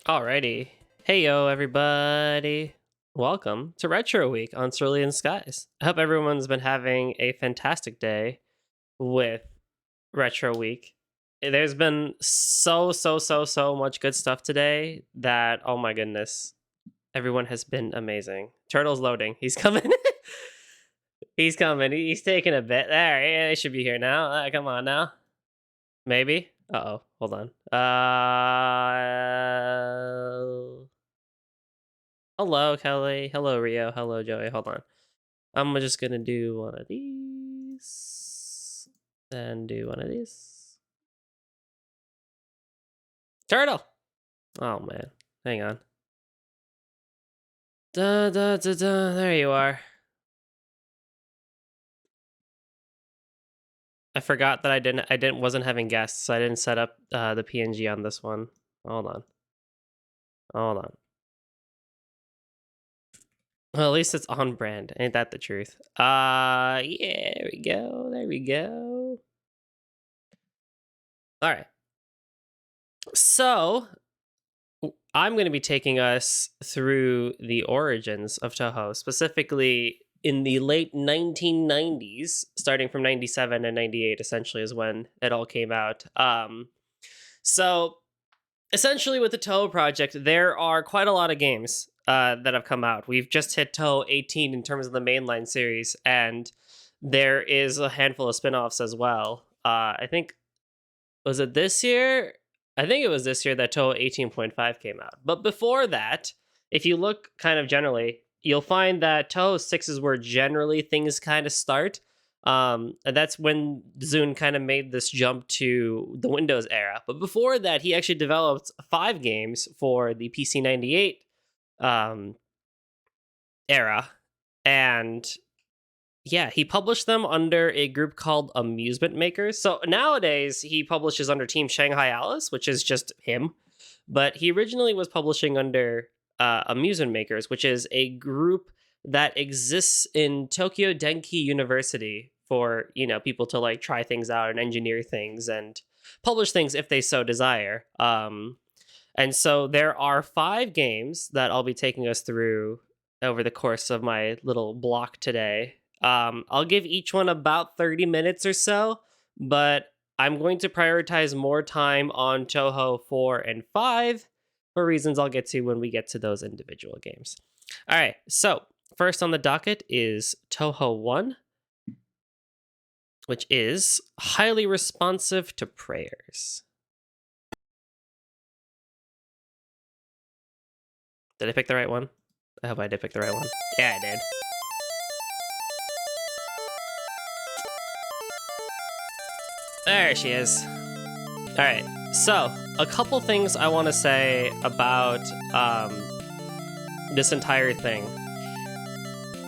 Alrighty. Hey yo, everybody. Welcome to Retro Week on Cerulean Skies. I hope everyone's been having a fantastic day with Retro Week. There's been so much good stuff today that, oh my goodness, everyone has been amazing. Turtle's loading. He's coming. He's coming. He's taking a bit. There, yeah, they should be here now. Come on now. Maybe. Uh-oh. Hold on. Hello, Kelly. Hello, Rio. Hello, Joey. Hold on. I'm just gonna do one of these. Then do one of these. Turtle! Oh, man. Hang on. Da da da da. There you are. I forgot that I wasn't having guests, so I didn't set up the PNG on this one. Hold on. Hold on. Well, at least it's on brand. Ain't that the truth? Yeah, there we go. There we go. All right. So, I'm going to be taking us through the origins of Touhou, specifically in the late 1990s, starting from 97 and 98, essentially, is when it all came out. So, essentially, with the Touhou project, there are quite a lot of games that have come out. We've just hit Touhou 18 in terms of the mainline series, and there is a handful of spin-offs as well. I think, was it this year? I think it was this year that Touhou 18.5 came out. But before that, if you look kind of generally, you'll find that Touhou 6 is where generally things kind of start. And that's when Zune kind of made this jump to the Windows era. But before that, he actually developed 5 games for the PC98 era. And yeah, he published them under a group called Amusement Makers. So nowadays, he publishes under Team Shanghai Alice, which is just him. But he originally was publishing under Amusement Makers, which is a group that exists in Tokyo Denki University for, people to like try things out and engineer things and publish things if they so desire. And so there are 5 games that I'll be taking us through over the course of my little block today. I'll give each one about 30 minutes or so, but I'm going to prioritize more time on Touhou 4 and 5 for reasons I'll get to when we get to those individual games. All right, so first on the docket is Touhou 1, which is highly responsive to prayers. Did I pick the right one? I hope I did pick the right one. Yeah, I did. There she is. All right, so a couple things I want to say about this entire thing.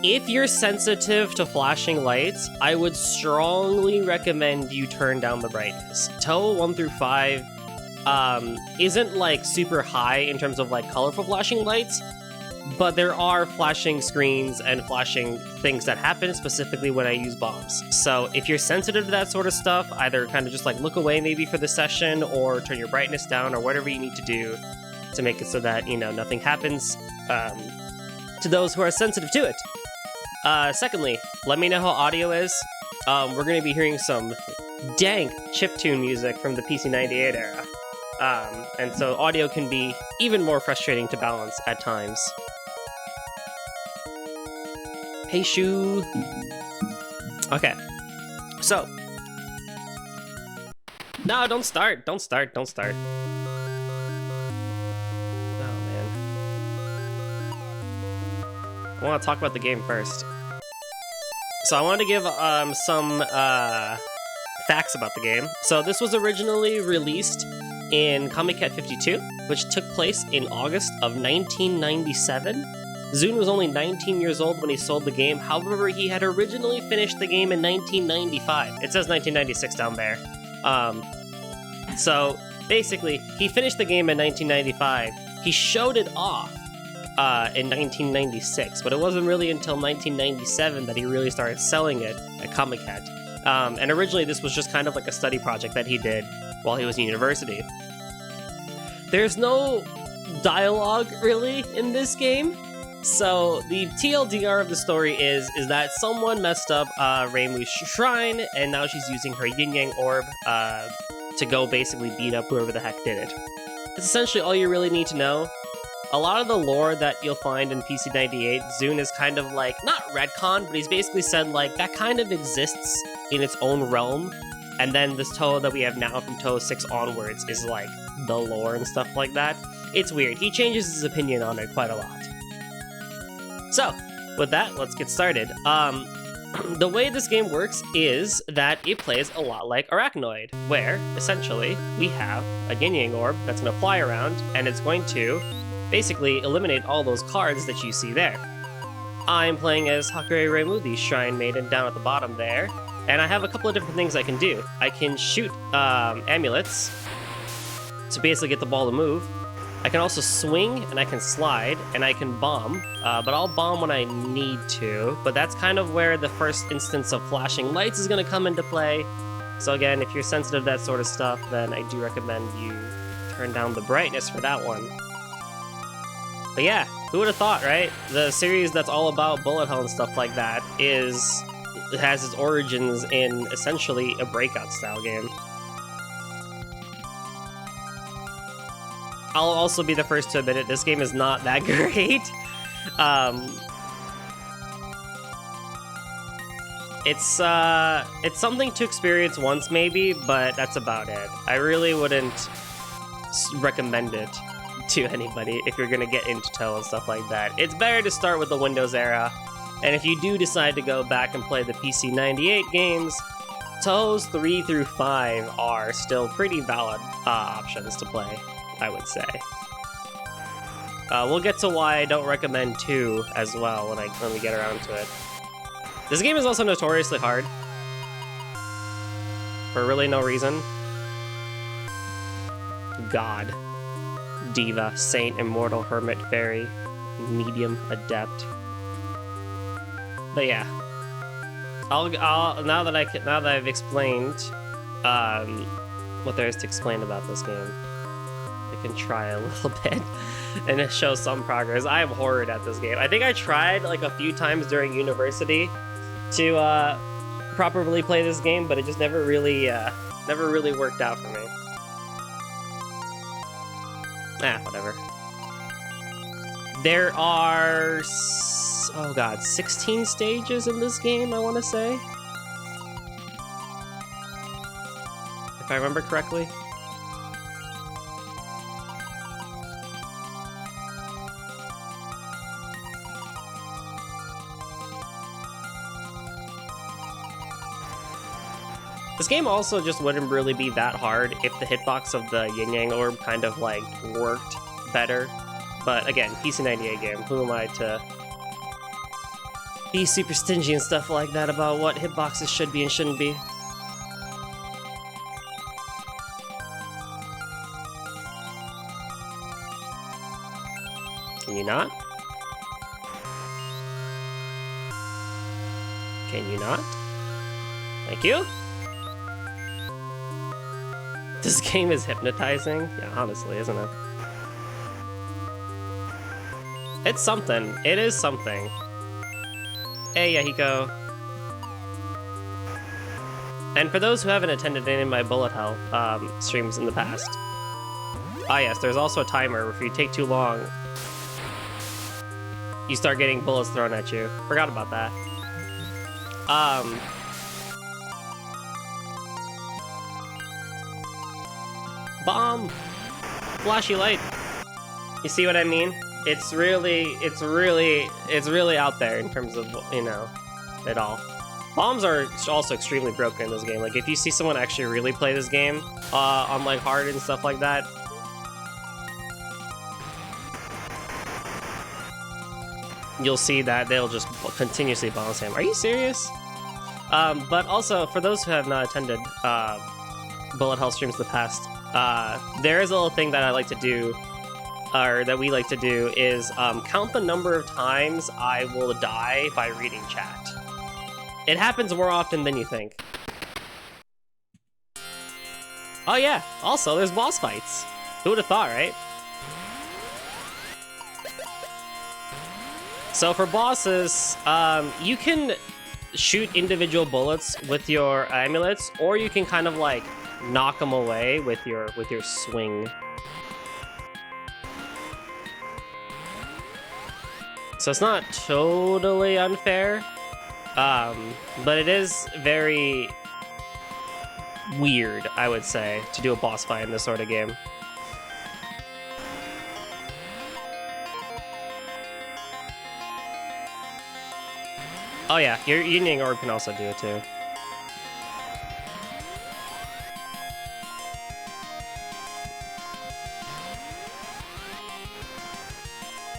If you're sensitive to flashing lights, I would strongly recommend you turn down the brightness. Touhou 1 through 5 isn't like super high in terms of like colorful flashing lights, but there are flashing screens and flashing things that happen specifically when I use bombs. So if you're sensitive to that sort of stuff, either kind of just like look away maybe for the session or turn your brightness down or whatever you need to do to make it so that, nothing happens to those who are sensitive to it. Secondly, let me know how audio is. We're going to be hearing some dank chiptune music from the PC98 era. And so audio can be even more frustrating to balance at times. Hey, Shu. Okay. So. No, don't start. Don't start. Don't start. Oh, man. I want to talk about the game first. So I want to give some facts about the game. So this was originally released in Comic Cat 52, which took place in August of 1997. Zune was only 19 years old when he sold the game. However, he had originally finished the game in 1995. It says 1996 down there. So basically, he finished the game in 1995. He showed it off in 1996, but it wasn't really until 1997 that he really started selling it at Comic Cat. And originally, this was just kind of like a study project that he did while he was in university. There's no dialogue really in this game. So the TLDR of the story is that someone messed up Reimu's shrine, and now she's using her yin yang orb to go basically beat up whoever the heck did it. That's essentially all you really need to know. A lot of the lore that you'll find in PC98, Zune is kind of like, not retcon, but he's basically said like, that kind of exists in its own realm, and then this Touhou that we have now from Touhou 6 onwards is like, the lore and stuff like that. It's weird, he changes his opinion on it quite a lot. So, with that, let's get started. The way this game works is that it plays a lot like Arachnoid, where, essentially, we have a yin yang orb that's going to fly around, and it's going to basically eliminate all those cards that you see there. I'm playing as Hakure Reimu, the Shrine Maiden down at the bottom there, and I have a couple of different things I can do. I can shoot amulets to basically get the ball to move. I can also swing, and I can slide, and I can bomb, but I'll bomb when I need to, but that's kind of where the first instance of flashing lights is going to come into play. So again, if you're sensitive to that sort of stuff, then I do recommend you turn down the brightness for that one. But yeah, who would have thought, right? The series that's all about bullet hell and stuff like that has its origins in essentially a breakout style game. I'll also be the first to admit it, this game is not that great. It's something to experience once maybe, but that's about it. I really wouldn't recommend it to anybody if you're gonna get into Touhou and stuff like that. It's better to start with the Windows era, and if you do decide to go back and play the PC98 games, Touhou's 3 through 5 are still pretty valid options to play, I would say. We'll get to why I don't recommend 2 as well when we get around to it. This game is also notoriously hard, for really no reason. God. Diva, Saint, Immortal, Hermit, Fairy, Medium, Adept. But yeah, now that I've explained what there is to explain about this game, I can try a little bit and show some progress. I am horrid at this game. I think I tried like a few times during university to properly play this game, but it just never really worked out for me. Whatever. There are, 16 stages in this game, I want to say. If I remember correctly. This game also just wouldn't really be that hard if the hitbox of the Yin Yang Orb kind of like worked better. But again, PC98 game, who am I to be super stingy and stuff like that about what hitboxes should be and shouldn't be? Can you not? Can you not? Thank you. This game is hypnotizing. Yeah, honestly, isn't it? It's something. It is something. Hey, Yahiko. And for those who haven't attended any of my bullet hell streams in the past, yes, there's also a timer. If you take too long, you start getting bullets thrown at you. Forgot about that. Bomb! Flashy light. You see what I mean? It's really out there in terms of, you know, it all. Bombs are also extremely broken in this game. Like, if you see someone actually really play this game on, like, hard and stuff like that, you'll see that they'll just continuously bounce him. Are you serious? But also, for those who have not attended bullet hell streams in the past, there is a little thing that I like to do, or that we like to do, is count the number of times I will die by reading chat. It happens more often than you think. Oh yeah, also there's boss fights. Who would have thought, right? So for bosses, you can shoot individual bullets with your amulets, or you can kind of like knock them away with your swing. So it's not totally unfair, but it is very weird, I would say, to do a boss fight in this sort of game. Oh yeah, your Yin Orb can also do it too.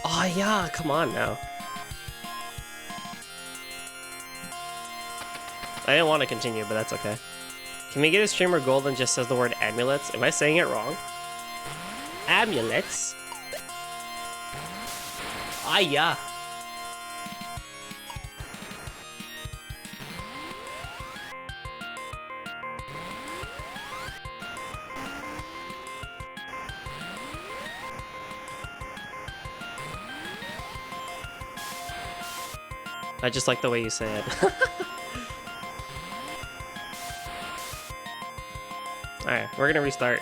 Oh yeah, come on now. I didn't want to continue, but that's okay. Can we get a streamer golden just says the word amulets? Am I saying it wrong? Amulets? Ah yeah. I just like the way you say it. Alright, we're gonna restart.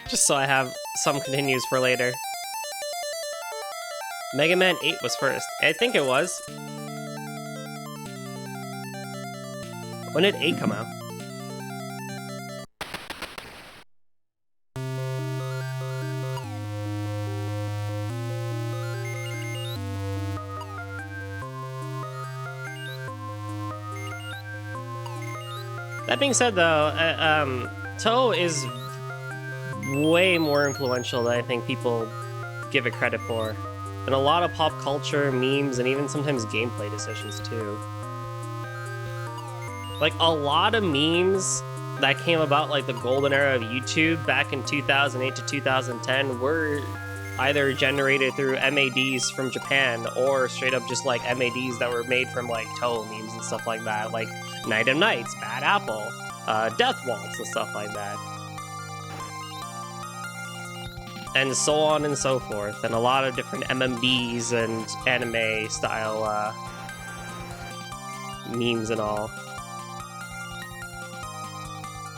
Just so I have some continues for later. Mega Man 8 was first. I think it was. When did 8 come out? That being said, though, Touhou is way more influential than I think people give it credit for. And a lot of pop culture, memes, and even sometimes gameplay decisions, too. Like, a lot of memes that came about, like, the golden era of YouTube back in 2008 to 2010 were either generated through MADs from Japan or straight up just, like, MADs that were made from, like, Touhou memes and stuff like that. Like, Night of Nights, Bad Apple, Death Waltz, and stuff like that. And so on and so forth. And a lot of different MMBs and anime-style memes and all.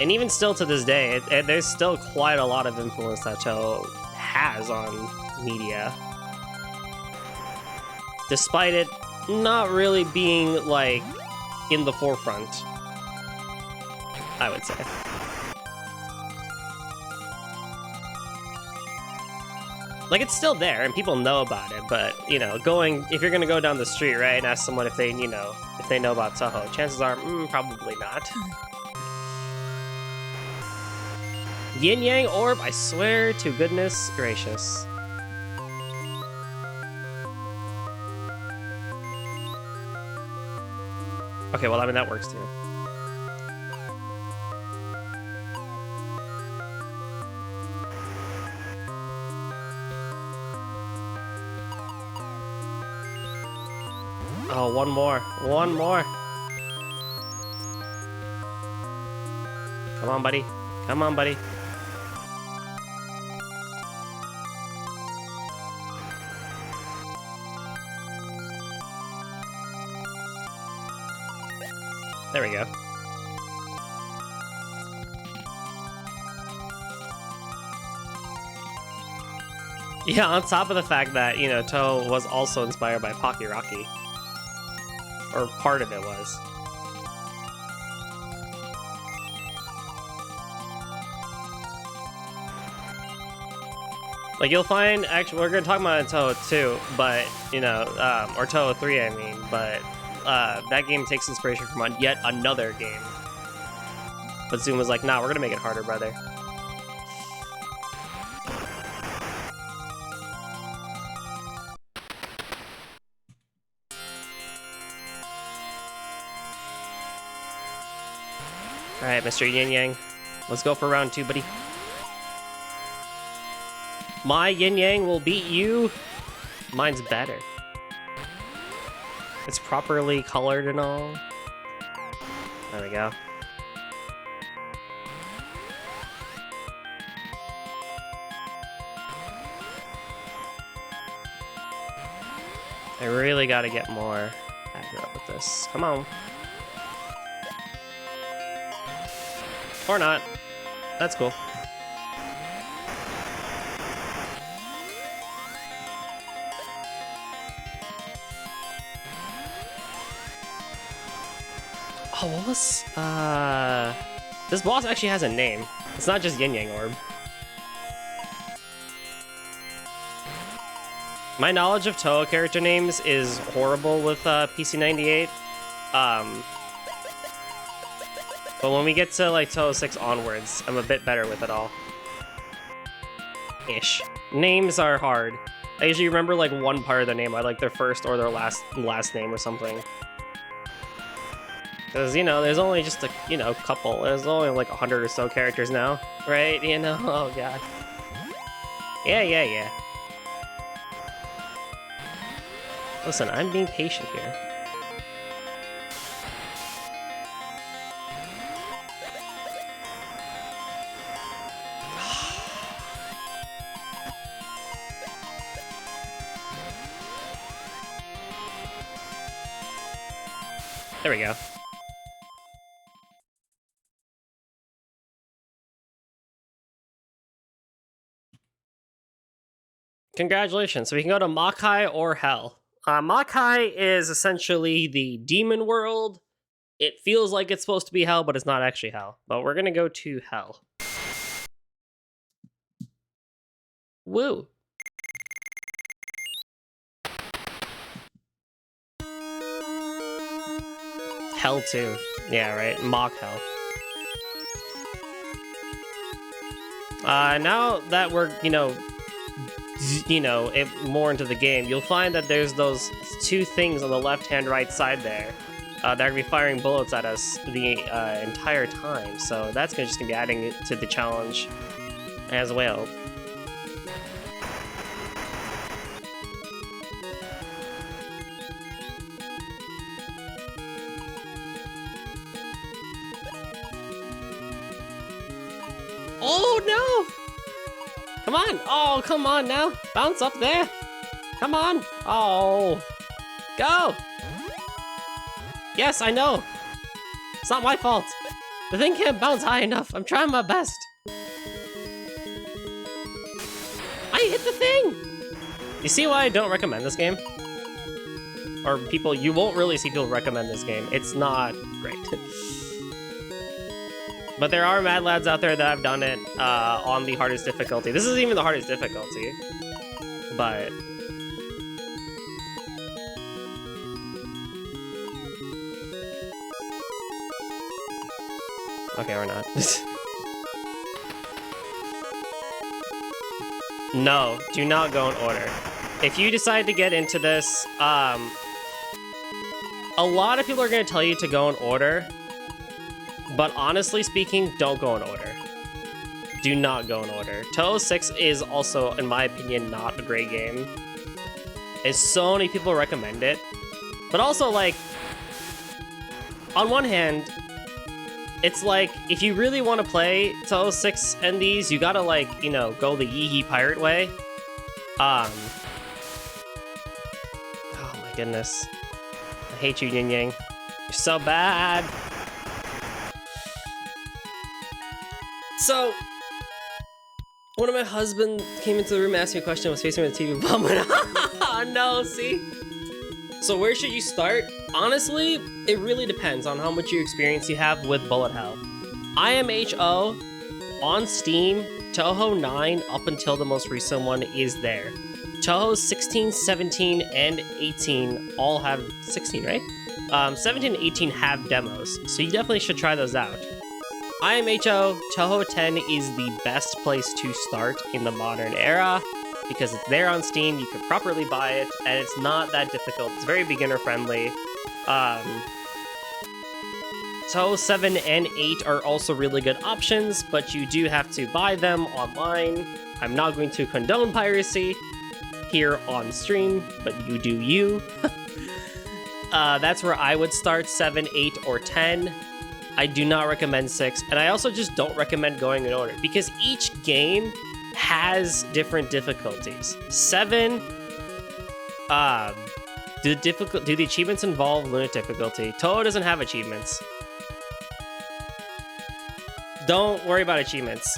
And even still to this day, there's still quite a lot of influence that Touhou has on media. Despite it not really being, like, in the forefront, I would say. Like, it's still there, and people know about it, but, you know, if you're gonna go down the street, right, and ask someone if they, you know, if they know about Touhou, chances are, probably not. Yin Yang Orb, I swear to goodness gracious. Okay, well, I mean, that works too. Oh, one more. One more. Come on, buddy. Come on, buddy. There we go. Yeah, on top of the fact that, you know, Touhou was also inspired by Pocky Rocky. Or part of it was. Like, you'll find, actually, we're going to talk about Touhou 2, but, you know, or Touhou 3, I mean, but that game takes inspiration from yet another game. But Zoom was like, nah, we're going to make it harder, brother. Alright, Mr. Yin Yang. Let's go for round 2, buddy. My Yin Yang will beat you. Mine's better. It's properly colored and all. There we go. I really gotta get more accurate with this. Come on. Or not. That's cool. Oh, what was... This boss actually has a name. It's not just Yin Yang Orb. My knowledge of Touhou character names is horrible with PC98. But when we get to like Touhou 6 onwards, I'm a bit better with it all. Ish. Names are hard. I usually remember like one part of their name, like their first or their last name or something. Because, you know, there's only just a, you know, couple. There's only like 100 or so characters now, right? You know, oh god. Yeah. Listen, I'm being patient here. There we go. Congratulations. So we can go to Makai or Hell. Makai is essentially the demon world. It feels like it's supposed to be Hell, but it's not actually Hell. But we're going to go to Hell. Woo. Hell 2. Yeah, right. Mock Hell. Now that we're, more into the game, you'll find that there's those two things on the left-hand right side there that are going to be firing bullets at us the entire time. So that's just going to be adding to the challenge as well. Oh no! Come on! Oh, come on now! Bounce up there! Come on! Oh! Go! Yes, I know! It's not my fault! The thing can't bounce high enough! I'm trying my best! I hit the thing! You see why I don't recommend this game? Or you won't really see people recommend this game. It's not great. But there are mad lads out there that have done it on the hardest difficulty. This isn't even the hardest difficulty, but... Okay, we're not. No, do not go in order. If you decide to get into this, a lot of people are going to tell you to go in order. But honestly speaking, don't go in order. Do not go in order. Touhou 6 is also, in my opinion, not a great game. And so many people recommend it. But also, like, on one hand, it's like, if you really want to play Touhou 6 and these, you gotta, like, go the Yee pirate way. Oh my goodness. I hate you, Yin Yang. You're so bad. So, one of my husband came into the room, asked me a question, was facing me with the TV, but went, oh no, see? So where should you start? Honestly, it really depends on how much experience you have with Bullet Hell. IMHO on Steam, Touhou 9 up until the most recent one is there. Touhou 16, 17, and 18 all have 16, right? 17 and 18 have demos, so you definitely should try those out. IMHO, Touhou 10 is the best place to start in the modern era because it's there on Steam, you can properly buy it, and it's not that difficult. It's very beginner friendly. Touhou 7 and 8 are also really good options, but you do have to buy them online. I'm not going to condone piracy here on stream, but you do you. That's where I would start, 7, 8, or 10. I do not recommend 6, and I also just don't recommend going in order, because each game has different difficulties. 7 Do the achievements involve lunatic difficulty? Touhou doesn't have achievements. Don't worry about achievements.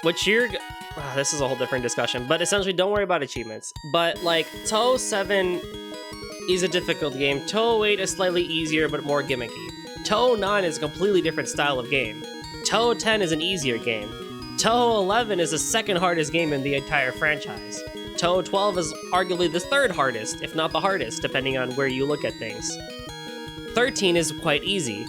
This is a whole different discussion, but essentially don't worry about achievements. But like Touhou 7 is a difficult game. Touhou 8 is slightly easier but more gimmicky. Touhou 9 is a completely different style of game. Touhou 10 is an easier game. Touhou 11 is the second hardest game in the entire franchise. Touhou 12 is arguably the third hardest, if not the hardest, depending on where you look at things. 13 is quite easy.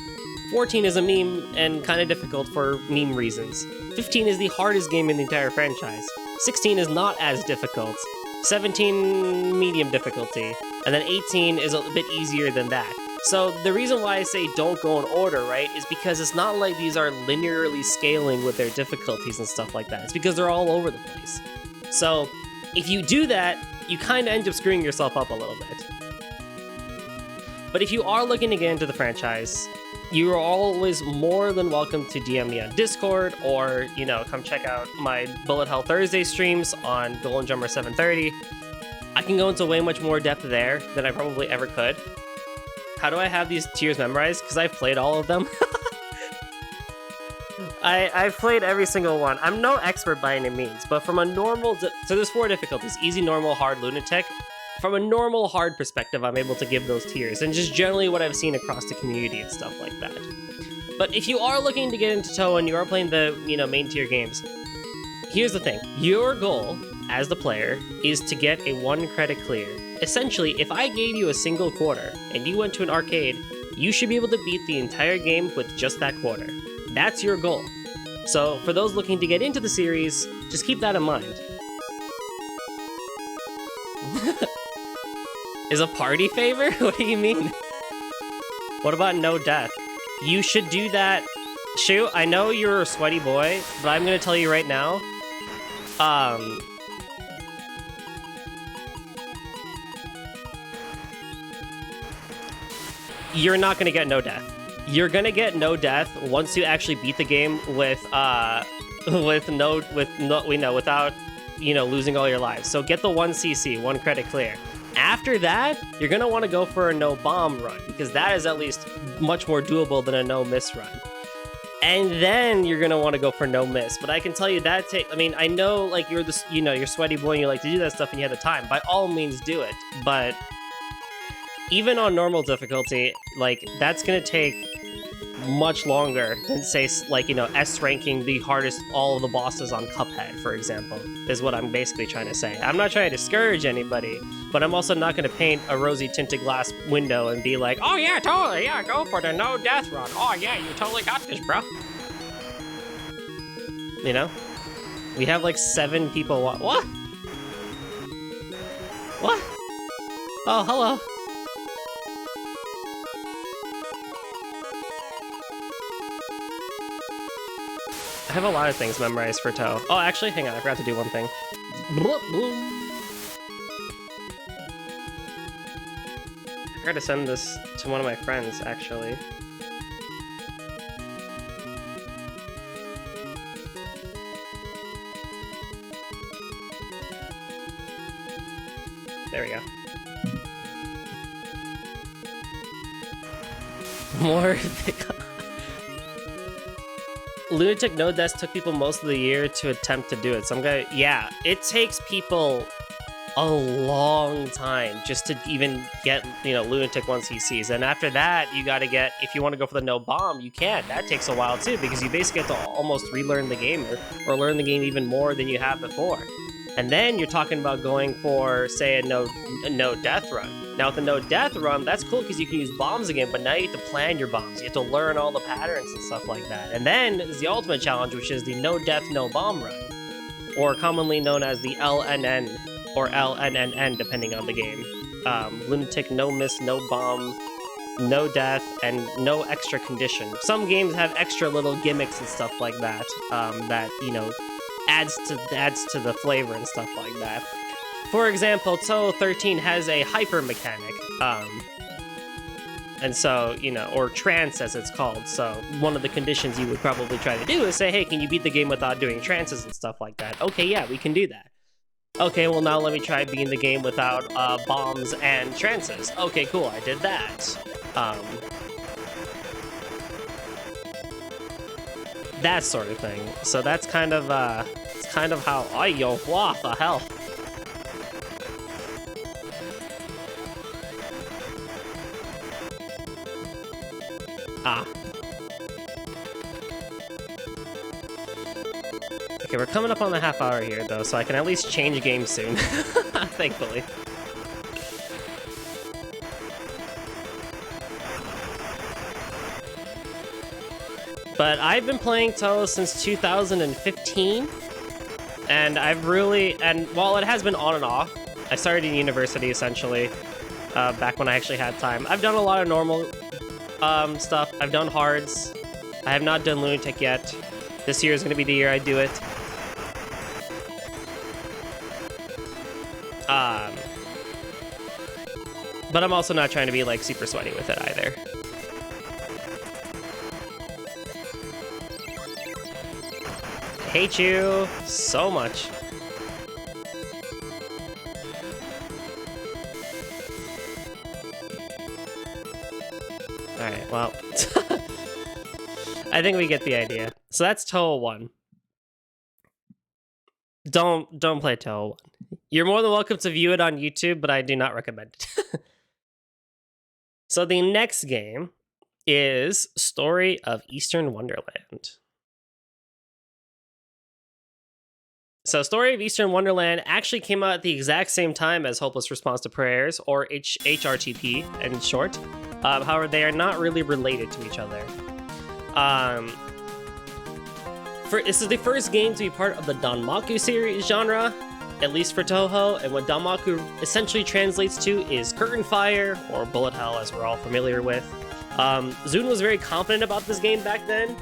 14 is a meme and kind of difficult for meme reasons. 15 is the hardest game in the entire franchise. 16 is not as difficult. 17, medium difficulty. And then 18 is a bit easier than that. So the reason why I say don't go in order, right, is because it's not like these are linearly scaling with their difficulties and stuff like that. It's because they're all over the place. So if you do that, you kind of end up screwing yourself up a little bit. But if you are looking to get into the franchise, you are always more than welcome to DM me on Discord, or, you know, come check out my Bullet Hell Thursday streams on Golden Drummer 730. I can go into way much more depth there than I probably ever could. How do I have these tiers memorized? Because I've played all of them. I've played every single one. I'm no expert by any means, but from a normal... So there's 4 difficulties: easy, normal, hard, lunatic. From a normal hard perspective, I'm able to give those tiers, and just generally what I've seen across the community and stuff like that. But if you are looking to get into Touhou and you are playing the, you know, main tier games, here's the thing. Your goal as the player is to get a 1 credit clear. Essentially, if I gave you a single quarter and you went to an arcade, you should be able to beat the entire game with just that quarter. That's your goal. So for those looking to get into the series, just keep that in mind. Is a party favor? What do you mean? What about no death? You should do that. Shu, I know you're a sweaty boy, but I'm gonna tell you right now. You're not gonna get no death. You're gonna get no death once you actually beat the game without, you know, losing all your lives. So get the 1 CC, 1 credit clear. After that, you're gonna want to go for a no bomb run, because that is at least much more doable than a no miss run. And then you're gonna want to go for no miss. But I can tell you that I mean, I know like you're this, you know, you're sweaty boy and you like to do that stuff and you have the time. By all means, do it. But even on normal difficulty, like that's gonna take much longer than, say, like, you know, S ranking the hardest all of the bosses on Cuphead, for example, is what I'm basically trying to say. I'm not trying to discourage anybody, but I'm also not going to paint a rosy tinted glass window and be like, oh yeah, totally, yeah, go for the no death run. Oh yeah, you totally got this, bro. You know? We have like 7 people what? What? Oh, hello. I have a lot of things memorized for Touhou. Oh, actually, hang on, I forgot to do one thing. I forgot to send this to one of my friends, actually. There we go. More... Lunatic No Deaths took people most of the year to attempt to do it. Some guy, yeah, it takes people a long time just to even get, you know, Lunatic 1 CCs. And after that, you got to get, if you want to go for the no bomb, you can. That takes a while too, because you basically have to almost relearn the game or learn the game even more than you have before. And then you're talking about going for, say, a no death run. Now with the no death run, that's cool because you can use bombs again, but now you have to plan your bombs. You have to learn all the patterns and stuff like that. And then is the ultimate challenge, which is the no death, no bomb run, or commonly known as the LNN or LNNN, depending on the game. Lunatic, no miss, no bomb, no death, and no extra condition. Some games have extra little gimmicks and stuff like that, that, you know, adds to the flavor and stuff like that. For example, Touhou 13 has a hyper mechanic, and so, you know, or trance as it's called. So one of the conditions you would probably try to do is say, hey, can you beat the game without doing trances and stuff like that? Okay, yeah, we can do that. Okay, well now let me try beating the game without bombs and trances. Okay, cool, I did that. That sort of thing. So that's kind of it's kind of how. Oh, yo, what the hell? Ah. Okay, we're coming up on the half hour here, though, so I can at least change games soon. Thankfully. But I've been playing Touhou since 2015, and while it has been on and off, I started in university, essentially, back when I actually had time. I've done a lot of normal stuff. I've done hards. I have not done Lunatic yet. This year is going to be the year I do it. But I'm also not trying to be, like, super sweaty with it either. I hate you so much. Alright, well. I think we get the idea. So that's Touhou 1. Don't play Touhou 1. You're more than welcome to view it on YouTube, but I do not recommend it. So the next game is Story of Eastern Wonderland. So Story of Eastern Wonderland actually came out at the exact same time as Hopeless Response to Prayers, or HRTP in short. However, they are not really related to each other. This is the first game to be part of the Danmaku series genre, at least for Touhou, and what Danmaku essentially translates to is curtain fire, or bullet hell as we're all familiar with. Zun was very confident about this game back then.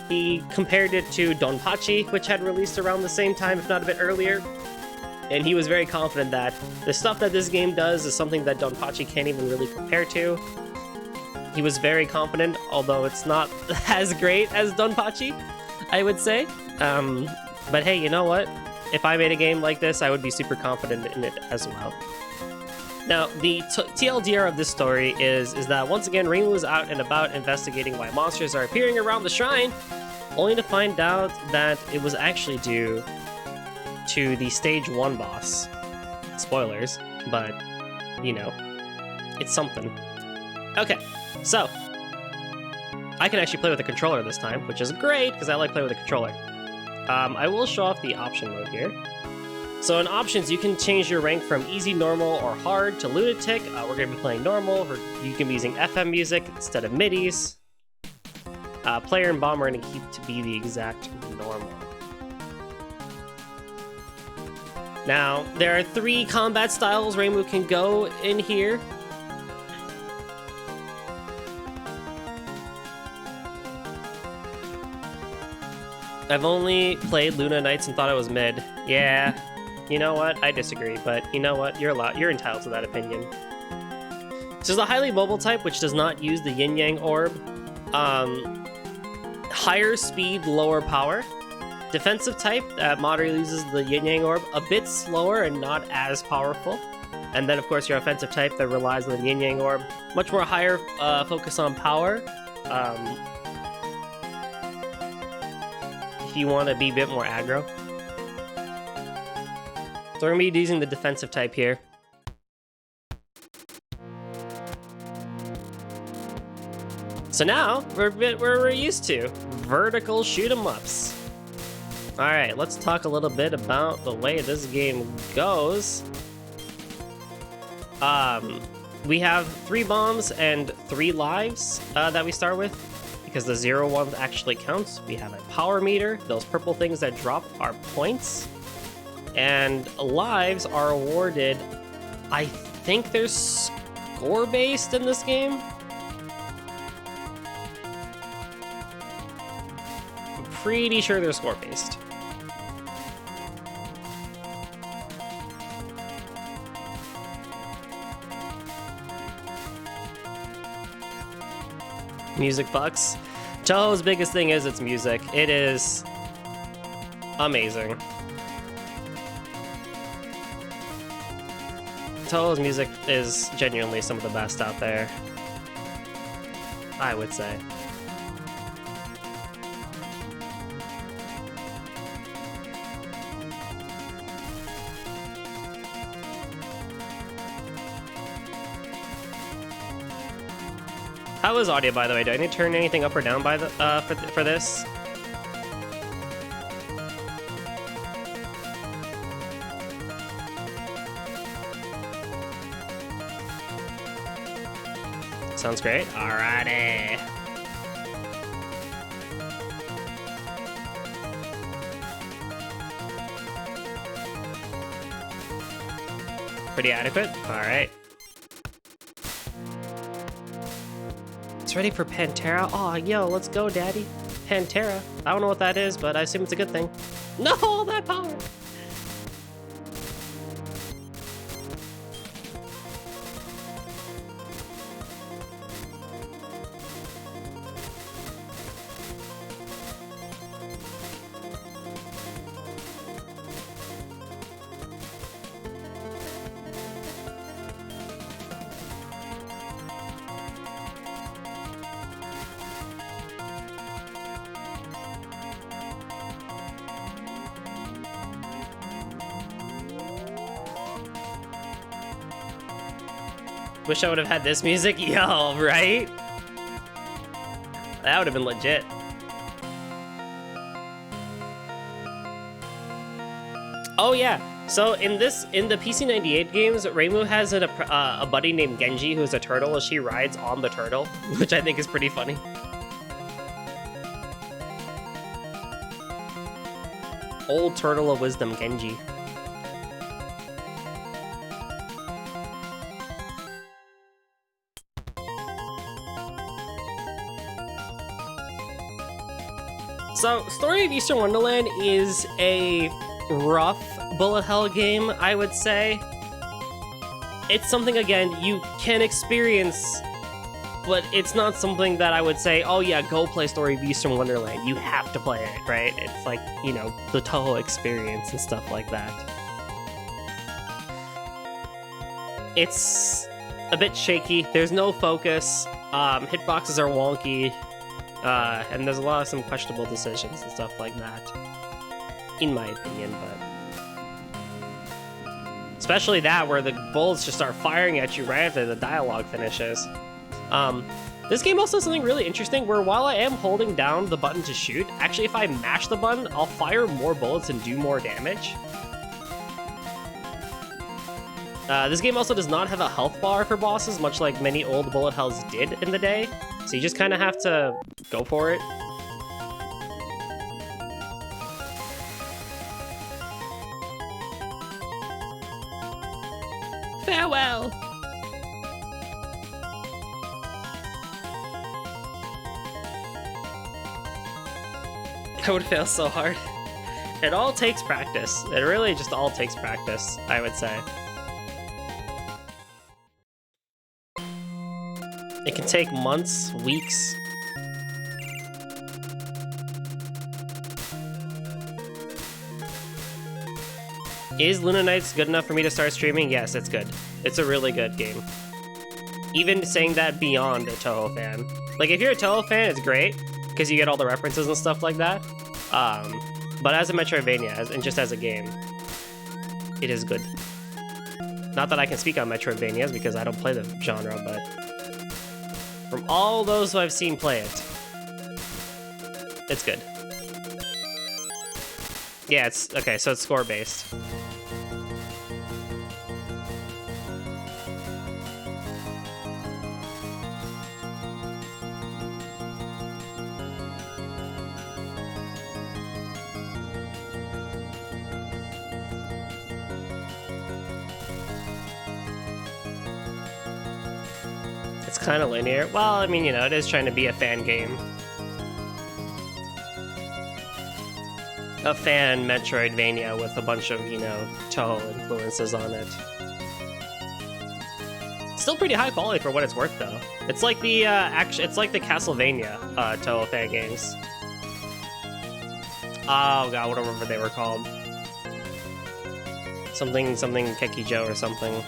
He compared it to Donpachi, which had released around the same time, if not a bit earlier, and he was very confident that the stuff that this game does is something that Donpachi can't even really compare to. He was very confident, although it's not as great as Donpachi, I would say. But hey, you know what? If I made a game like this, I would be super confident in it as well. Now, the TLDR of this story is that once again, Ringu is out and about investigating why monsters are appearing around the shrine, only to find out that it was actually due to the Stage 1 boss. Spoilers, but, you know, it's something. Okay, so, I can actually play with a controller this time, which is great, because I like playing with a controller. I will show off the option mode here. So in options, you can change your rank from easy, normal, or hard to lunatic. We're going to be playing normal. You can be using FM music instead of MIDIs. Player and bomb are going to keep to be the exact normal. Now, there are 3 combat styles Reimu can go in here. I've only played Luna Knights and thought it was mid. Yeah, you know what? I disagree, but you know what? You're entitled to that opinion. So there's a highly mobile type, which does not use the yin-yang orb. Higher speed, lower power. Defensive type that moderately uses the yin-yang orb, a bit slower and not as powerful. And then, of course, your offensive type that relies on the yin-yang orb, much more higher focus on power. If you want to be a bit more aggro. So we're going to be using the defensive type here. So now, we're a bit where we're used to. Vertical shoot-em-ups. Alright, let's talk a little bit about the way this game goes. We have 3 bombs and 3 lives that we start with, because the 0 ones actually counts. We have a power meter. Those purple things that drop are points. And lives are awarded, I think they're score-based in this game? I'm pretty sure they're score-based. Music bucks. Touhou's biggest thing is its music. It is amazing. Touhou's music is genuinely some of the best out there, I would say. How is audio, by the way? Do I need to turn anything up or down by the for this? Sounds great. Alrighty. Pretty adequate. All right. It's ready for Pantera. Oh, yo, let's go, Daddy. Pantera. I don't know what that is, but I assume it's a good thing. No, all that power. Wish I would have had this music. Yo, right? That would have been legit. Oh yeah. So in the PC98 games, Reimu has a buddy named Genji who's a turtle, and she rides on the turtle, which I think is pretty funny. Old turtle of wisdom, Genji. So, Story of Eastern Wonderland is a rough bullet hell game, I would say. It's something, again, you can experience, but it's not something that I would say, oh yeah, go play Story of Eastern Wonderland. You have to play it, right? It's like, you know, the Touhou experience and stuff like that. It's a bit shaky. There's no focus. Hitboxes are wonky. And there's a lot of some questionable decisions and stuff like that, in my opinion, but... Especially that, where the bullets just start firing at you right after the dialogue finishes. This game also has something really interesting, where while I am holding down the button to shoot, actually if I mash the button, I'll fire more bullets and do more damage. This game also does not have a health bar for bosses, much like many old bullet hells did in the day. So you just kind of have to go for it. Farewell! I would fail so hard. It all takes practice. It really just all takes practice, I would say. It can take months, weeks. Is Luna Nights good enough for me to start streaming? Yes, it's good. It's a really good game. Even saying that beyond a Touhou fan. Like, if you're a Touhou fan, it's great, because you get all the references and stuff like that. But as a Metroidvania, and just as a game, it is good. Not that I can speak on Metroidvanias, because I don't play the genre, but... from all those who I've seen play it, it's good. Yeah, it's okay, so it's score-based. It's kind of linear. Well, I mean, you know, it is trying to be a fan game. A fan Metroidvania with a bunch of, you know, Touhou influences on it. Still pretty high quality for what it's worth, though. It's like the it's like the Castlevania Touhou fan games. Oh god, whatever they were called. Something Kekijo or something.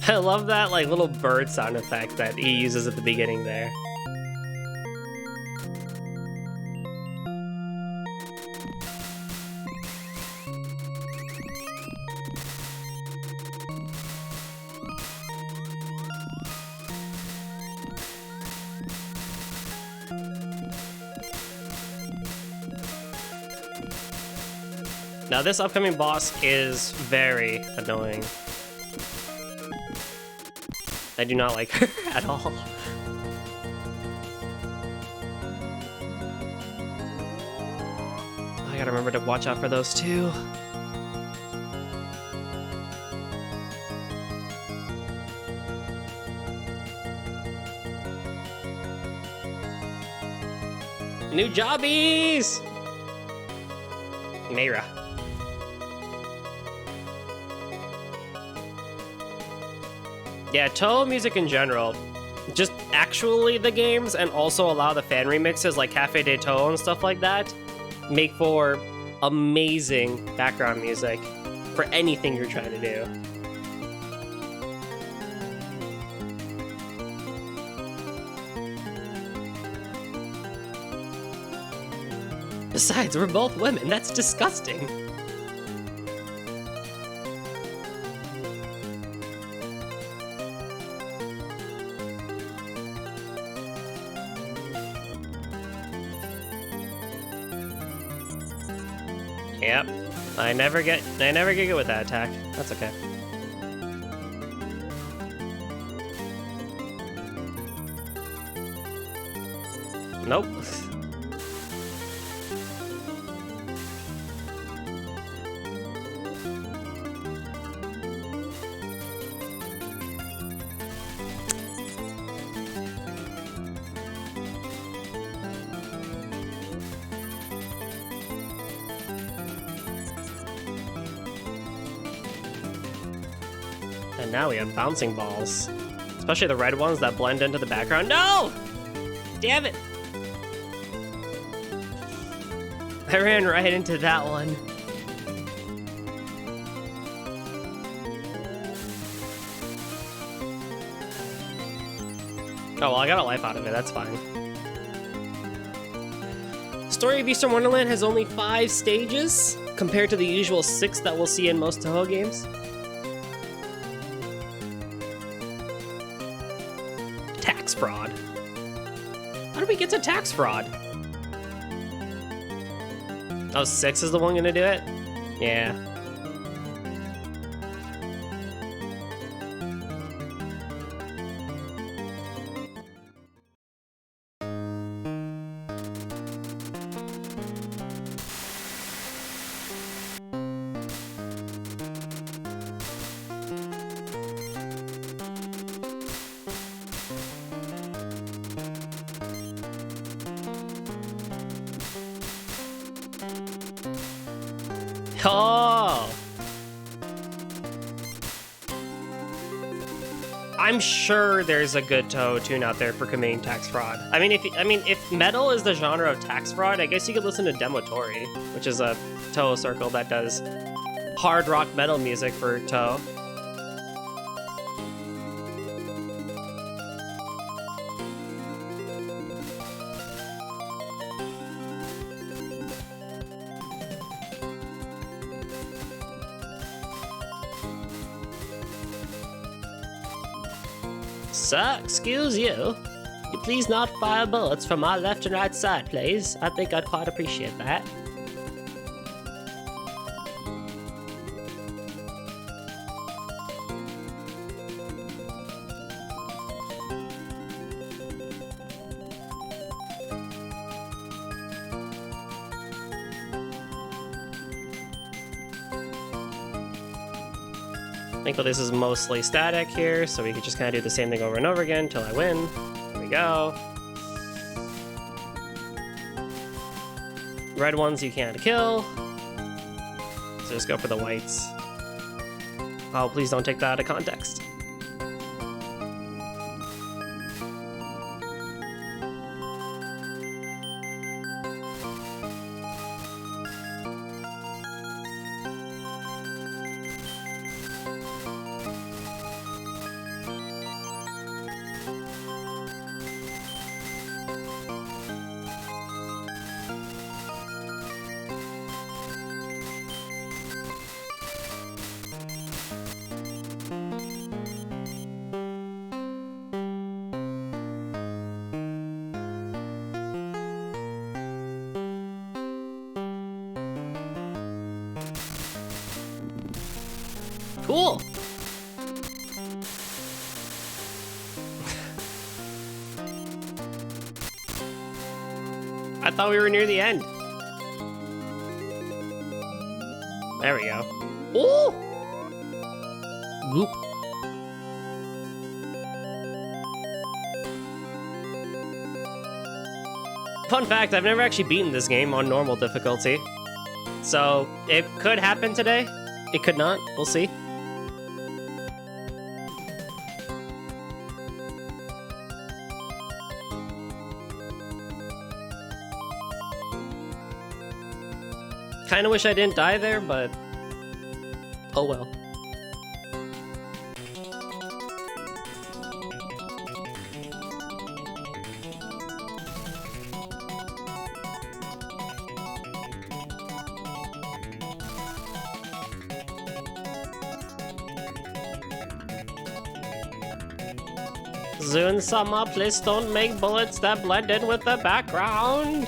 I love that like little bird sound effect that he uses at the beginning there. Now this upcoming boss is very annoying. I do not like her at all. I gotta remember to watch out for those too. New jobbies! Mayra. Yeah, Touhou music in general, just actually the games and also allow the fan remixes like Cafe de Touhou and stuff like that, make for amazing background music for anything you're trying to do. Besides, we're both women, that's disgusting. Yep, I never get good with that attack. That's okay. Nope. And now we have bouncing balls. Especially the red ones that blend into the background. No! Damn it! I ran right into that one. Oh, well, I got a life out of it. That's fine. Story of Eastern Wonderland has only 5 stages, compared to the usual 6 that we'll see in most Touhou games. Tax fraud. How do we get to tax fraud? Oh, 6 is the one gonna do it? Yeah. Oh! I'm sure there's a good Touhou tune out there for committing tax fraud. I mean, if metal is the genre of tax fraud, I guess you could listen to Demotori, which is a Touhou circle that does hard rock metal music for Touhou. Sir, excuse you. You please not fire bullets from my left and right side, please. I think I'd quite appreciate that. I think this is mostly static here, so we could just kind of do the same thing over and over again until I win. There we go. Red ones you can't kill. So just go for the whites. Oh, please don't take that out of context. Cool! I thought we were near the end. There we go. Ooh! Goop. Fun fact, I've never actually beaten this game on normal difficulty. So, it could happen today. It could not. We'll see. Kinda wish I didn't die there, but oh well. Zune-sama, please don't make bullets that blend in with the background.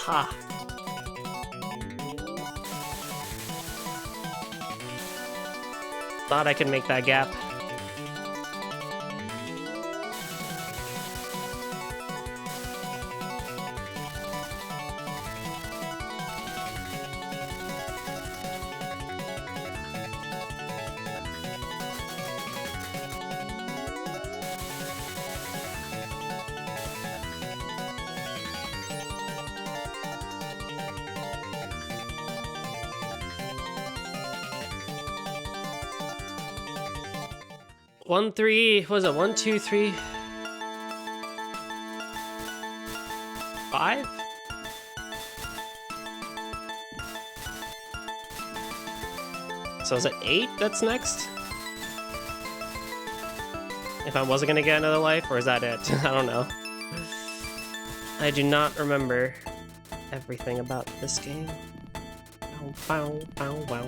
Ha. Thought I could make that gap. One, three, what was it? 1, 2, 3, 5? So is it 8 that's next? If I wasn't gonna get another life, or is that it? I don't know. I do not remember everything about this game. Bow, bow, bow, bow.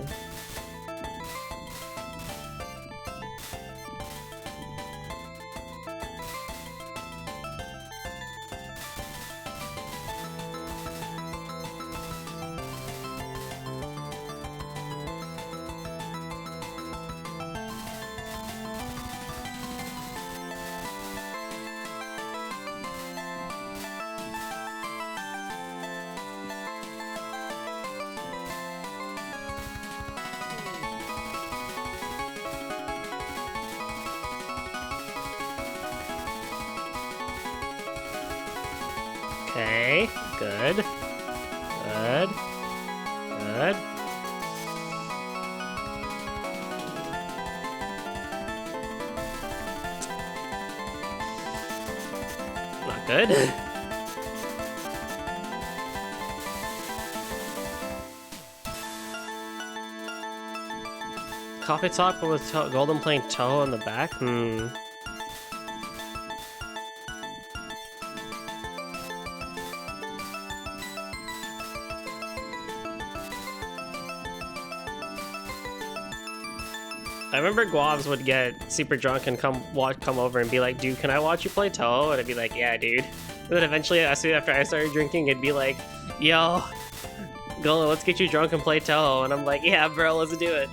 Okay, good. Good. Good. Not good. Coffee top with golden plain Touhou in the back? I remember Guavs would get super drunk and come over and be like, dude, can I watch you play Touhou? And I'd be like, yeah, dude. And then eventually, after I started drinking, it'd be like, yo, Gola, let's get you drunk and play Touhou. And I'm like, yeah, bro, let's do it.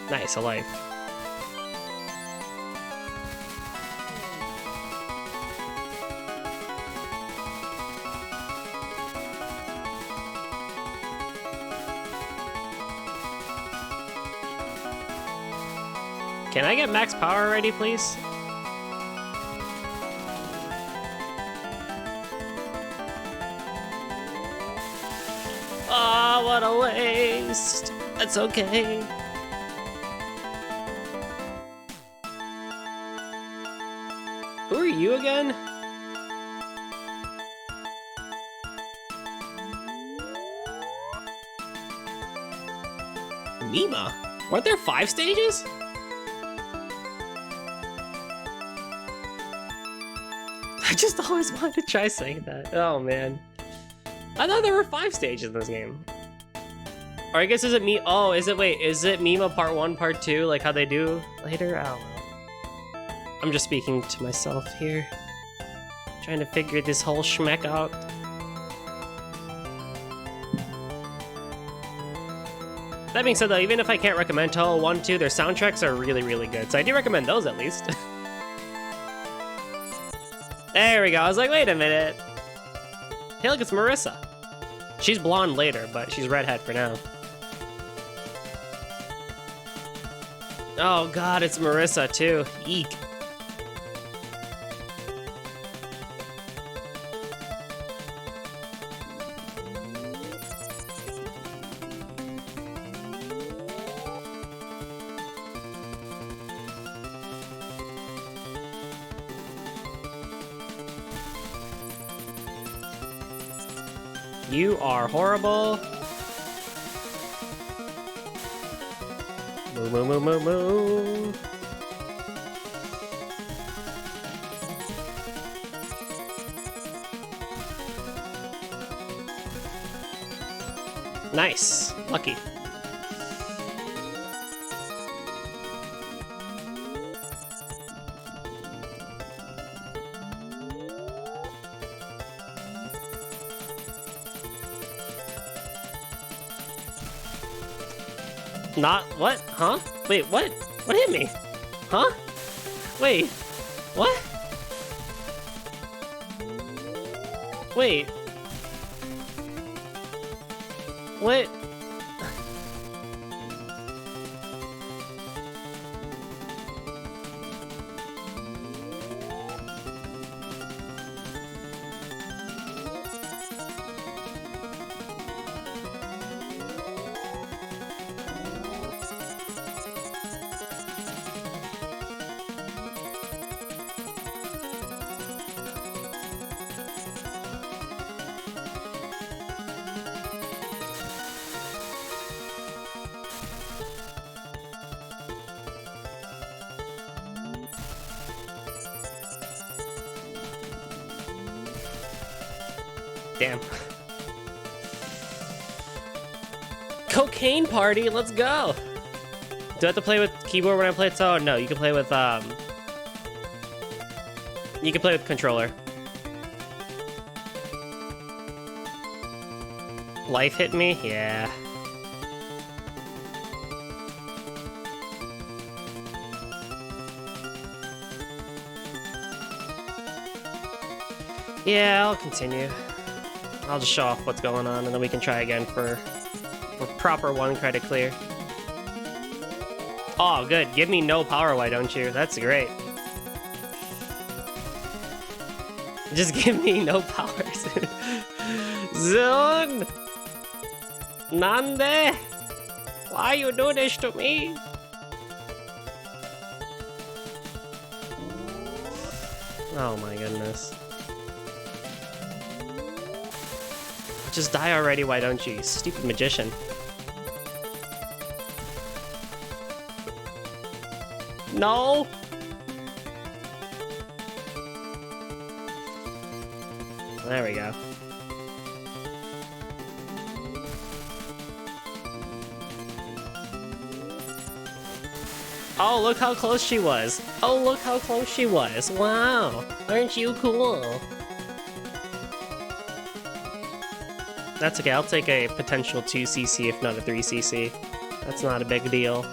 Nice, a life. Can I get max power already, please? Ah, what a waste. That's okay. Who are you again? Mima? Weren't there 5 stages? I just always wanted to try saying that. Oh man. I thought there were 5 stages in this game. Or I guess is it me? Oh, is it Mima part 1, part 2, like how they do later? I don't know. I'm just speaking to myself here. Trying to figure this whole schmeck out. That being said though, even if I can't recommend Touhou 1, 2, their soundtracks are really, really good. So I do recommend those at least. There we go. I was like, wait a minute. Hey, look, it's Marissa. She's blonde later, but she's redhead for now. Oh god, it's Marissa too. Eek. You are horrible. Moo moo moo moo moo. Nice. Lucky. Not what? Huh? Wait, what? What hit me? Huh? Wait. What? Wait. What? Damn. Cocaine party, let's go! Do I have to play with keyboard when I play Touhou? No, you can play with controller. Life hit me? Yeah. Yeah, I'll continue. I'll just show off what's going on, and then we can try again for proper 1 credit clear. Oh, good. Give me no power, why don't you? That's great. Just give me no powers. Zone! Nande? Why you do this to me? Oh my goodness. Just die already, why don't you, you stupid magician. No! There we go. Oh, look how close she was. Oh, look how close she was. Wow. Aren't you cool? That's okay, I'll take a potential 2cc if not a 3cc. That's not a big deal.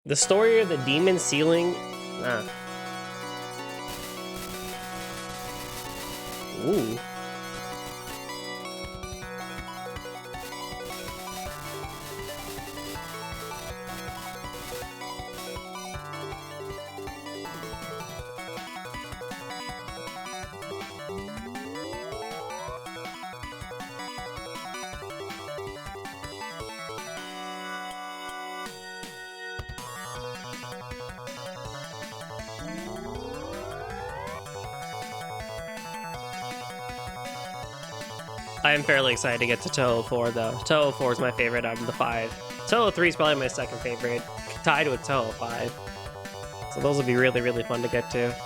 The story of the demon ceiling... Ah. Ooh. I am fairly excited to get to Touhou 4, though. Touhou 4 is my favorite out of the 5. Touhou 3 is probably my second favorite, tied with Touhou 5. So those will be really, really fun to get to.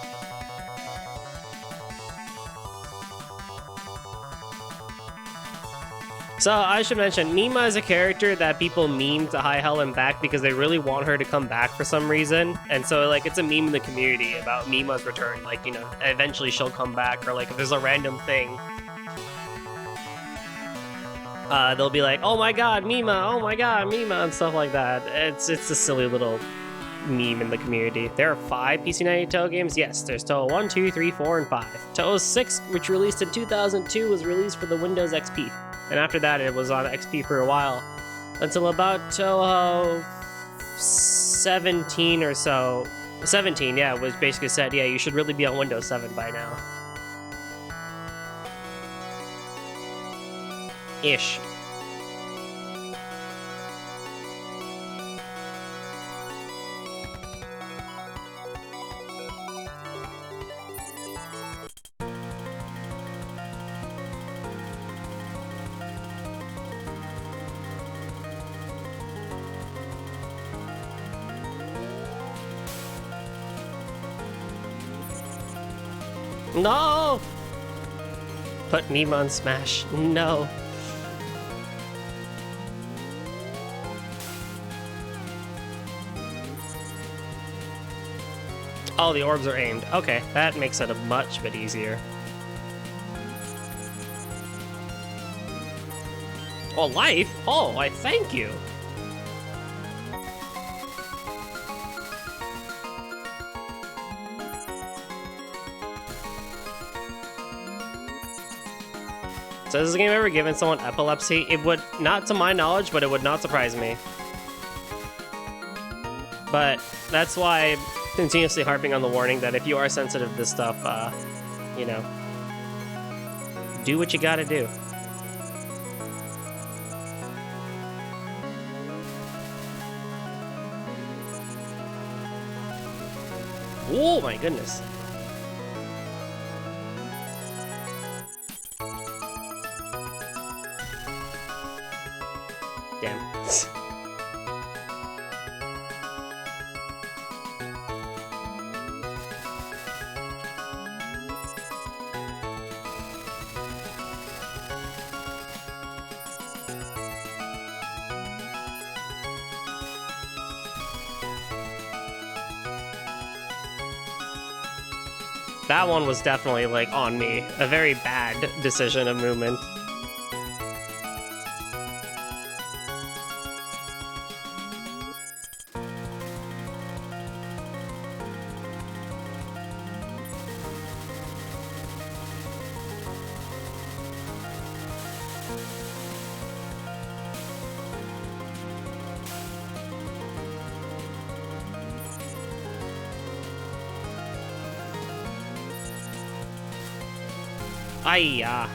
So I should mention, Mima is a character that people meme to high hell and back because they really want her to come back for some reason. And so, like, it's a meme in the community about Mima's return. Like, you know, eventually she'll come back, or like if there's a random thing, they'll be like, oh my god, Mima, and stuff like that. It's a silly little meme in the community. There are 5 PC98 Touhou games. Yes, there's Touhou 1, 2, 3, 4, and 5. Touhou 6, which released in 2002, was released for the Windows XP. And after that, it was on XP for a while. Until about Touhou 17 or so. 17, yeah, was basically said, yeah, you should really be on Windows 7 by now. Ish. No! Put Mima on Smash. No. Oh, the orbs are aimed. Okay, that makes it a much bit easier. Oh, life? Oh, I thank you. So has this game ever given someone epilepsy? It would, not to my knowledge, but it would not surprise me. But that's why I'm continuously harping on the warning that if you are sensitive to this stuff, you know, do what you gotta do. Oh my goodness. Damn. That one was definitely, like, on me. A very bad decision of movement. Aiyah.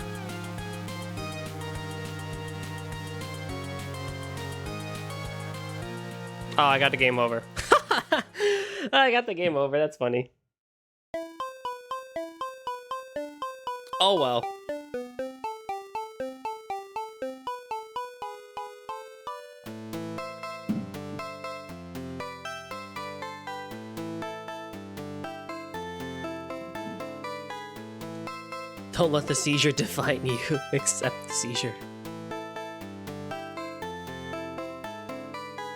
Oh, I got the game over. I got the game over, that's funny. Oh well. Don't let the seizure define you. Accept the seizure.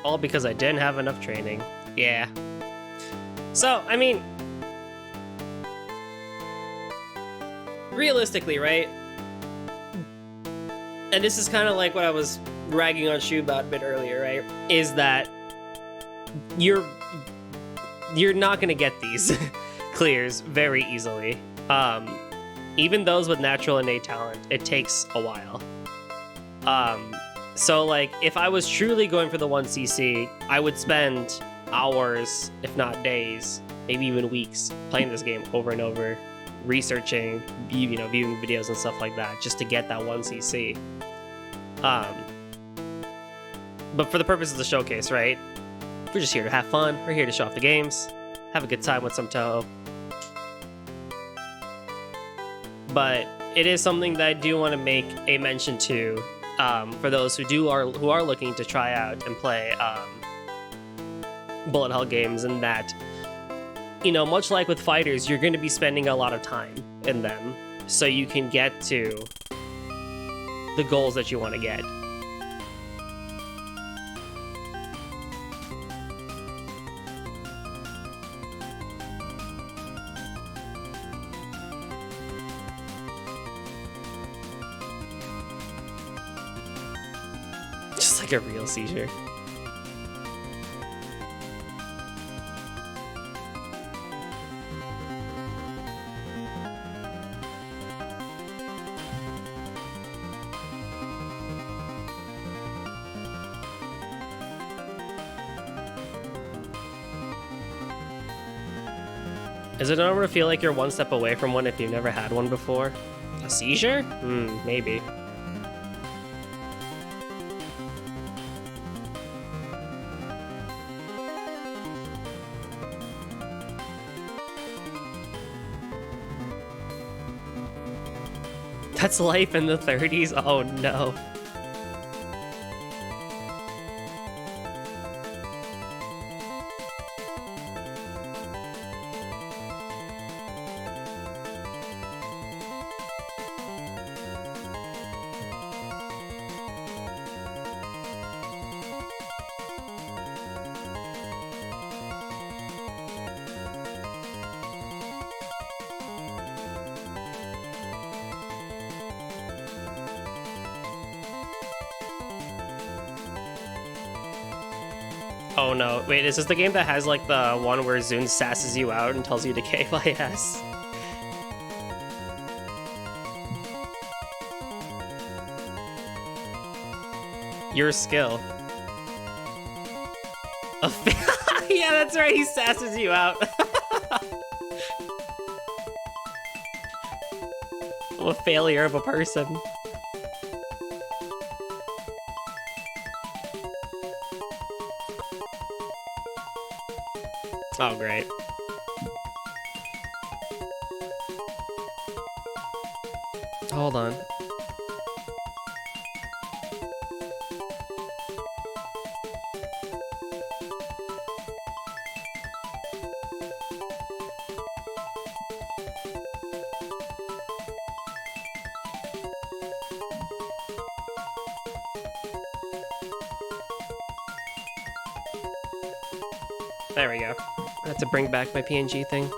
All because I didn't have enough training. Yeah. So, I mean, realistically, right? And this is kind of like what I was ragging on Shu about a bit earlier, right? Is that you're not gonna get these clears very easily. Even those with natural innate talent, it takes a while. So like, if I was truly going for the 1cc, I would spend hours, if not days, maybe even weeks, playing this game over and over, researching, you know, viewing videos and stuff like that, just to get that 1cc. But for the purpose of the showcase, right? We're just here to have fun. We're here to show off the games, have a good time with some Touhou. But it is something that I do want to make a mention to for those who are looking to try out and play bullet hell games, and that, you know, much like with fighters, you're going to be spending a lot of time in them so you can get to the goals that you want to get. Just like a real seizure. Is it normal to feel like you're one step away from one if you've never had one before? A seizure? Maybe. That's life in the 30s? Oh no. Oh no, wait, is this the game that has like the one where Zune sasses you out and tells you to KYS? Your skill. Yeah, that's right, he sasses you out. I'm a failure of a person. Oh, great. Hold on. There we go. I have to bring back my PNG thing.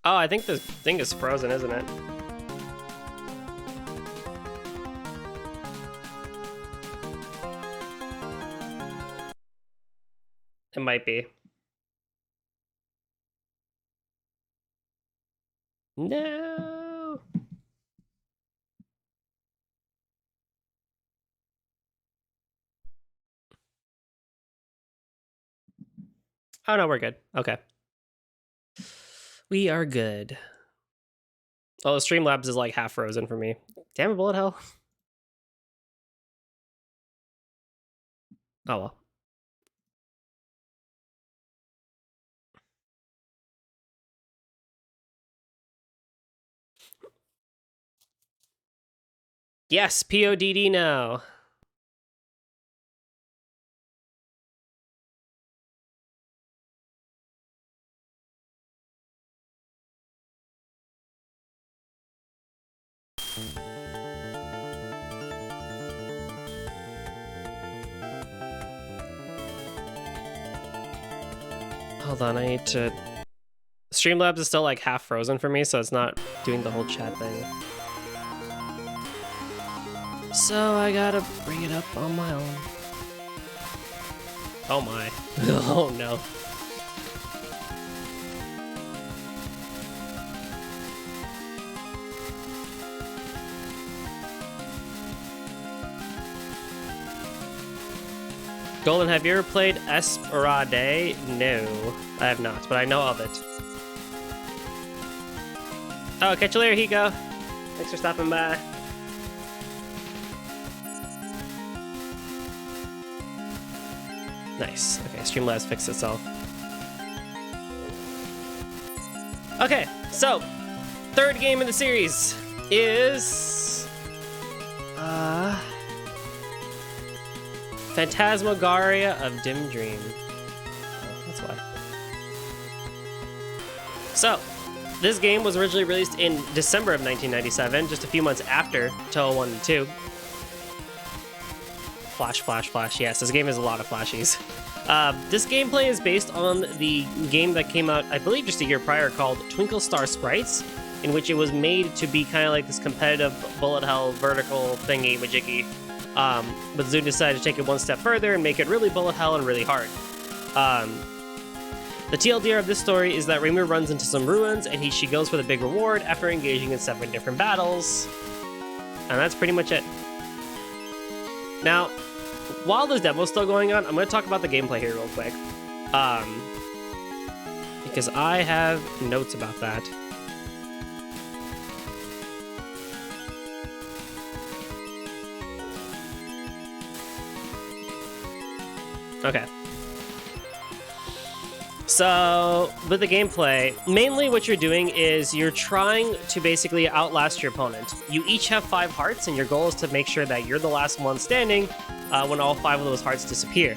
Oh, I think the thing is frozen, isn't it? It might be. No. Oh no, we're good. Okay. We are good. Oh, the Streamlabs is like half frozen for me. Damn it, bullet hell. Oh well. Yes, PODD now. Hold on, I need to... Streamlabs is still like half frozen for me, so it's not doing the whole chat thing. So I gotta bring it up on my own. Oh my. Oh no. Golden, have you ever played Esperade? No, I have not, but I know of it. Oh, catch you later, Hiko. Thanks for stopping by. Nice. Okay, Streamlabs fixed itself. Okay, so third game in the series is Phantasmagoria of Dim Dream. Oh, that's why. So, this game was originally released in December of 1997, just a few months after Touhou 1 and 2. Flash, flash, flash. Yes, this game has a lot of flashies. This gameplay is based on the game that came out, I believe, just a year prior called Twinkle Star Sprites, in which it was made to be kind of like this competitive bullet hell vertical thingy majiggy. But Zoom decided to take it one step further and make it really bullet hell and really hard. The TLDR of this story is that Reimu runs into some ruins and she goes for the big reward after engaging in 7 different battles. And that's pretty much it. Now, while this demo's still going on, I'm going to talk about the gameplay here real quick. Because I have notes about that. Okay. So, with the gameplay, mainly what you're doing is you're trying to basically outlast your opponent. You each have 5 hearts, and your goal is to make sure that you're the last one standing when all 5 of those hearts disappear.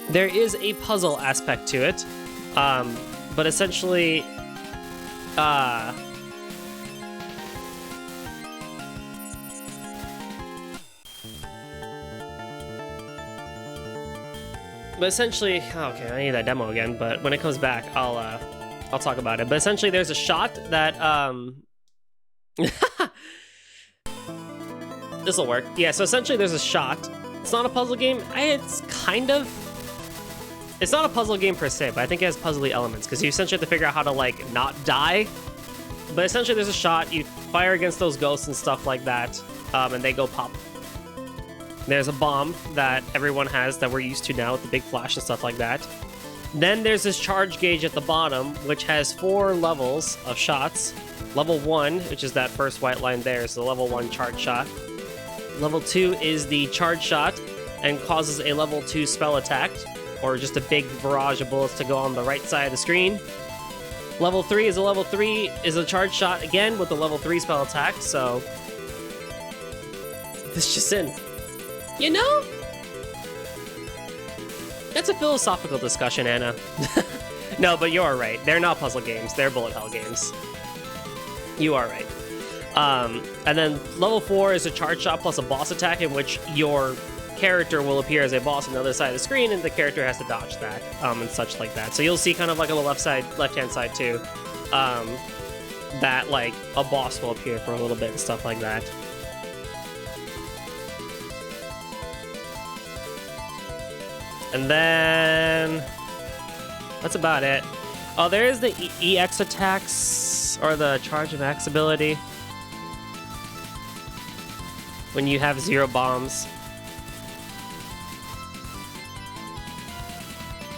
There is a puzzle aspect to it, but essentially... But essentially, okay, I need that demo again, but when it comes back, I'll talk about it. But essentially, there's a shot that, this'll work. Yeah, so essentially there's a shot. It's not a puzzle game. It's kind of... It's not a puzzle game per se, but I think it has puzzly elements, because you essentially have to figure out how to, like, not die. But essentially there's a shot, you fire against those ghosts and stuff like that, and they go pop. There's a bomb that everyone has that we're used to now with the big flash and stuff like that. Then there's this charge gauge at the bottom, which has 4 levels of shots. Level 1, which is that first white line there, is the level 1 charge shot. Level 2 is the charge shot and causes a level 2 spell attack, or just a big barrage of bullets to go on the right side of the screen. Level 3 is a charge shot again with the level 3 spell attack, so... This just in. You know? That's a philosophical discussion, Anna. No, but you are right. They're not puzzle games. They're bullet hell games. You are right. And then level 4 is a charge shot plus a boss attack in which your character will appear as a boss on the other side of the screen and the character has to dodge that, and such like that. So you'll see kind of like on the left-hand side too, that like a boss will appear for a little bit and stuff like that. And then that's about it. Oh, there is the EX attacks, or the charge of X ability. When you have 0 bombs.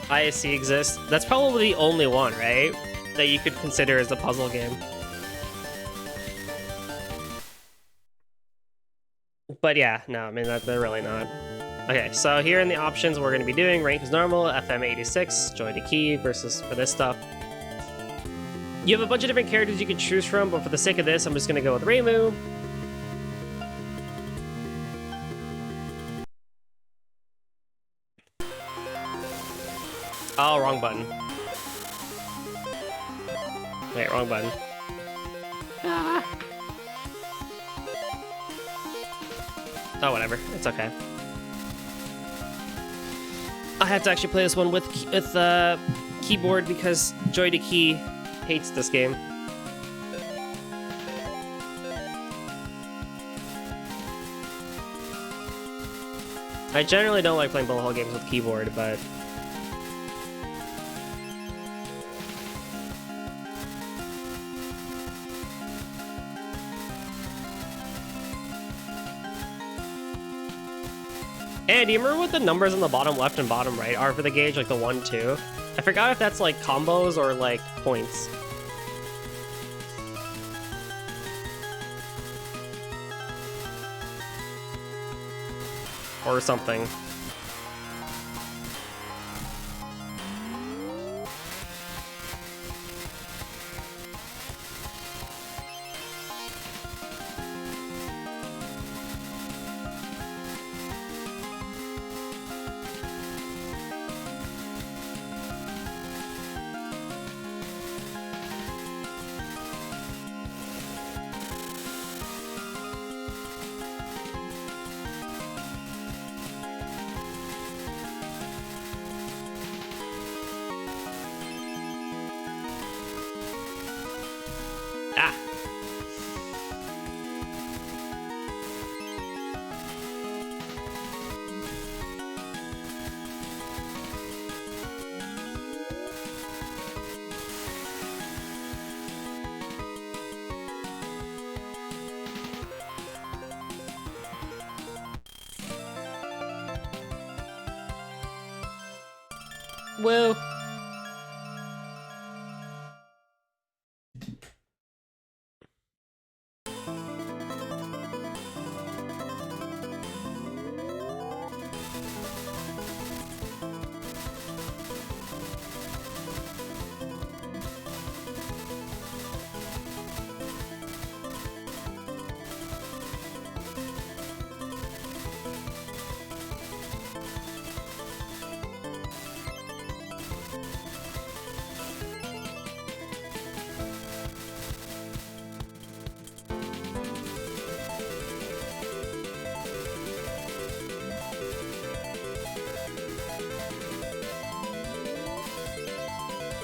ISC exists. That's probably the only one, right? That you could consider as a puzzle game. But yeah, no, I mean, they're really not. Okay, so here in the options we're going to be doing rank is normal, FM86, joy to key versus for this stuff. You have a bunch of different characters you can choose from, but for the sake of this, I'm just going to go with Reimu. Oh, wrong button. Wait, wrong button. Ah. Oh, whatever. It's okay. I have to actually play this one with keyboard because Joy to Key hates this game. I generally don't like playing bullet hell games with keyboard, but... Hey, do you remember what the numbers on the bottom left and bottom right are for the gauge, like the 1, 2? I forgot if that's like combos or like points. Or something. Woo.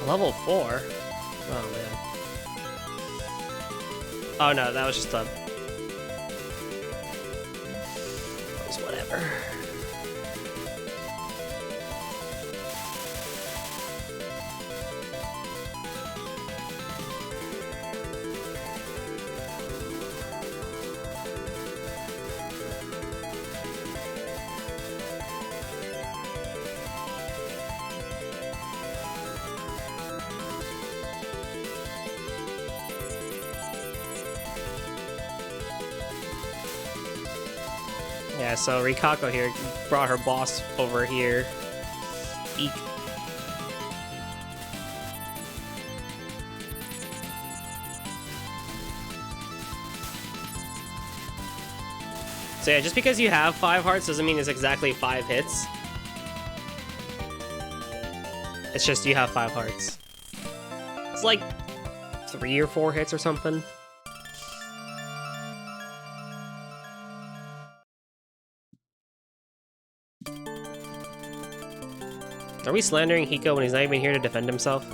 Level 4? Oh, man. Oh, no, that was just a... That was whatever. Yeah, so Rikako here brought her boss over here. Eek. So yeah, just because you have 5 hearts doesn't mean it's exactly 5 hits. It's just you have 5 hearts. It's like 3 or 4 hits or something. Are we slandering Hiko when he's not even here to defend himself?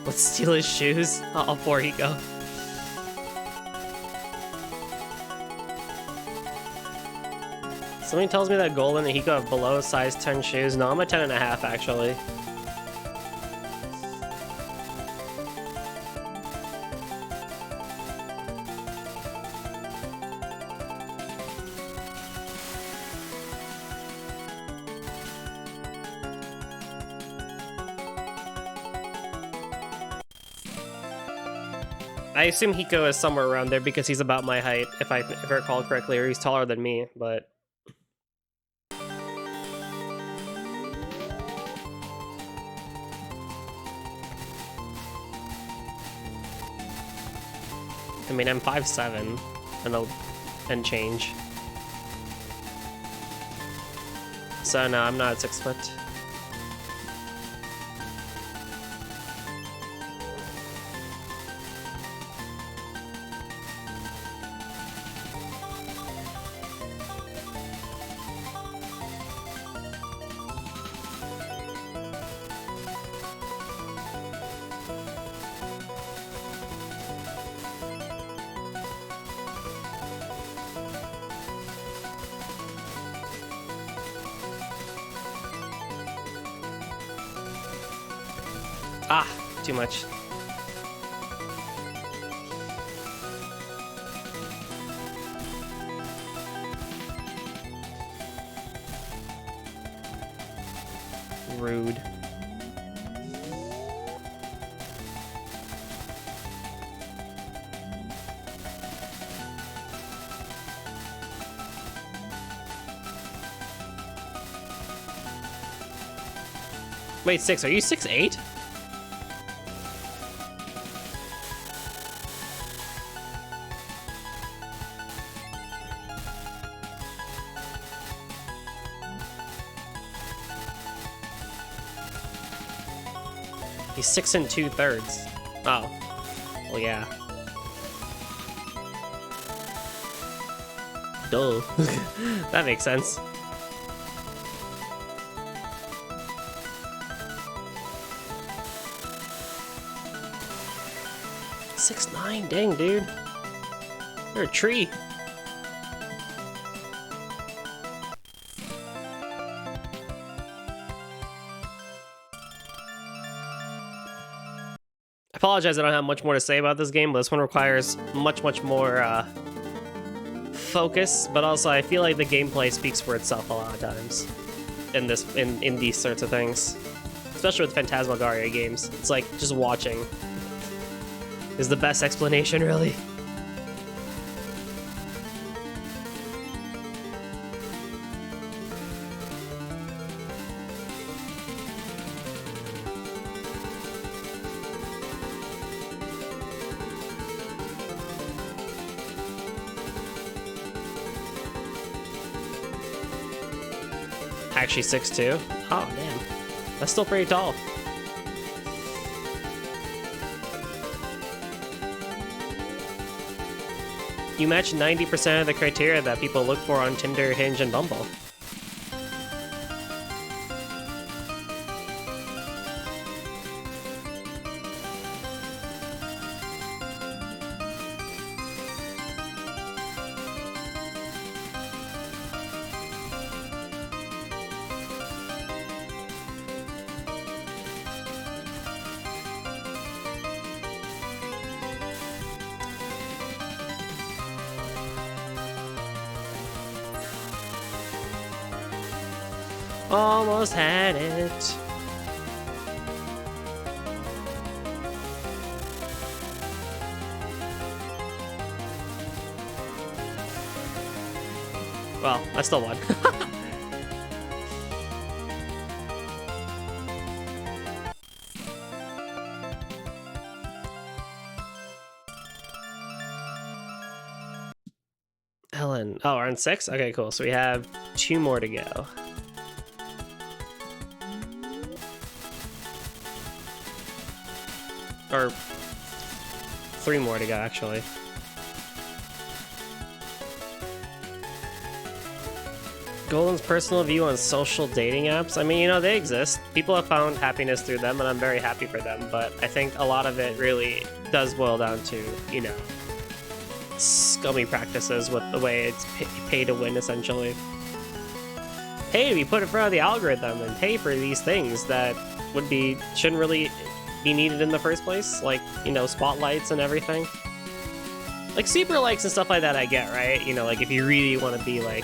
Let's steal his shoes. Oh, poor Hiko. Something tells me that Golden and Hiko have below size 10 shoes. No, I'm a 10.5 actually. I assume Hiko is somewhere around there because he's about my height, if I recall correctly, or he's taller than me, but... I mean, I'm 5'7", and change. So no, I'm not 6 foot. Ah, too much. Rude. Wait, 6, are you 6'8"? He's 6 2/3. Oh. Well, yeah. Duh. That makes sense. Six nine, dang, dude. You're a tree. I apologize, I don't have much more to say about this game, but this one requires much more focus, but also I feel like the gameplay speaks for itself a lot of times in these sorts of things. Especially with Phantasmagoria games. It's like just watching is the best explanation, really. Actually 6'2". Oh, damn. That's still pretty tall. You match 90% of the criteria that people look for on Tinder, Hinge, and Bumble. Almost had it. Well, I still won. Ellen. Oh, we're on 6? Okay, cool. So we have 2 more to go. Or 3 more to go, actually. Golden's personal view on social dating apps. I mean, you know, they exist. People have found happiness through them, and I'm very happy for them. But I think a lot of it really does boil down to, you know, scummy practices with the way it's pay to win, essentially. Hey, we put in front of the algorithm and pay for these things that shouldn't really be needed in the first place, like, you know, spotlights and everything. Like super likes and stuff like that I get, right? You know, like if you really want to be like,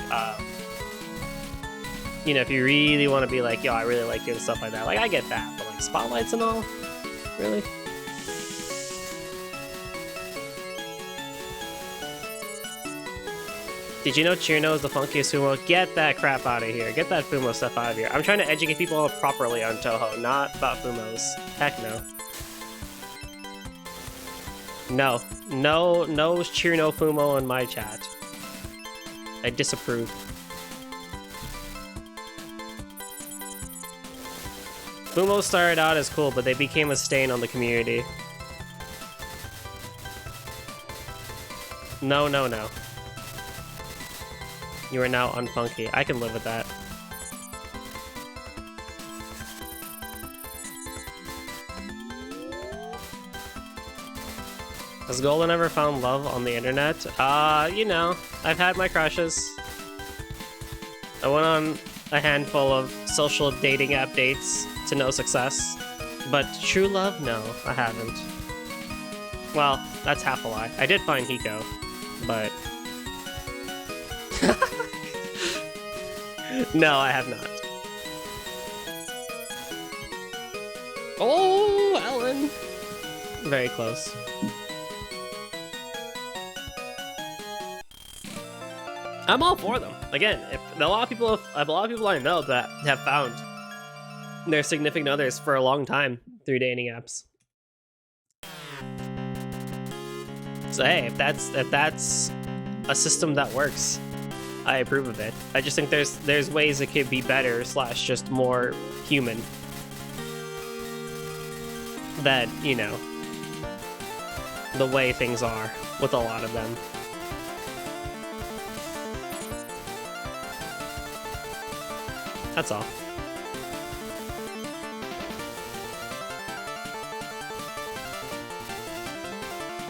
you know, if you really want to be like, yo, I really like you and stuff like that, like I get that, but like spotlights and all, really? Did you know Chirno is the funkiest Fumo? Get that crap out of here. Get that Fumo stuff out of here. I'm trying to educate people properly on Touhou, not about Fumos. Heck no. No Chirno Fumo in my chat. I disapprove. Fumo started out as cool, but they became a stain on the community. No. You are now unfunky. I can live with that. Has Golden ever found love on the internet? You know, I've had my crushes. I went on a handful of social dating app dates to no success. But true love? No, I haven't. Well, that's half a lie. I did find Hiko, but... No, I have not. Oh, Ellen! Very close. I'm all for them. Again, if a lot of people I know that have found their significant others for a long time through dating apps. So hey, if that's a system that works, I approve of it. I just think there's ways it could be better / just more human. that, you know, the way things are with a lot of them. That's all.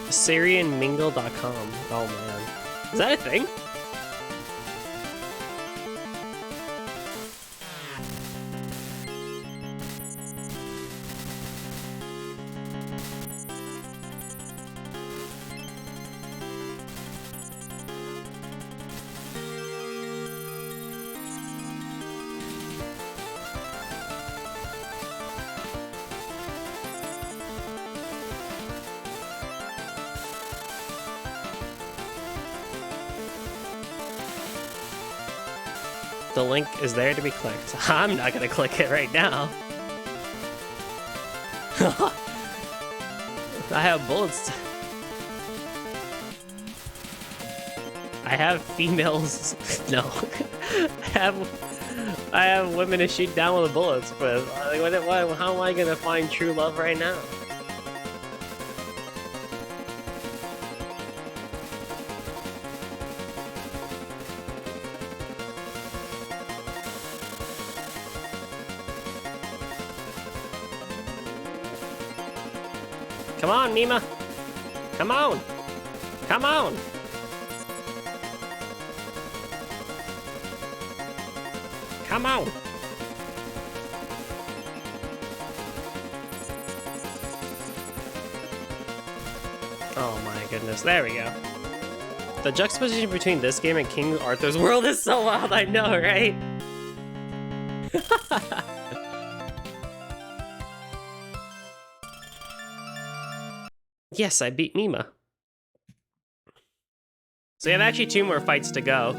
SyrianMingle.com. Oh man. Is that a thing? The link is there to be clicked. I'm not gonna click it right now. I have bullets. I have females. No. I have women to shoot down with the bullets, but like, how am I gonna find true love right now? Come on, Mima! Come on! Come on! Come on! Oh my goodness, there we go. The juxtaposition between this game and King Arthur's World is so wild, I know, right? Yes, I beat Mima. So we have actually 2 more fights to go.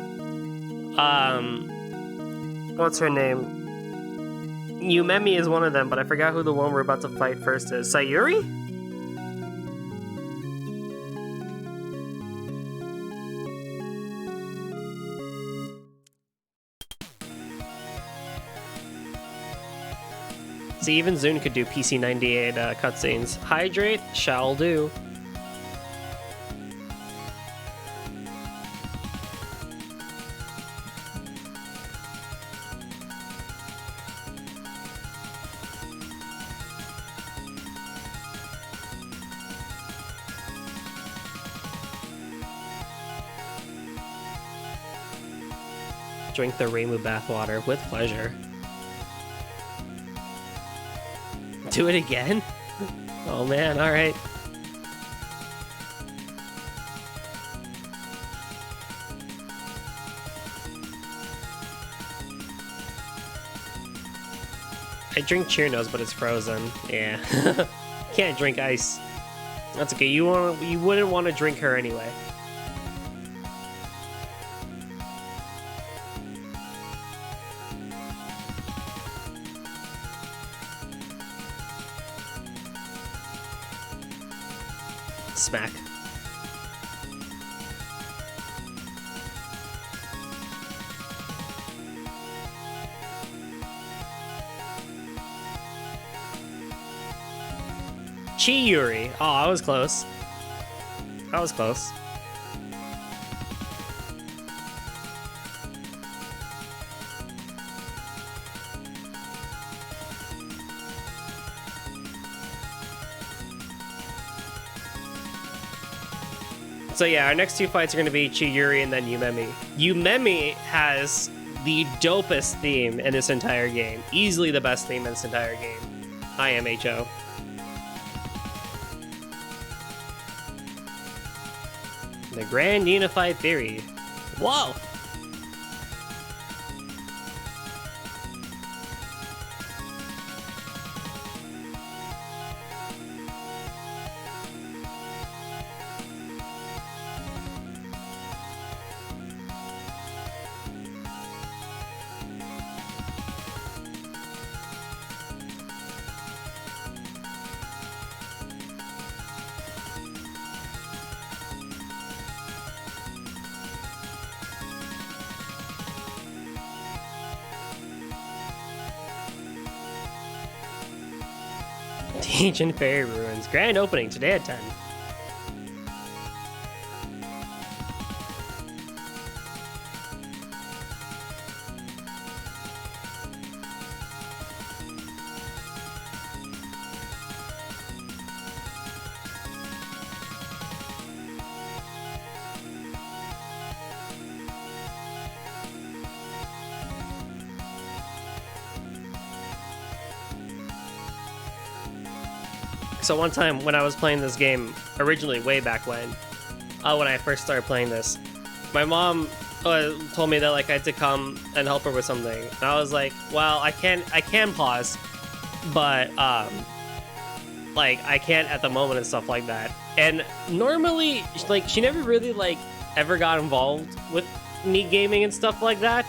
What's her name? Yumemi is one of them, but I forgot who the one we're about to fight first is. Sayuri? See, even Zune could do PC98 cutscenes. Hydrate, shall do. Drink the Reimu bathwater with pleasure. Do it again? Oh man, alright. I drink Cheerios, but it's frozen. Yeah. Can't drink ice. That's okay. You wouldn't want to drink her anyway. Smack. Chiyuri. Oh, I was close. I was close. So yeah, our next 2 fights are going to be Chiyuri and then Yumemi. Yumemi has the dopest theme in this entire game. Easily the best theme in this entire game. IMHO. The Grand Unified Theory. Whoa! The Ancient Fairy Ruins. Grand opening today at 10. So one time when I was playing this game, originally way back when I first started playing this, my mom told me that like I had to come and help her with something, and I was like, well, I can pause, but like I can't at the moment and stuff like that. And normally, like, she never really like ever got involved with me gaming and stuff like that.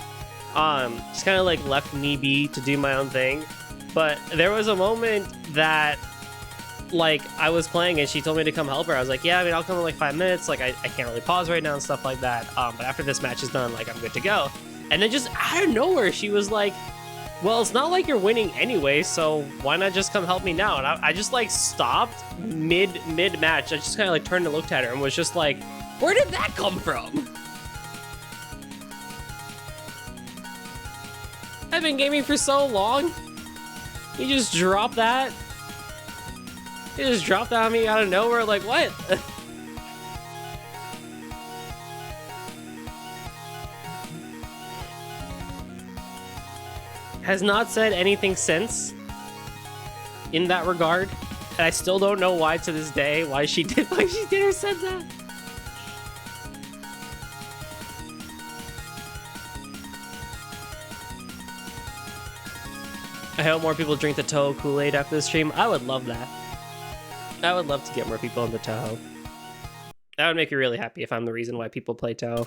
Just kind of like left me be to do my own thing. But there was a moment that like I was playing and she told me to come help her. I was like, yeah, I mean, I'll come in like 5 minutes. Like I can't really pause right now and stuff like that. But after this match is done, like I'm good to go. And then just out of nowhere, she was like, well, it's not like you're winning anyway, so why not just come help me now? And I just like stopped mid match. I just kind of like turned and looked at her and was just like, where did that come from? I've been gaming for so long. You just drop that? You just dropped that on me out of nowhere, like what? Has not said anything since in that regard, and I still don't know why to this day why she did or said that. I hope more people drink the Touhou Kool-Aid after the stream. I would love that. I would love to get more people into Touhou. That would make me really happy if I'm the reason why people play Touhou.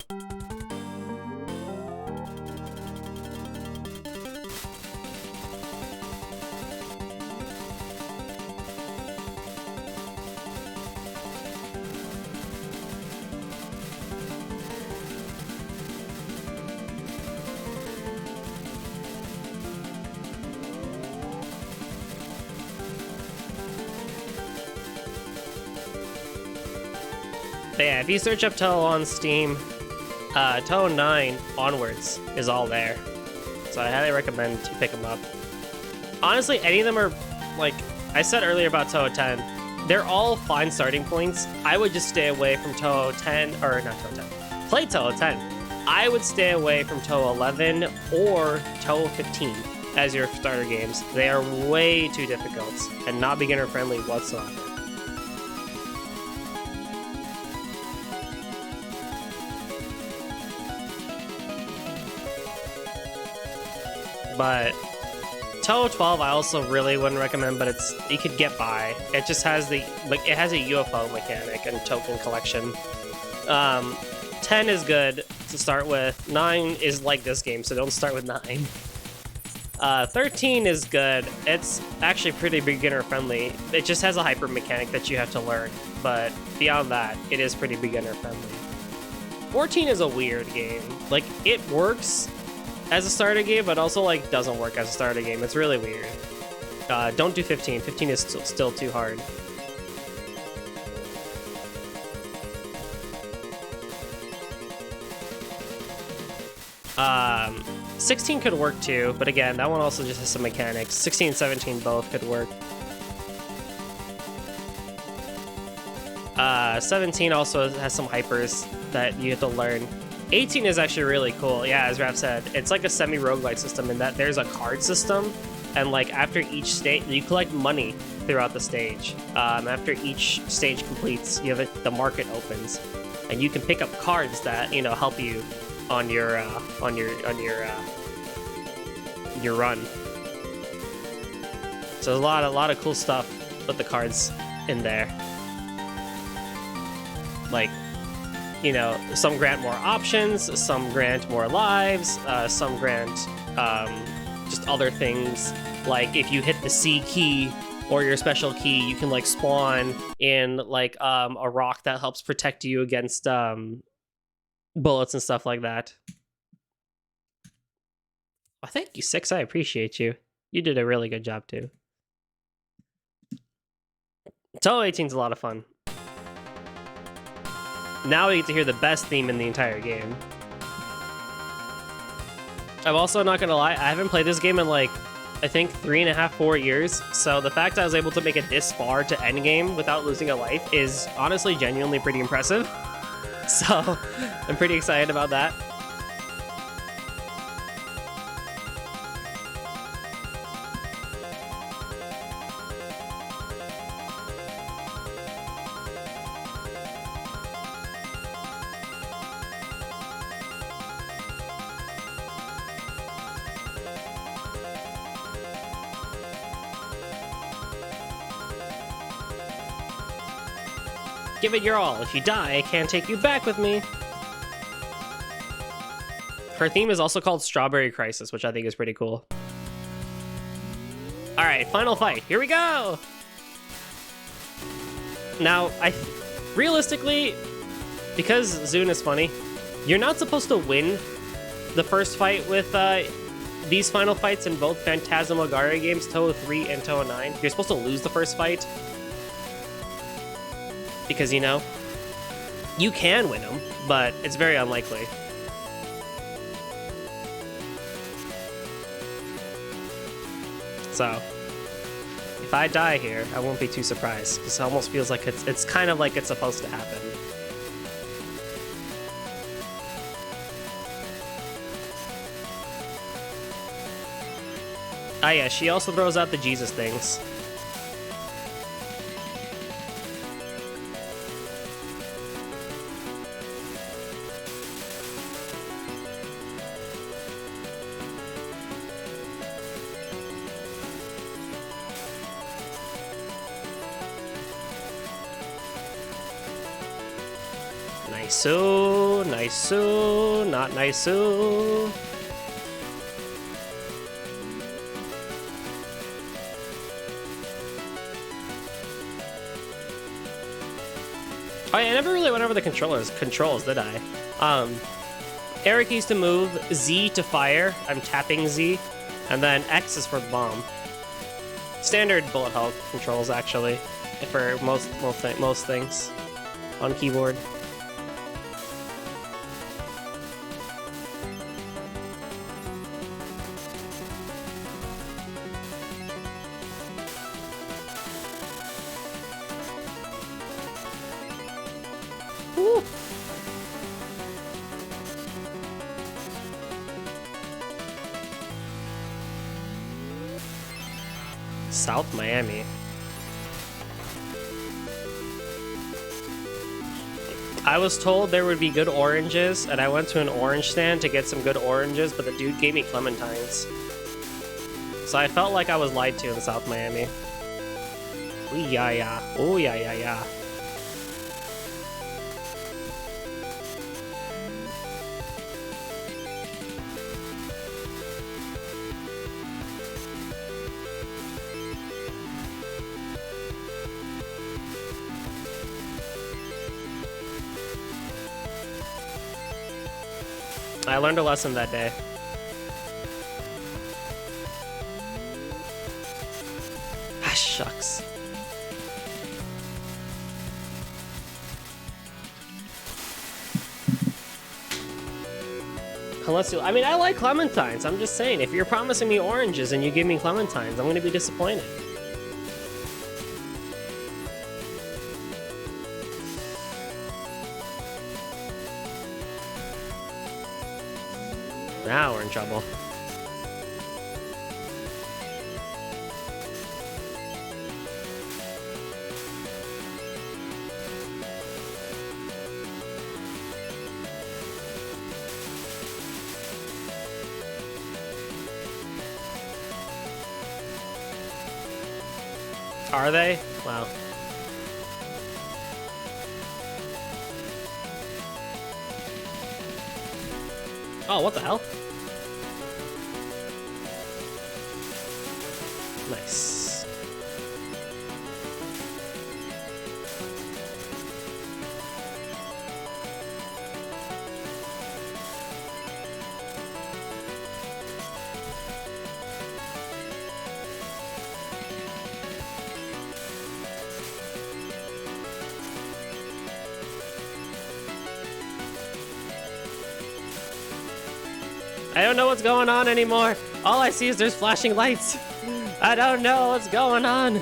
But yeah, if you search up Touhou on Steam, Touhou 9 onwards is all there. So I highly recommend you pick them up. Honestly, any of them are, like I said earlier about Touhou 10, they're all fine starting points. I would just stay away from Touhou 10, or not Touhou 10, play Touhou 10. I would stay away from Touhou 11 or Touhou 15 as your starter games. They are way too difficult and not beginner friendly whatsoever. But Touhou 12 I also really wouldn't recommend, but you could get by. It just has it has a UFO mechanic and token collection. 10 is good to start with. 9 is like this game, so don't start with 9. 13 is good. It's actually pretty beginner friendly. It just has a hyper mechanic that you have to learn, but beyond that, it is pretty beginner friendly. 14 is a weird game. Like, it works as a starter game, but also like doesn't work as a starter game. It's really weird. Don't do 15. 15 is still too hard. Um, 16 could work too, but again, that one also just has some mechanics. 16 and 17 both could work. 17 also has some hypers that you have to learn. 18 is actually really cool. Yeah, as Raph said, it's like a semi-roguelike system in that there's a card system, and like after each stage, you collect money throughout the stage. After each stage completes, you have the market opens, and you can pick up cards that help you on your run. So there's a lot of cool stuff with the cards in there. Like, some grant more options, some grant more lives, some grant just other things. Like if you hit the C key or your special key, you can like spawn in like a rock that helps protect you against bullets and stuff like that. Well, thank you, Six. I appreciate you. You did a really good job too. Touhou 18 is a lot of fun. Now we get to hear the best theme in the entire game. I'm also not gonna lie, I haven't played this game in like, I think 3.5, 4 years. So the fact I was able to make it this far to endgame without losing a life is honestly genuinely pretty impressive. So I'm pretty excited about that. Give it your all. If you die, I can't take you back with me. Her theme is also called Strawberry Crisis, which I think is pretty cool. All right, final fight. Here we go. Now, realistically, because Zune is funny, you're not supposed to win the first fight with these final fights in both Phantasmagoria games, Touhou 3 and Touhou 9. You're supposed to lose the first fight. Because, you know, you can win them, but it's very unlikely. So, if I die here, I won't be too surprised, because it almost feels like it's kind of like it's supposed to happen. Ah yeah, she also throws out the Jesus things. Nice-oo, nice-oo, not nice-oo. Oh yeah, I never really went over the controls, did I? Eric used to move, Z to fire, I'm tapping Z, and then X is for the bomb. Standard bullet hell controls, actually, for most things on keyboard. Woo. South Miami. I was told there would be good oranges, and I went to an orange stand to get some good oranges, but the dude gave me clementines. So I felt like I was lied to in South Miami. Ooh, yeah, yeah. Oh, yeah, yeah, yeah. I learned a lesson that day. Ah, shucks. Unless you, I mean, I like clementines. I'm just saying, if you're promising me oranges and you give me clementines, I'm going to be disappointed. Now we're in trouble. Are they? Wow. Oh, what the hell? Nice. I don't know what's going on anymore. All I see is there's flashing lights. I don't know what's going on.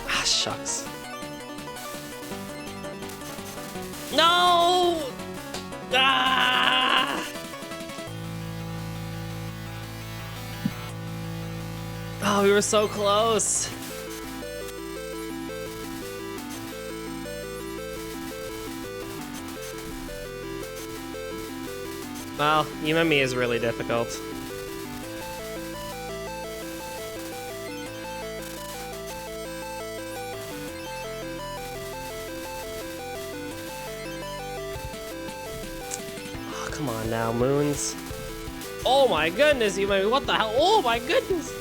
Ah, shucks. No! Ah! Oh, we were so close. Well, Yumemi is really difficult. Oh, come on now, Moons. Oh my goodness, Yumemi, what the hell? Oh my goodness.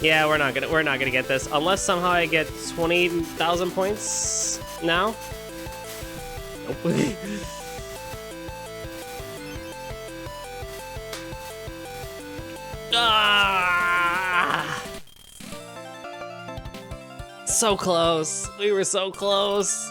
Yeah, we're not gonna get this unless somehow I get 20,000 points now. Nope. Ah! So close. We were so close.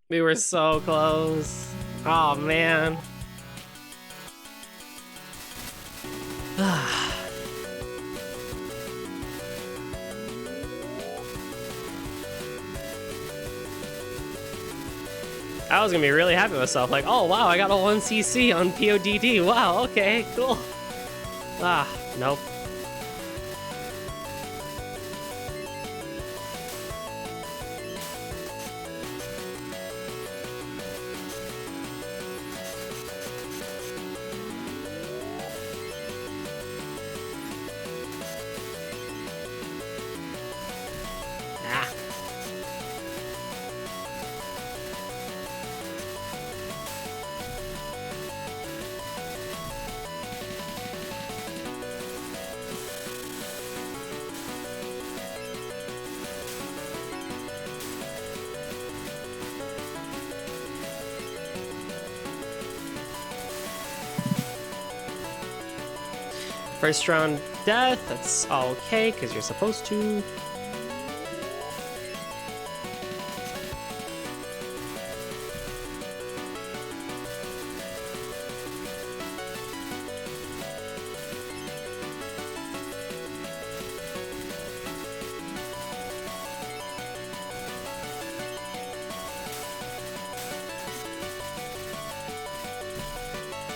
We were so close. Oh man. I was gonna be really happy with myself. Like, oh wow, I got a 1cc on PODD. Wow, okay, cool. Ah, nope. First round death, that's okay, because you're supposed to.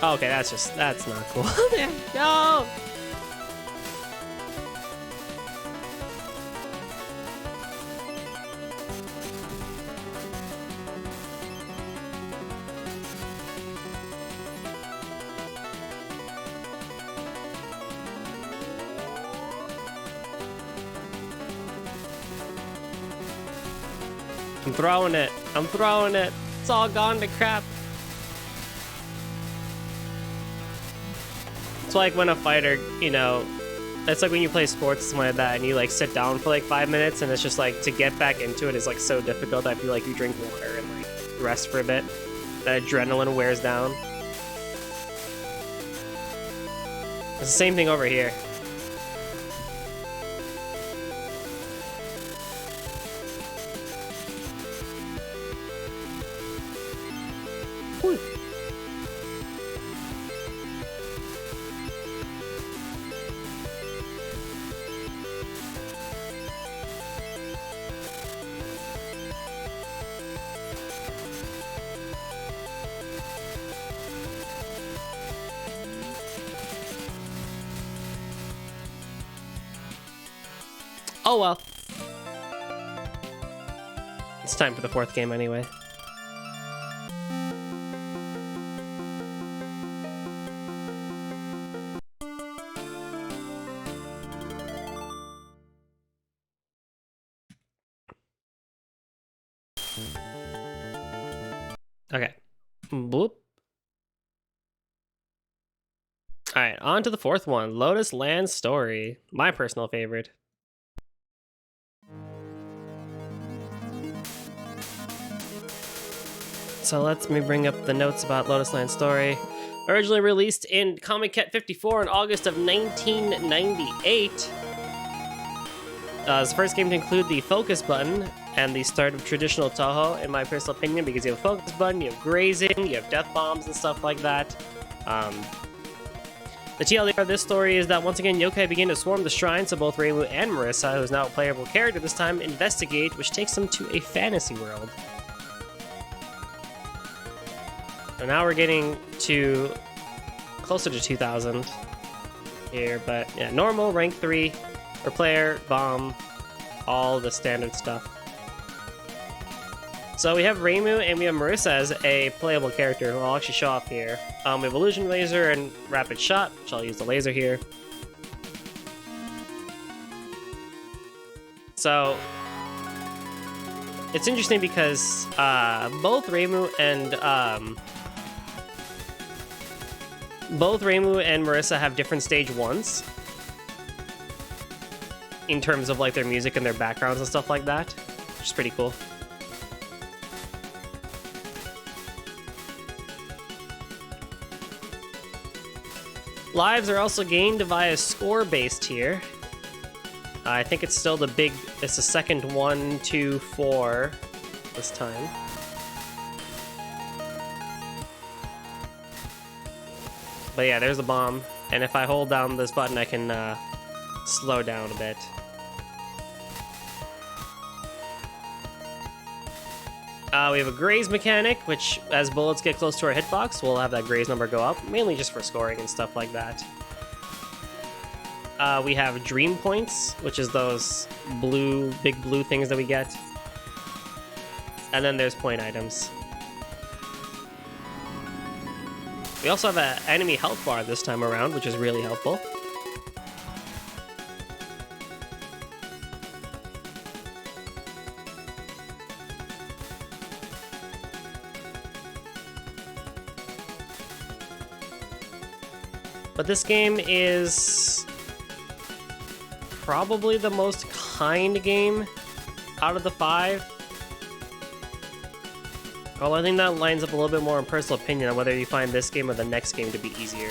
Okay, that's not cool. There we go. I'm throwing it. I'm throwing it. It's all gone to crap. It's like when a fighter, you know, it's like when you play sports or something like that and you like sit down for like 5 minutes and it's just like to get back into it is like so difficult. I feel like you drink water and like rest for a bit. That adrenaline wears down. It's the same thing over here. Whew. Oh well. It's time for the fourth game anyway. Okay. Boop. All right, on to the fourth one, Lotus Land Story. My personal favorite. So let me bring up the notes about Lotus Land Story. Originally released in Comic Cat 54 in August of 1998. It's the first game to include the focus button and the start of traditional Touhou, in my personal opinion, because you have a focus button, you have grazing, you have death bombs and stuff like that. The TLDR of this story is that once again, yokai begin to swarm the shrine, so both Reimu and Marissa, who is now a playable character this time, investigate, which takes them to a fantasy world. So now we're getting to closer to 2000 here, but yeah, normal, rank 3, per player, bomb, all the standard stuff. So we have Reimu and we have Marissa as a playable character who I'll actually show off here. We have Illusion Laser and Rapid Shot, which I'll use the laser here. So it's interesting because both Reimu and Marissa have different stage 1s in terms of like their music and their backgrounds and stuff like that, which is pretty cool. Lives are also gained via score-based here. I think it's still it's the second 1, 2, 4 this time. But yeah, there's a bomb, and if I hold down this button, I can slow down a bit. We have a graze mechanic, which as bullets get close to our hitbox, we'll have that graze number go up, mainly just for scoring and stuff like that. We have dream points, which is those big blue things that we get. And then there's point items. We also have an enemy health bar this time around, which is really helpful. But this game is probably the most kind game out of the 5. Well, I think that lines up a little bit more in personal opinion on whether you find this game or the next game to be easier.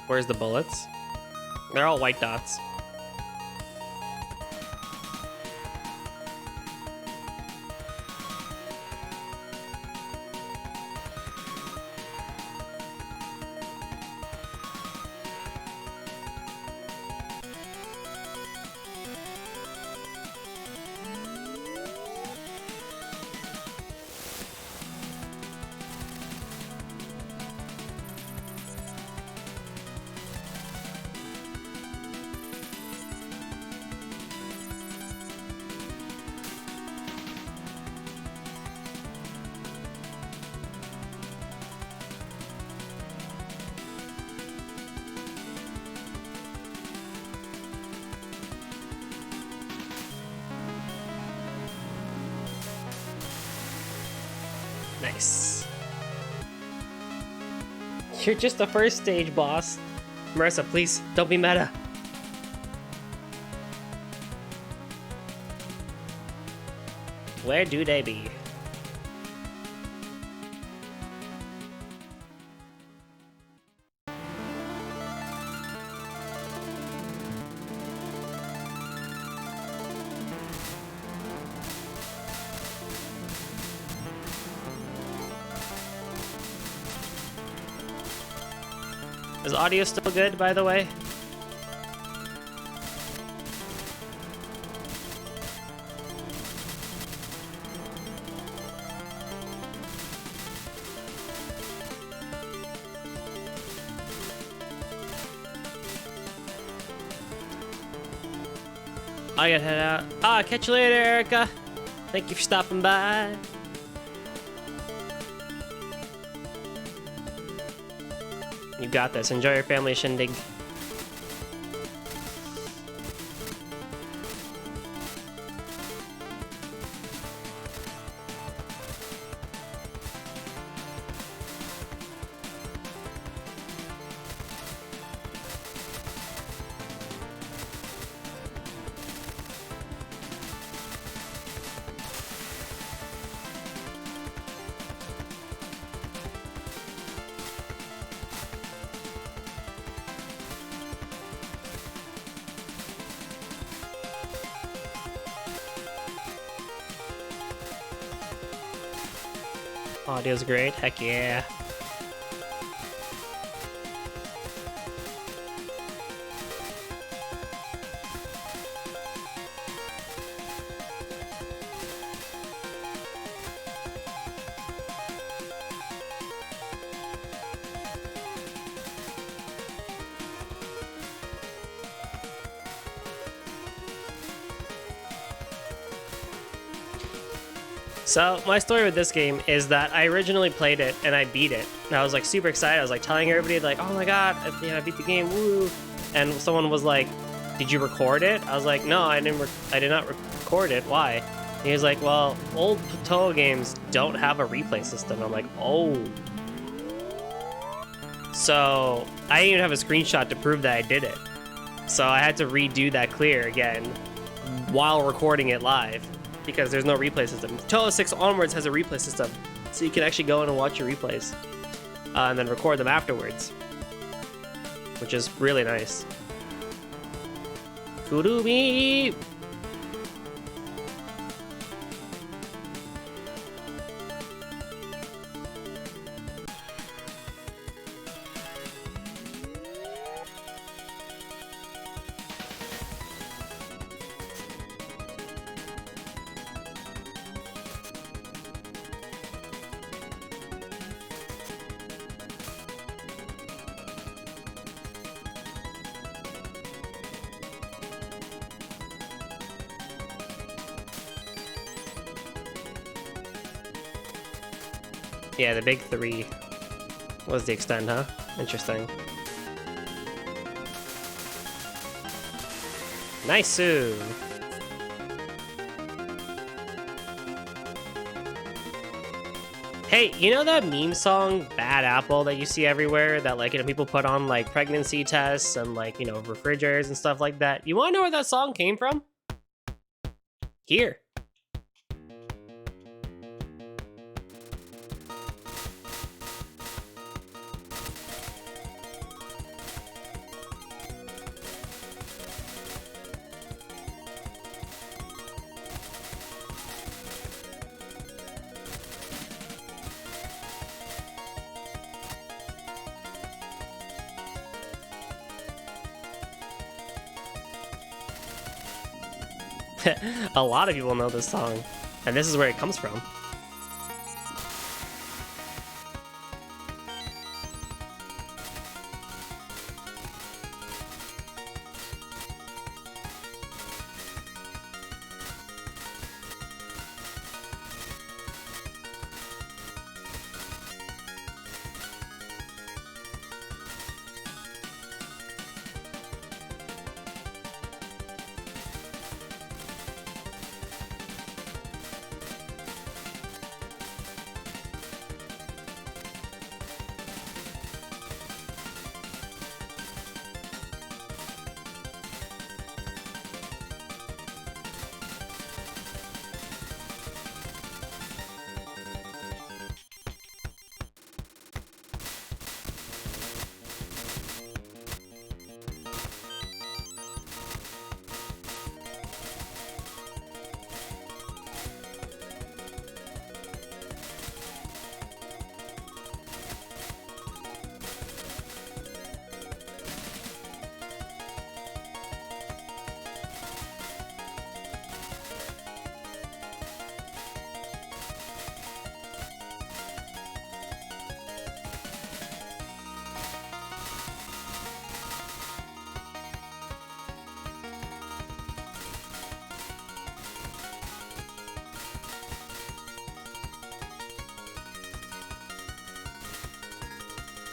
Where's the bullets? They're all white dots. Nice. You're just the first stage, boss. Marissa, please, don't be meta. Where do they be? Is audio still good, by the way? I gotta head out. Catch you later, Erica. Thank you for stopping by. You got this. Enjoy your family shindig. Audio's great. Heck yeah. So, my story with this game is that I originally played it and I beat it. And I was like super excited. I was like telling everybody like, "Oh my god, I beat the game, woo!" And someone was like, "Did you record it?" I was like, "No, I did not record it. Why?" And he was like, "Well, old Touhou games don't have a replay system." I'm like, "Oh." So, I didn't even have a screenshot to prove that I did it. So, I had to redo that clear again while recording it live, because there's no replay system. Touhou 6 onwards has a replay system, so you can actually go in and watch your replays, and then record them afterwards, which is really nice. Kurumi! Yeah, the big three was the extent, huh? Interesting. Nice-oo. Hey, you know that meme song, Bad Apple, that you see everywhere? That, like, you know, people put on, like, pregnancy tests and, like, you know, refrigerators and stuff like that. You wanna know where that song came from? Here. A lot of people know this song, and this is where it comes from.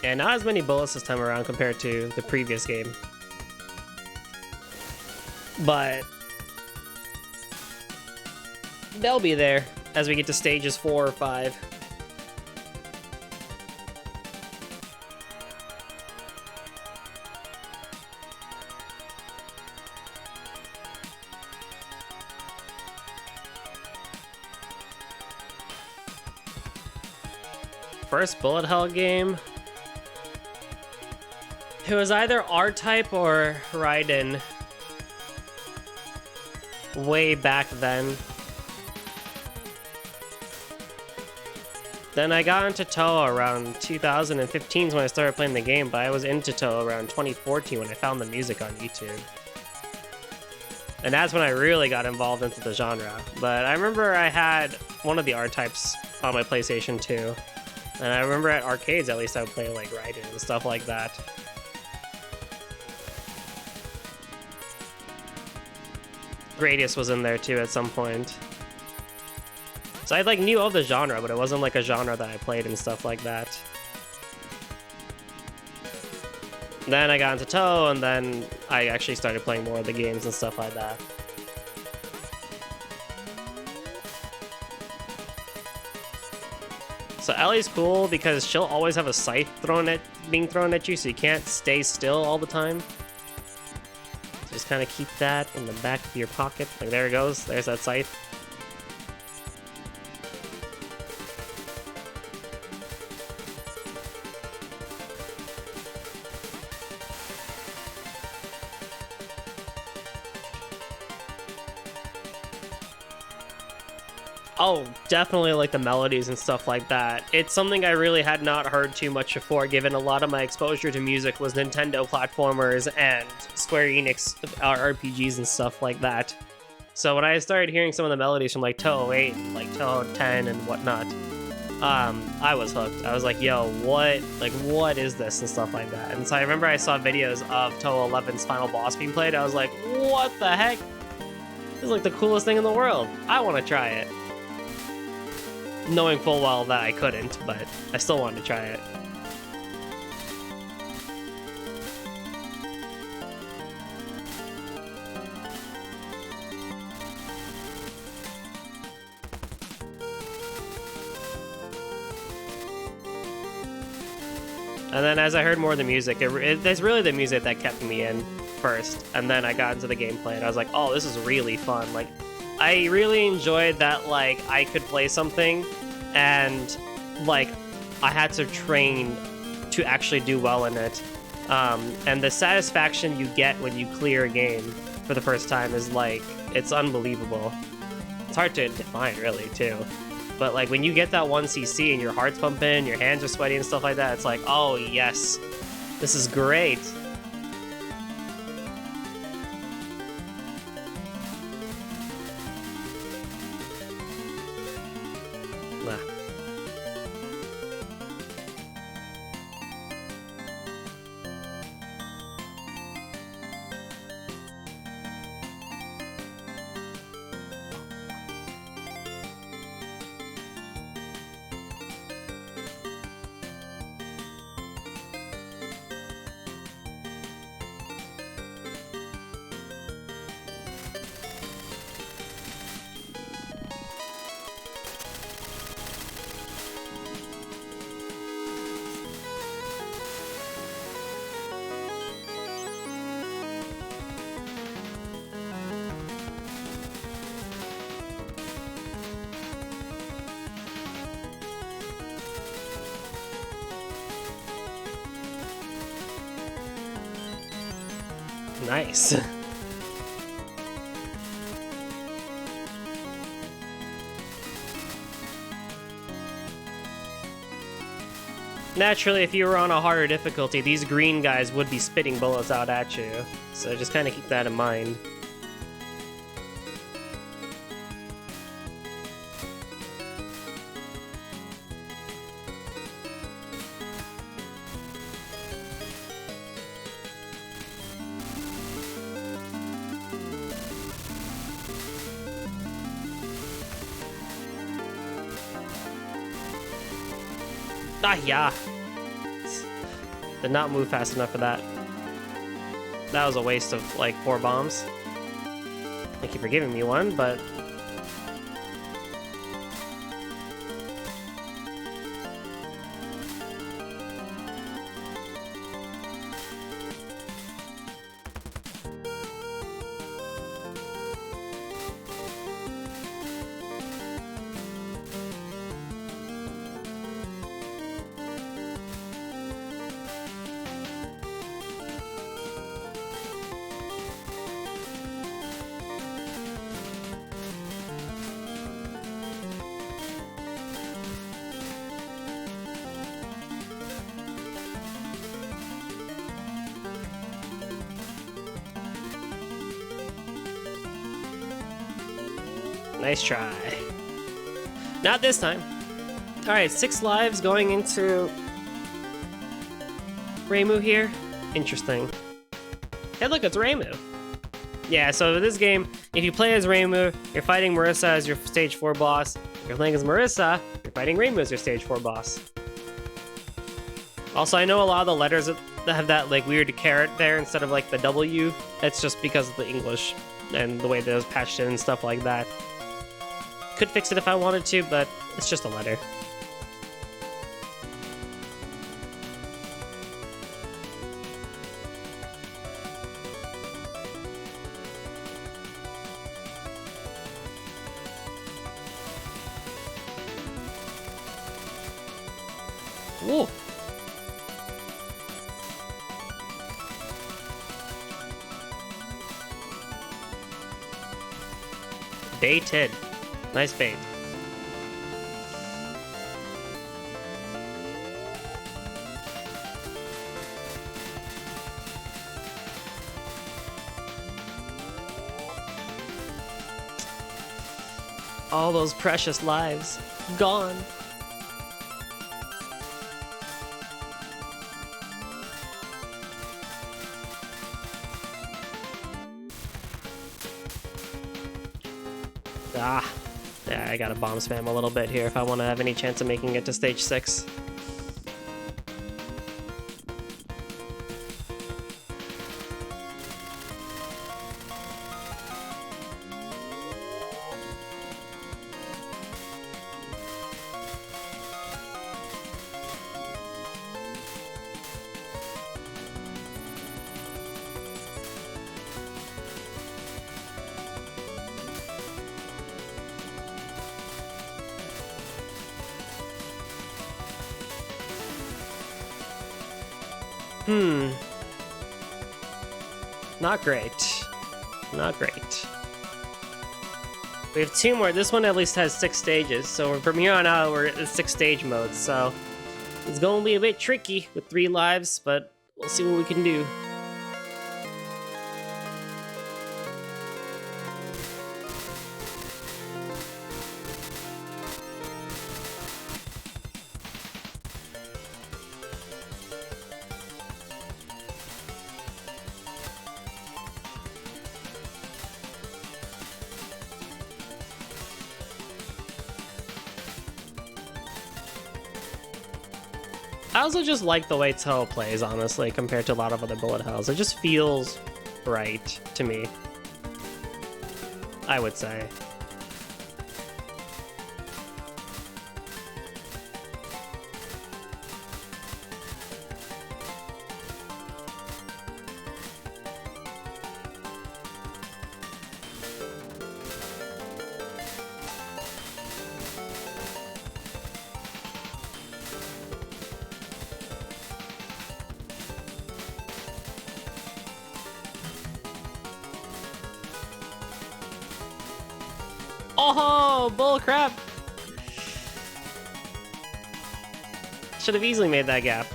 And not as many bullets this time around compared to the previous game. But they'll be there as we get to stages 4 or 5. First bullet hell game. It was either R-Type or Raiden. Way back then. Then I got into Touhou around 2015 is when I started playing the game, but I was into Touhou around 2014 when I found the music on YouTube. And that's when I really got involved into the genre. But I remember I had one of the R-Types on my PlayStation 2. And I remember at arcades, at least, I would play like Raiden and stuff like that. Gradius was in there too at some point. So I like knew of the genre, but it wasn't like a genre that I played and stuff like that. Then I got into Touhou, and then I actually started playing more of the games and stuff like that. So Ellie's cool because she'll always have a scythe being thrown at you, so you can't stay still all the time. So just kind of keep that in the back of your pocket. Like, there it goes. There's that scythe. Oh, definitely like the melodies and stuff like that. It's something I really had not heard too much before, given a lot of my exposure to music was Nintendo platformers and Square Enix RPGs and stuff like that. So when I started hearing some of the melodies from like Touhou 8, like Touhou 10 and whatnot, I was hooked. I was like, yo, what is this and stuff like that. And so I remember I saw videos of Touhou 11's final boss being played. I was like, what the heck? This is like the coolest thing in the world. I want to try it. Knowing full well that I couldn't, but I still wanted to try it. And then as I heard more of the music, it's really the music that kept me in first. And then I got into the gameplay and I was like, oh, this is really fun. Like, I really enjoyed that, like, I could play something and, like, I had to train to actually do well in it. And the satisfaction you get when you clear a game for the first time is, like, it's unbelievable. It's hard to define, really, too. But, like, when you get that 1cc and your heart's pumping, your hands are sweaty and stuff like that, it's like, oh, yes, this is great. Nice. Naturally, if you were on a harder difficulty, these green guys would be spitting bullets out at you. So just kind of keep that in mind. Ah, yeah. Did not move fast enough for that. That was a waste of, like, 4 bombs. Thank you for giving me one, but... Nice try. Not this time. Alright, 6 lives going into Reimu here. Interesting. Hey look, it's Reimu. Yeah, so this game, if you play as Reimu, you're fighting Marissa as your stage 4 boss. If you're playing as Marissa, you're fighting Reimu as your stage 4 boss. Also, I know a lot of the letters that have that like weird caret there instead of like the W. That's just because of the English and the way that it was patched in and stuff like that. Could fix it if I wanted to, but it's just a letter. Whoa. Baited. Nice bait. All those precious lives gone. Ah. Yeah, I gotta bomb spam a little bit here if I want to have any chance of making it to stage 6. Not great. Not great. We have 2 more. This one at least has 6 stages, so from here on out, we're at the 6 stage mode, so it's going to be a bit tricky with 3 lives, but we'll see what we can do. I also just like the way Touhou plays, honestly, compared to a lot of other bullet hells. It just feels right to me, I would say. Oh, bullcrap! Should have easily made that gap.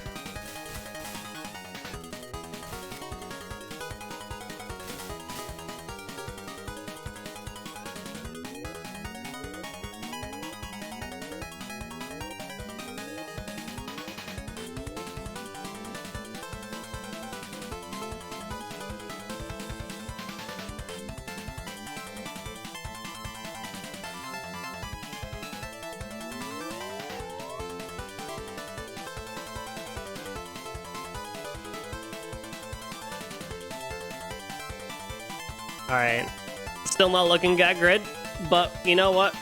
Alright. Still not looking that good, but you know what?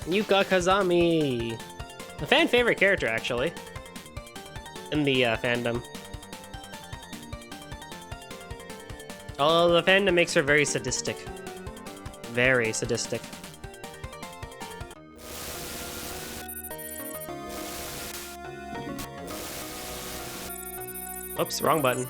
Yuka Kazami! A fan favorite character, actually. In the fandom. Although the fandom makes her very sadistic. Very sadistic. Oops, wrong button.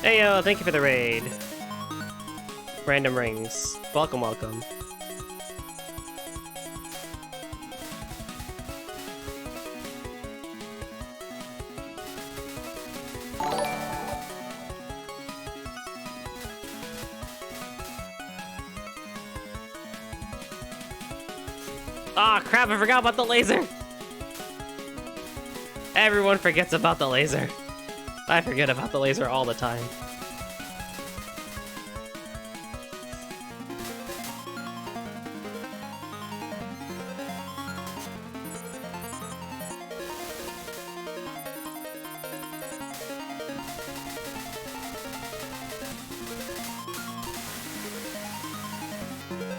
Hey yo, thank you for the raid. Random rings. Welcome, welcome. Ah, crap, I forgot about the laser! Everyone forgets about the laser. I forget about the laser all the time.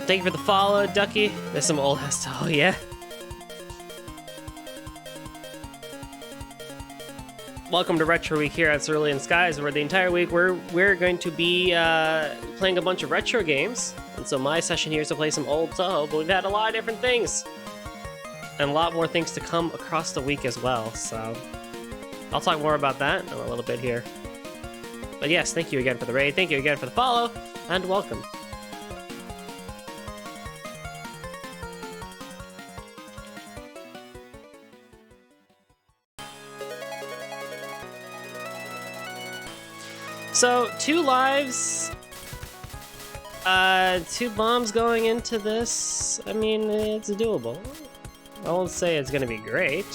Thank you for the follow, Ducky. There's some old ass. Oh, yeah. Welcome to Retro Week here at Cerulean Skies, where the entire week we're going to be playing a bunch of retro games. And so my session here is to play some old Touhou, but we've had a lot of different things. And a lot more things to come across the week as well, so I'll talk more about that in a little bit here. But yes, thank you again for the raid, thank you again for the follow, and welcome. So, 2 lives, 2 bombs going into this. I mean, it's doable. I won't say it's gonna be great.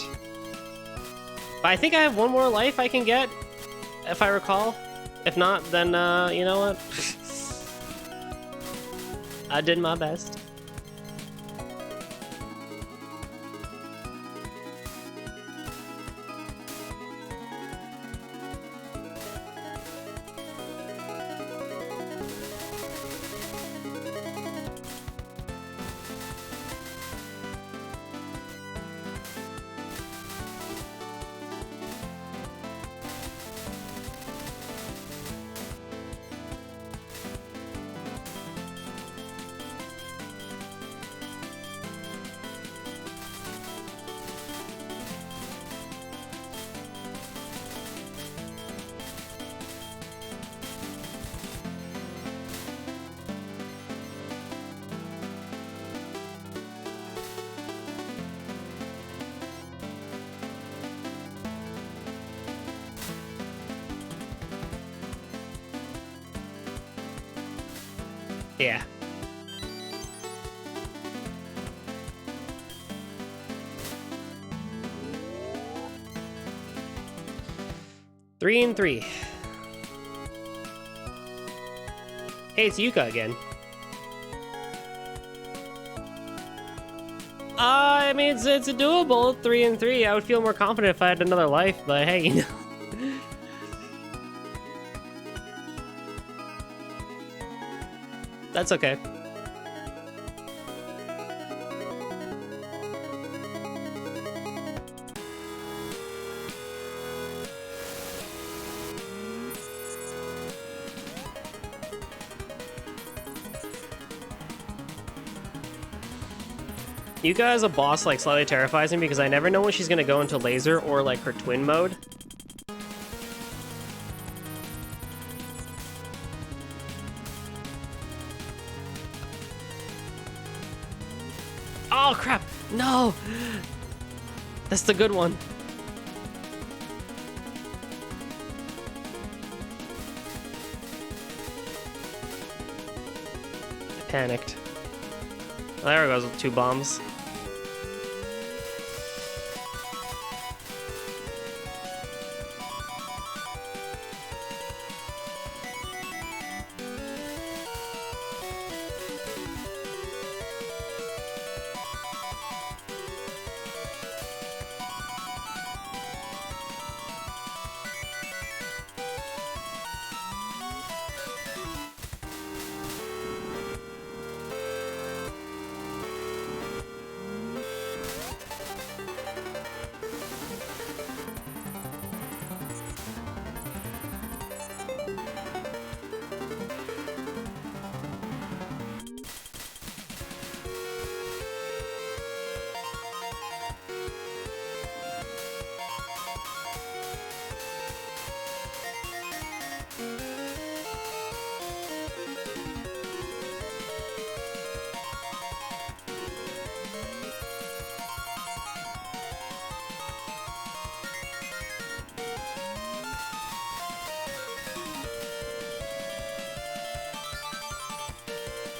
But I think I have 1 more life I can get, if I recall. If not, then, you know what? I did my best. Yeah. Three and 3. Hey, it's Yuka again. I mean, it's a doable 3 and 3. I would feel more confident if I had another life, but hey, you know. That's okay. Yuka as a boss like slightly terrifies me because I never know when she's gonna go into laser or like her twin mode. Oh, crap. No. That's the good one. I panicked. There it goes with 2 bombs.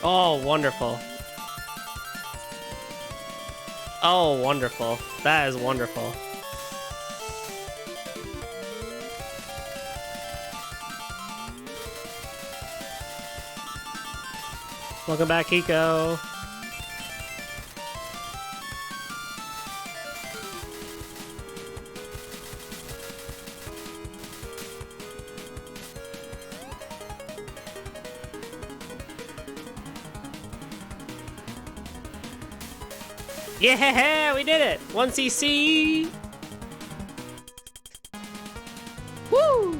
Oh, wonderful. Oh, wonderful. That is wonderful. Welcome back, Hiko. Yeah, we did it! 1 CC! Woo!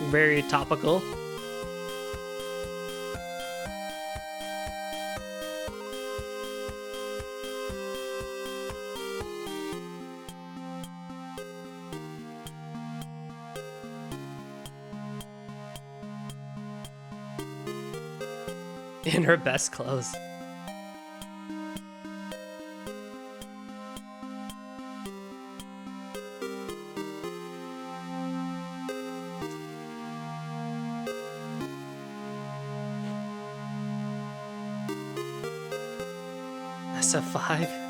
Very topical. In her best clothes. SF5.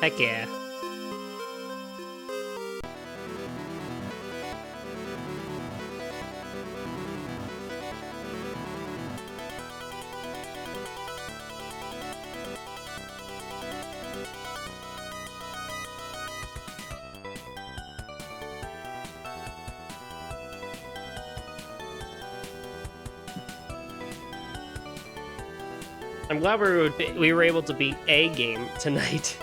Heck yeah. I'm glad we were able to beat a game tonight.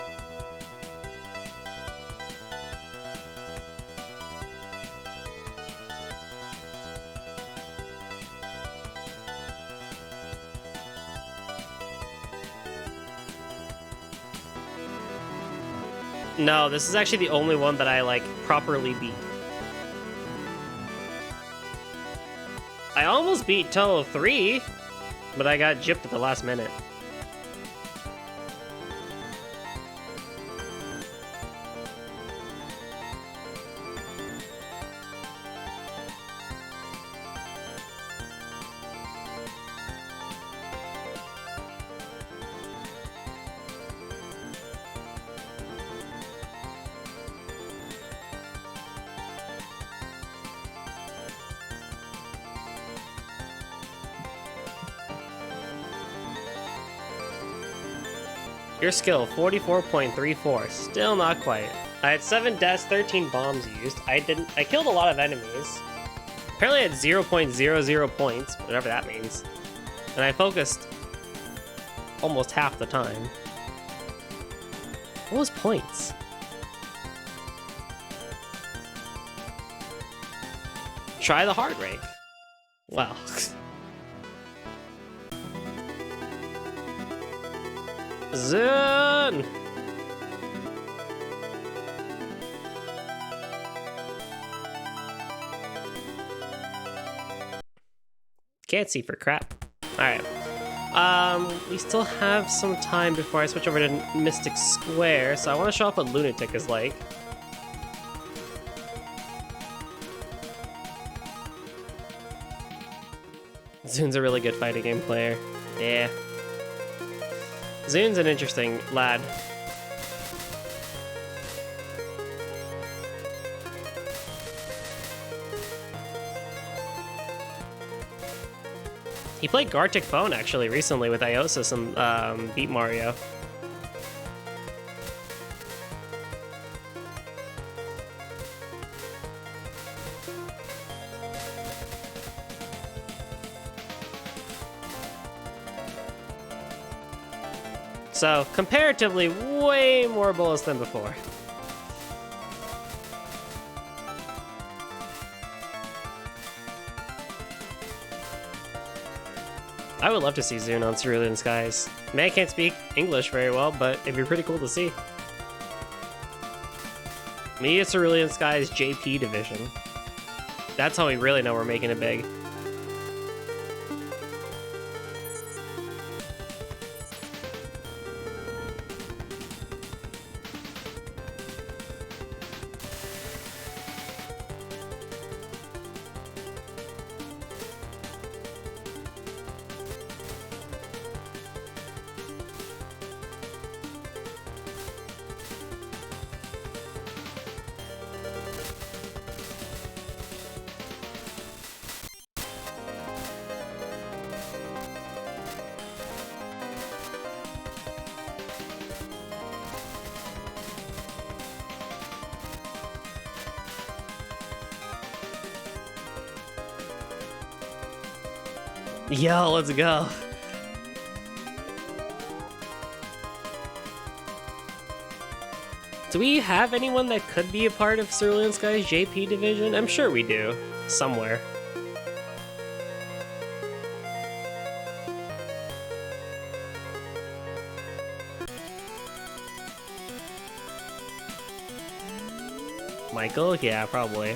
No, this is actually the only one that I, like, properly beat. I almost beat Touhou 3, but I got gypped at the last minute. Your skill, 44.34. Still not quite. I had 7 deaths, 13 bombs used. I killed a lot of enemies. Apparently I had 0.00 points, whatever that means. And I focused almost half the time. What was points? Try the heart rate. Wow. Zun! Can't see for crap. Alright. We still have some time before I switch over to Mystic Square, so I want to show off what Lunatic is like. Zun's a really good fighting game player. Yeah. Zun's an interesting lad. He played Gartic Phone actually recently with Iosis and beat Mario. So, comparatively, way more bullets than before. I would love to see Zun on Cerulean Skies. Man, I can't speak English very well, but it'd be pretty cool to see. Maybe Cerulean Skies JP division. That's how we really know we're making it big. Yo, let's go. Do we have anyone that could be a part of Cerulean Skies JP division? I'm sure we do. Somewhere. Michael? Yeah, probably.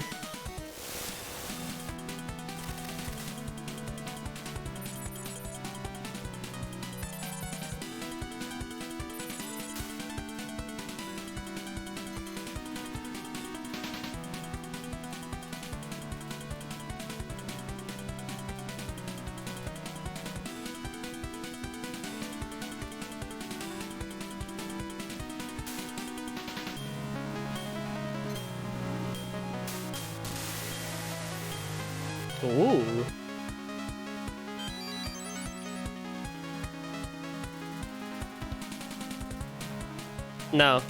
Ooh. No.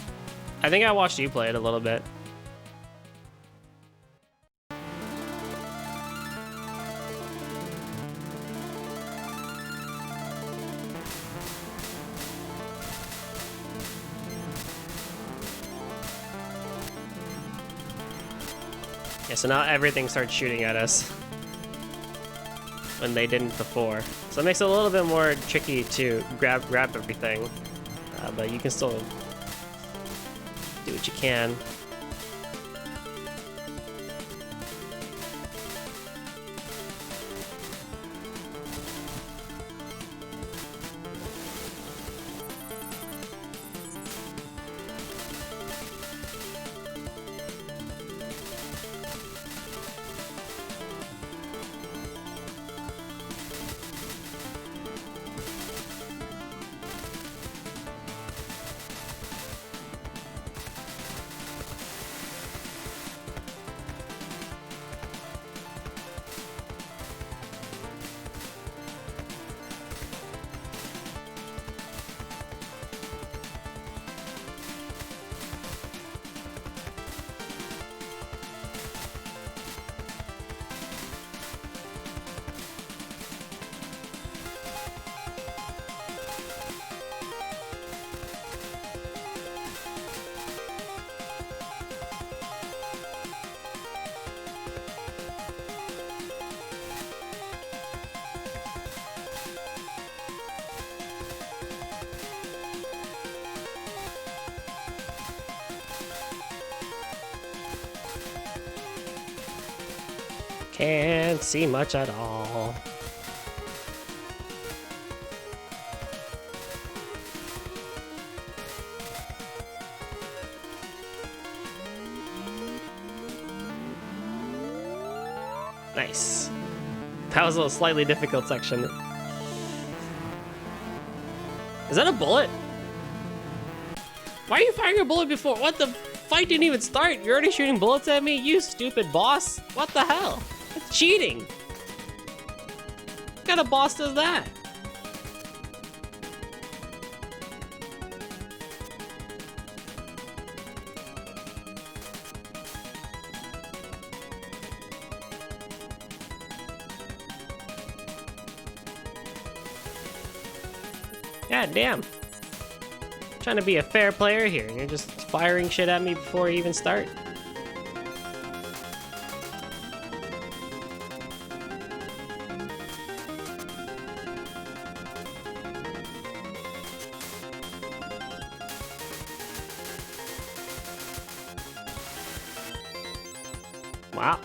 I think I watched you play it a little bit. Yeah, so now everything starts shooting at us when they didn't before. So it makes it a little bit more tricky to grab everything, but you can still do what you can. Can't see much at all. Nice. That was a slightly difficult section. Is that a bullet? Why are you firing a bullet before? What the? Fight didn't even start. You're already shooting bullets at me? You stupid boss. What the hell? That's cheating. What kind of boss does that? God damn. Trying to be a fair player here, and you're just firing shit at me before you even start. Wow.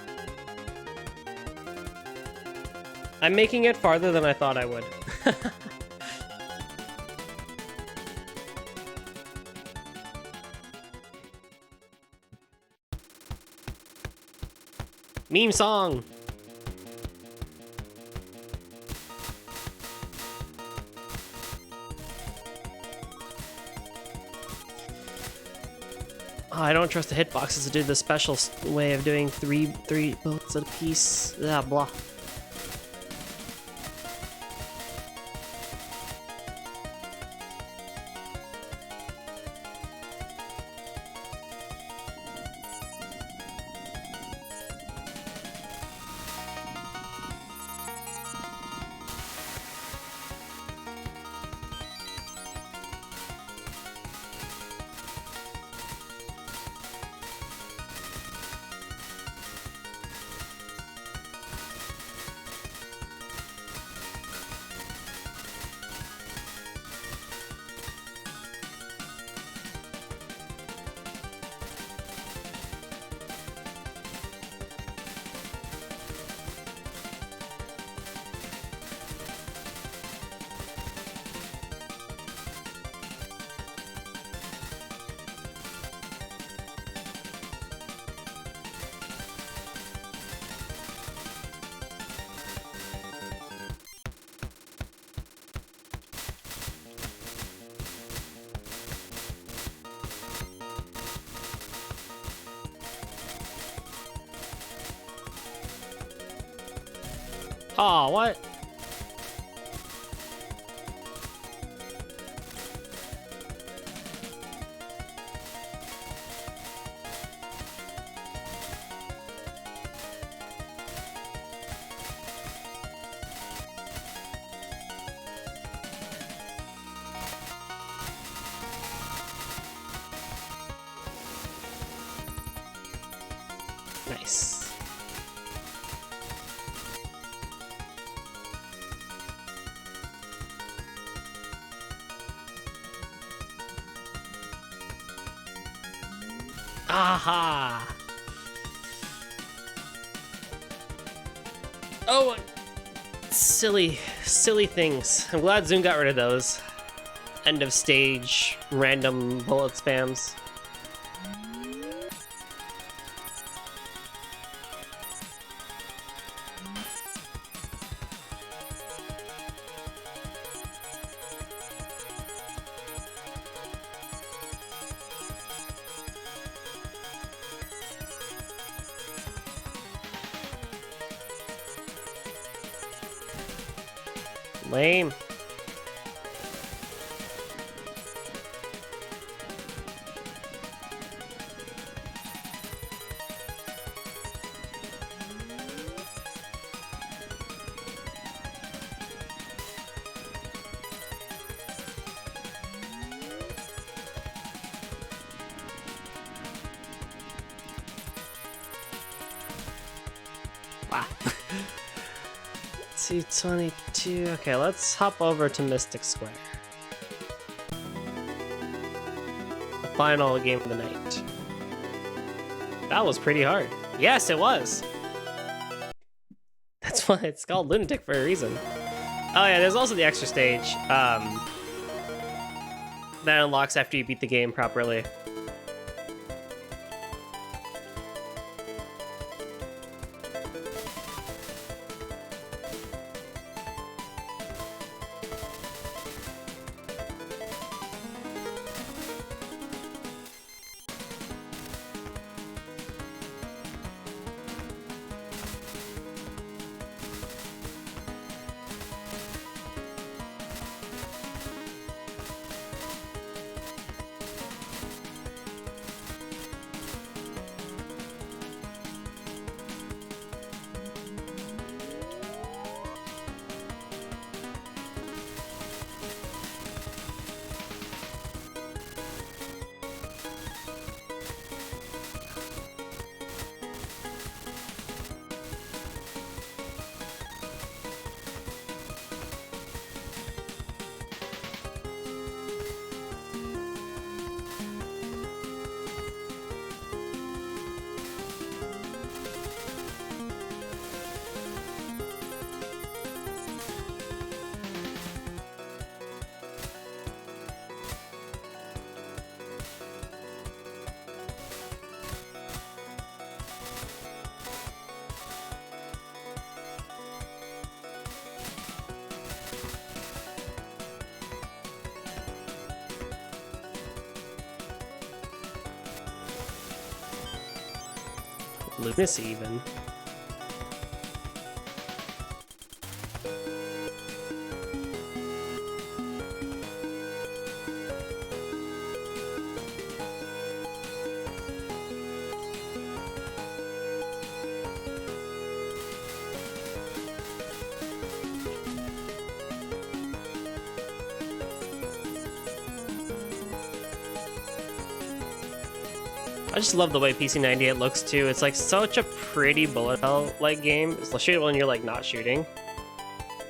I'm making it farther than I thought I would. Meme song. Oh, I don't trust the hitboxes to do the special way of doing three bullets at a piece. Blah blah. Aw, what? Nice. Aha! Oh, silly things. I'm glad Zoom got rid of those. End of stage, random bullet spams. Lame. Wow. 222. Okay, let's hop over to Mystic Square. The final game of the night. That was pretty hard. Yes, it was. That's why it's called Lunatic for a reason. Oh yeah, there's also the extra stage that unlocks after you beat the game properly. Lunacy even. I just love the way PC98 looks too. It's like such a pretty bullet hell like game, especially when you're like not shooting.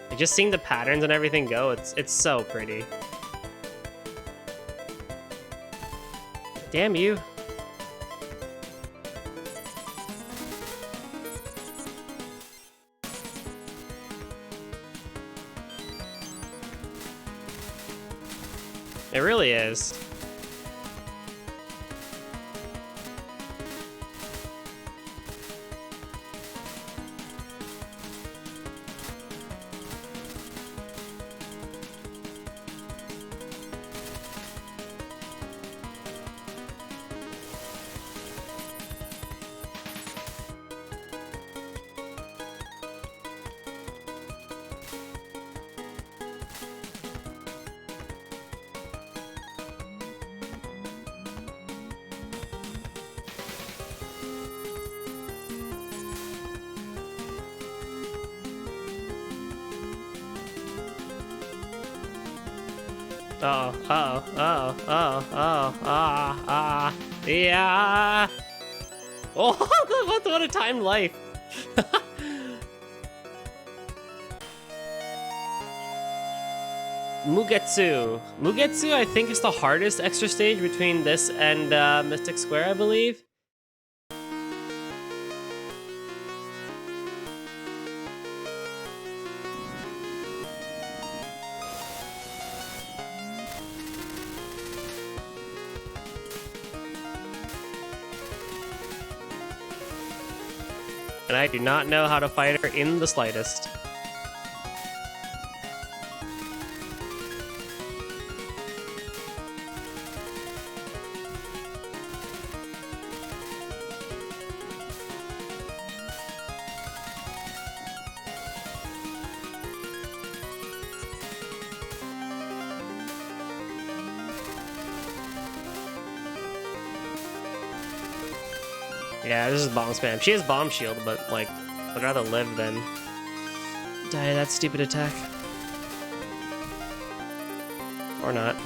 Like, just seeing the patterns and everything go, it's so pretty. Damn you. It really is. Yeah. Oh, what a timed life. Mugetsu. Mugetsu, I think, is the hardest extra stage between this and Mystic Square, I believe. And I do not know how to fight her in the slightest. Yeah, this is bomb spam. She has bomb shield, but like, I'd rather live than die of that stupid attack. Or not.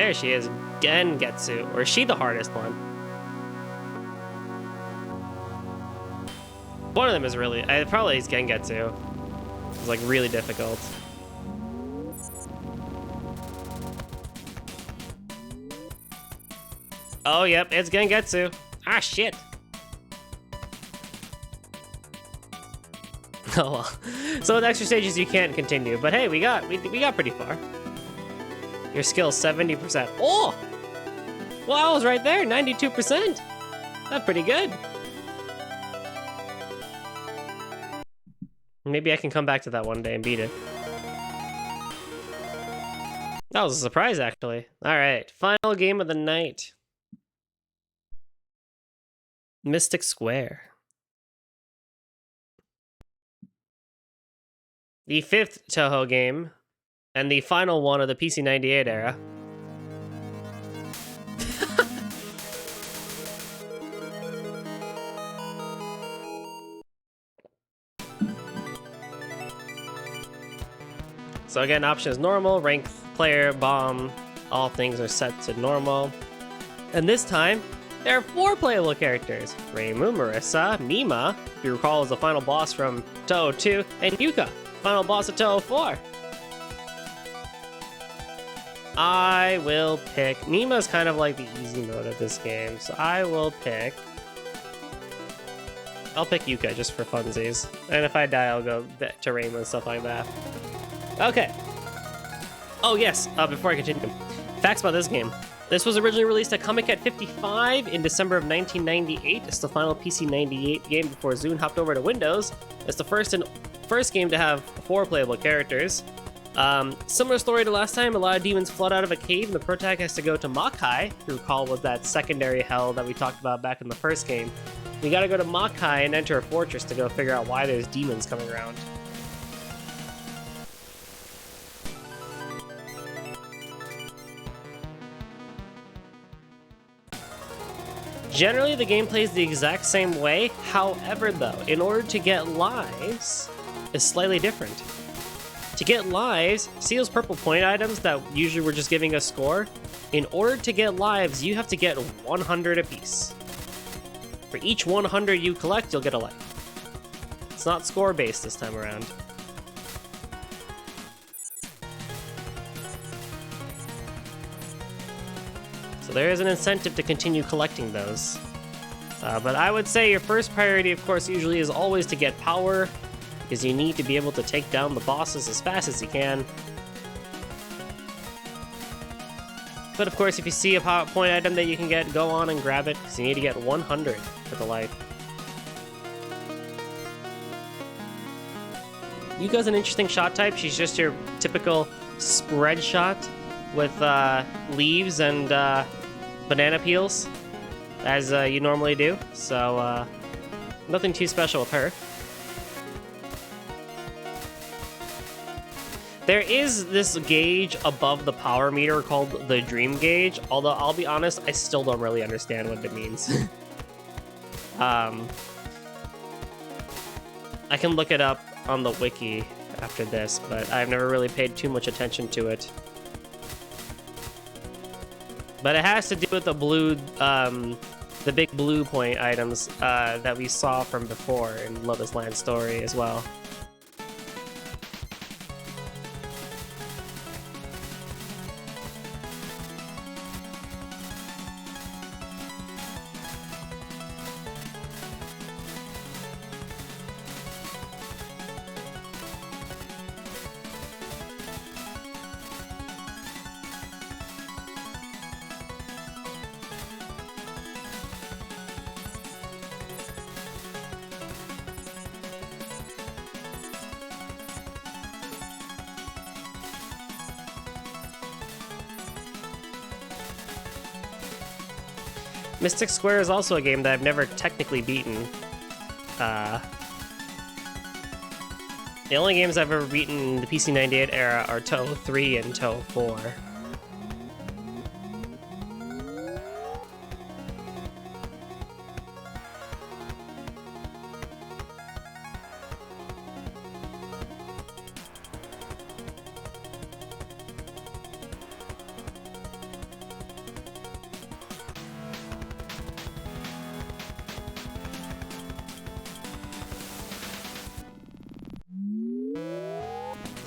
There she is, Gengetsu. Or is she the hardest one? One of them is really... probably is Gengetsu. It's like really difficult. Oh, yep, it's Gengetsu. Ah, shit. Oh well. So with extra stages you can't continue, but hey, we got pretty far. Your skill's 70%. Oh! Well, I was right there, 92%. That's pretty good. Maybe I can come back to that one day and beat it. That was a surprise, actually. All right, final game of the night. Mystic Square. The 5th Touhou game, and the final one of the PC98 era. So again, option is normal, rank, player, bomb, all things are set to normal. And this time, there are 4 playable characters. Reimu, Marissa, Mima, if you recall is the final boss from Touhou 2, and Yuka, final boss of Touhou 4. I will pick... Mima's kind of like the easy mode of this game, so I will pick... I'll pick Yuka just for funsies. And if I die, I'll go to Reimu and stuff like that. Okay. Oh yes, before I continue, facts about this game. This was originally released at Comic Cat 55 in December of 1998. It's the final PC98 game before Zune hopped over to Windows. It's the first game to have 4 playable characters. Similar story to last time, a lot of demons flood out of a cave and the protagonist has to go to Makai, if you recall was that secondary hell that we talked about back in the first game. You gotta go to Makai and enter a fortress to go figure out why there's demons coming around. Generally, the game plays the exact same way. However, though, in order to get lives, is slightly different. To get lives, see those purple point items that usually were just giving a score? In order to get lives, you have to get 100 apiece. For each 100 you collect, you'll get a life. It's not score-based this time around. So there is an incentive to continue collecting those. But I would say your first priority, of course, usually is always to get power, because you need to be able to take down the bosses as fast as you can. But of course, if you see a point item that you can get, go on and grab it, because you need to get 100 for the life. Yuka's an interesting shot type. She's just your typical spread shot with leaves and banana peels, as you normally do. So nothing too special with her. There is this gauge above the power meter called the Dream Gauge, although I'll be honest, I still don't really understand what it means. I can look it up on the wiki after this, but I've never really paid too much attention to it. But it has to do with the blue, the big blue point items that we saw from before in Lotus Land Story as well. Mystic Square is also a game that I've never technically beaten. The only games I've ever beaten in the PC98 era are Touhou 3 and Touhou 4.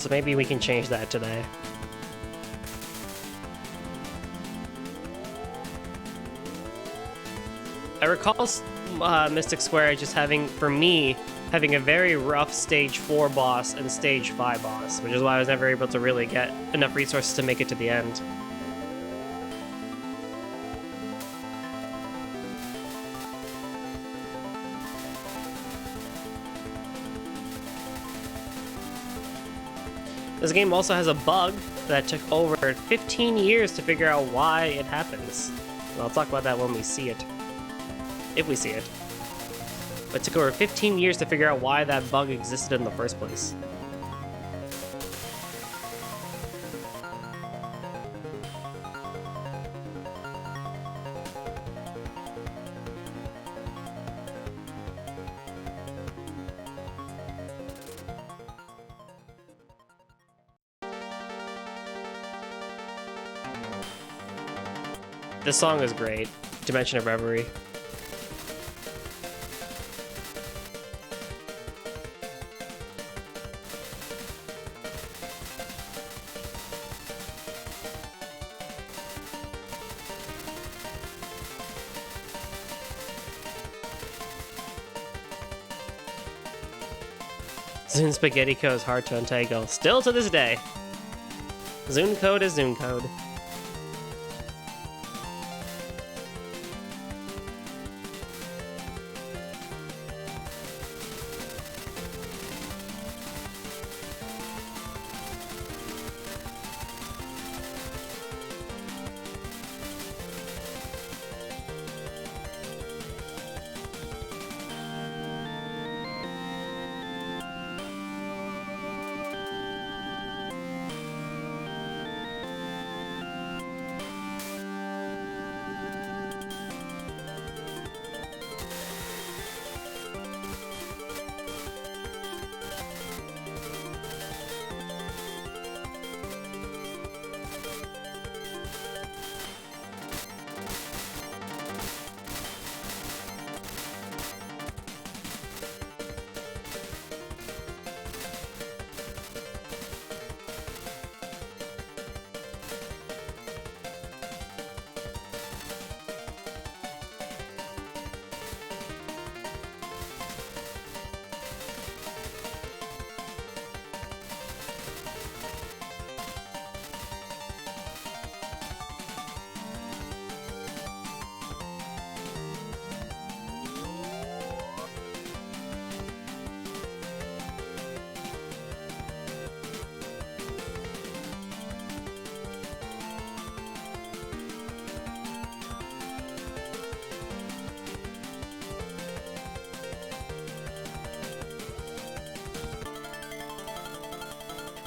So maybe we can change that today. I recall Mystic Square just having, for me, having a very rough Stage 4 boss and Stage 5 boss, which is why I was never able to really get enough resources to make it to the end. This game also has a bug that took over 15 years to figure out why it happens. And I'll talk about that when we see it. If we see it. But it took over 15 years to figure out why that bug existed in the first place. This song is great. Dimension of Reverie. Zune Spaghetti Code is hard to untangle. Still to this day. Zune Code is Zune Code.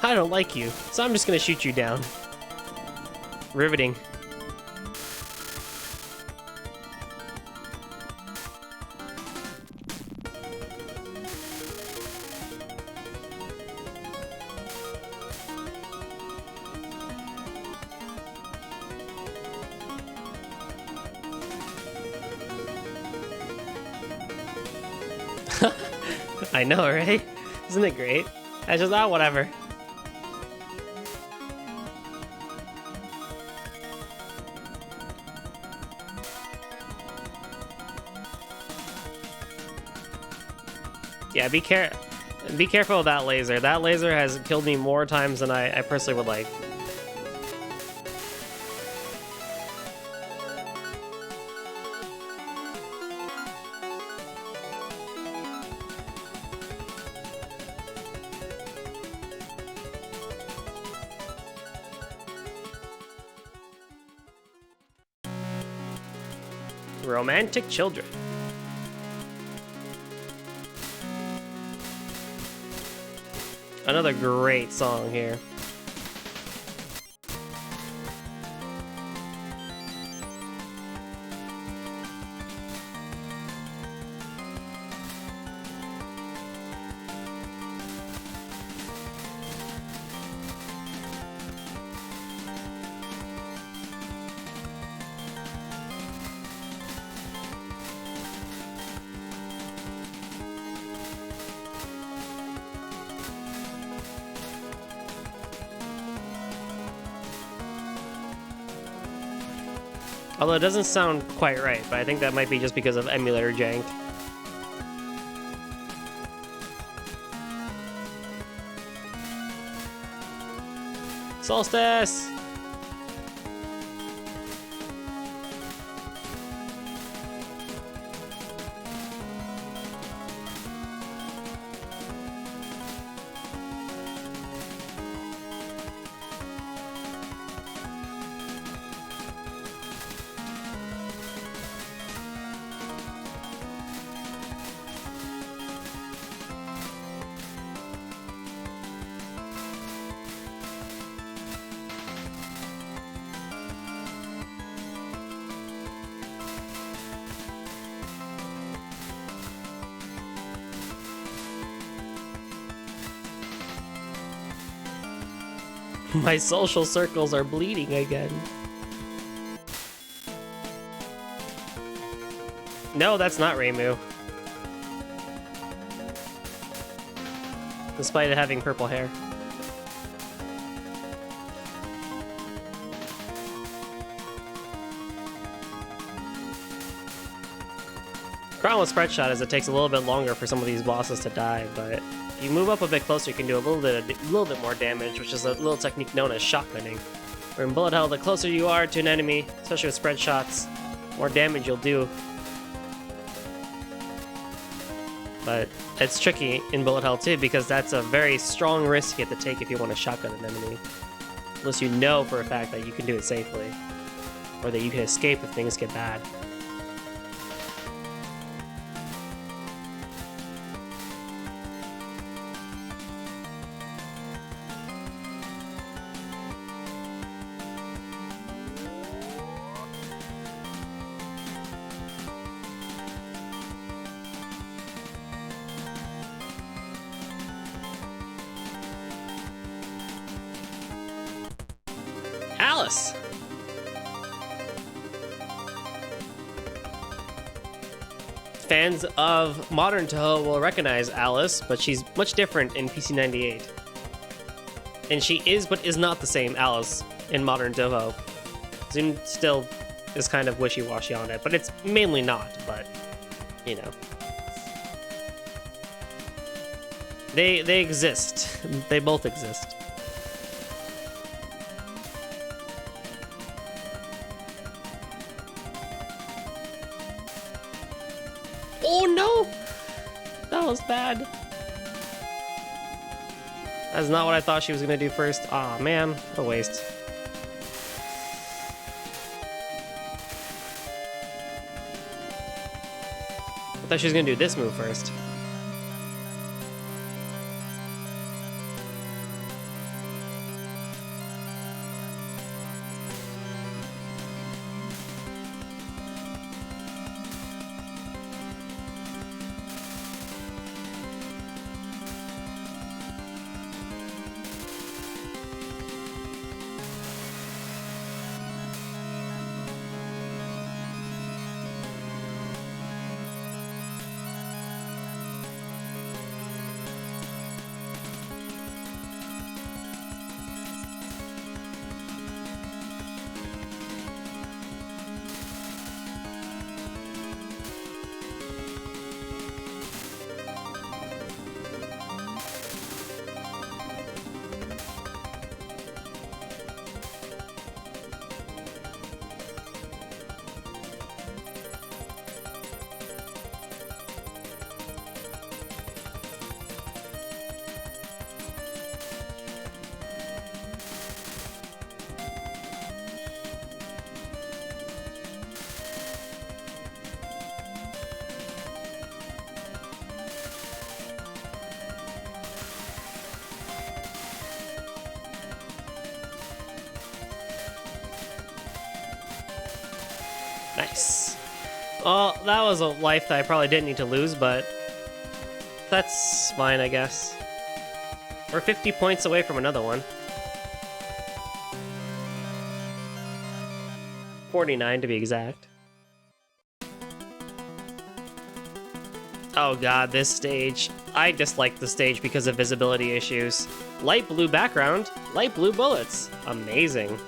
I don't like you, so I'm just gonna shoot you down. Riveting. I know, right? Isn't it great? I just thought, whatever. Yeah, be careful of that laser. That laser has killed me more times than I personally would like. Romantic Children. Another great song here. Although it doesn't sound quite right, but I think that might be just because of emulator jank. Solstice! My social circles are bleeding again. No, that's not Reimu. Despite it having purple hair. Problem with Spread Shot is it takes a little bit longer for some of these bosses to die, but if you move up a bit closer, you can do a little bit more damage, which is a little technique known as shotgunning. Where in bullet hell, the closer you are to an enemy, especially with spread shots, more damage you'll do. But it's tricky in bullet hell too, because that's a very strong risk you have to take if you want to shotgun an enemy. Unless you know for a fact that you can do it safely, or that you can escape if things get bad. Alice! Fans of modern Touhou will recognize Alice, but she's much different in PC98. And she is, but is not the same Alice in modern Touhou. Zoom still is kind of wishy-washy on it, but it's mainly not, but, you know. They exist. They both exist. Oh no! That was bad. That's not what I thought she was gonna do first. Aw, man, what a waste. I thought she was gonna do this move first. Nice. Well, that was a life that I probably didn't need to lose, but that's fine, I guess. We're 50 points away from another one. 49 to be exact. Oh god, this stage. I dislike the stage because of visibility issues. Light blue background, light blue bullets. Amazing.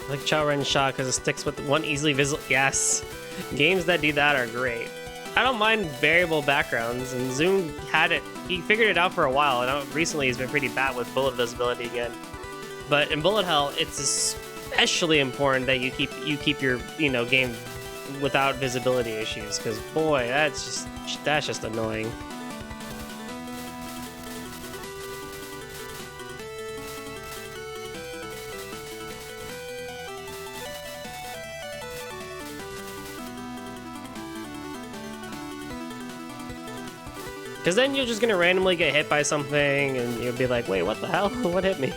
I like Chow Ren shot because it sticks with one easily visible. Yes, games that do that are great. I don't mind variable backgrounds, and Zoom had it. He figured it out for a while, and recently he's been pretty bad with bullet visibility again. But in bullet hell, it's especially important that you keep your game without visibility issues, because boy, that's just annoying. Because then you're just gonna randomly get hit by something, and you'll be like, wait, what the hell? What hit me?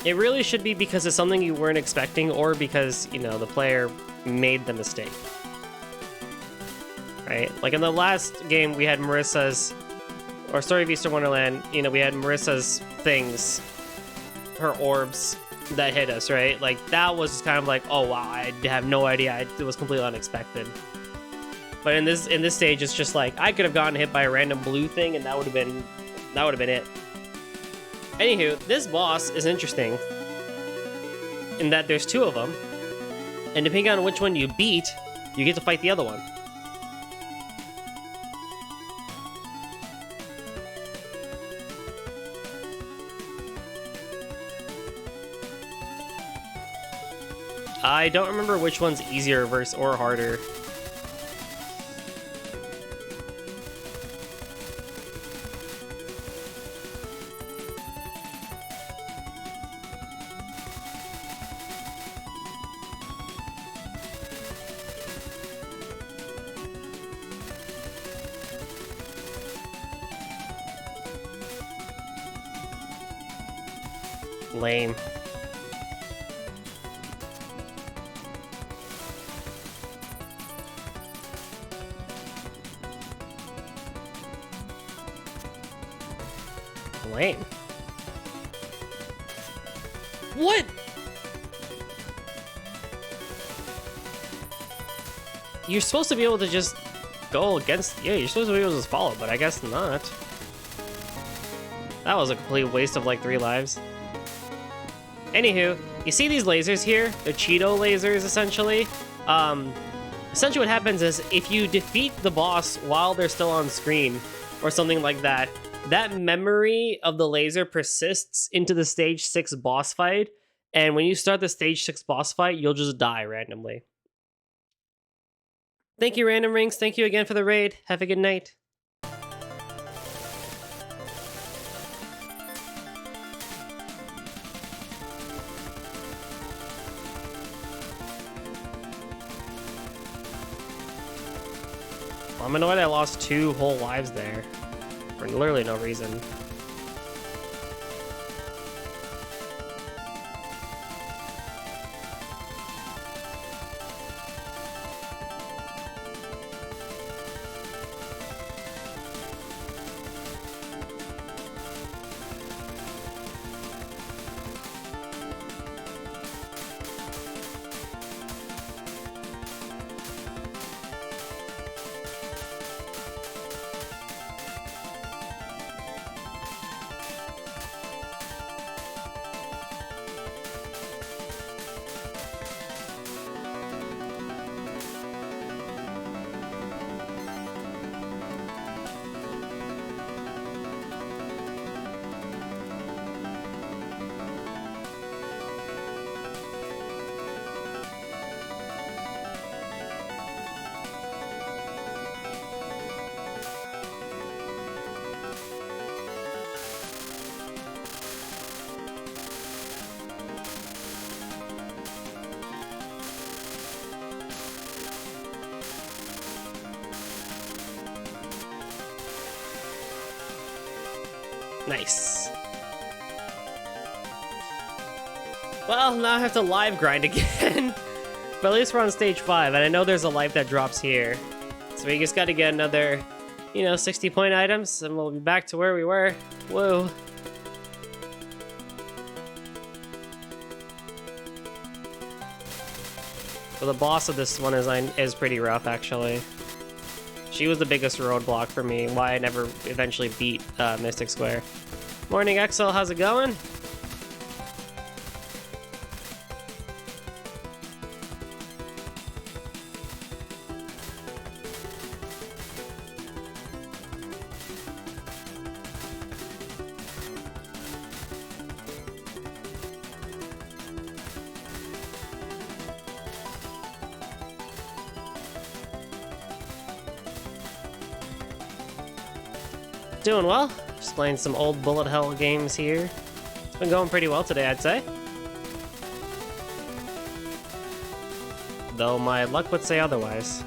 It really should be because it's something you weren't expecting, or because, the player made the mistake. Right? Like in the last game, we had Marissa's, or Story of Easter Wonderland, we had Marissa's things, her orbs, that hit us, right? Like, that was kind of like, oh wow, I have no idea. It was completely unexpected. But in this stage, it's just like, I could have gotten hit by a random blue thing, and that would have been it. Anywho, this boss is interesting in that there's two of them, and depending on which one you beat, you get to fight the other one. I don't remember which one's easier versus or harder. Lame. Lame. What? You're supposed to be able to just go against... Yeah, you're supposed to be able to just follow, but I guess not. That was a complete waste of like 3 lives. Anywho, you see these lasers here? They're Cheeto lasers, essentially. Essentially what happens is, if you defeat the boss while they're still on screen, or something like that, that memory of the laser persists into the stage 6 boss fight, and when you start the stage 6 boss fight, you'll just die randomly. Thank you, Random Rings. Thank you again for the raid. Have a good night. I'm annoyed I lost 2 whole lives there. For literally no reason. Nice. Well, now I have to live grind again. But at least we're on stage 5, and I know there's a life that drops here. So we just gotta get another, 60-point items, and we'll be back to where we were. Whoa. So the boss of this one is pretty rough, actually. She was the biggest roadblock for me, why I never eventually beat Mystic Square. Morning, Exel, how's it going? Doing well. Just playing some old bullet hell games here. It's been going pretty well today, I'd say. Though my luck would say otherwise.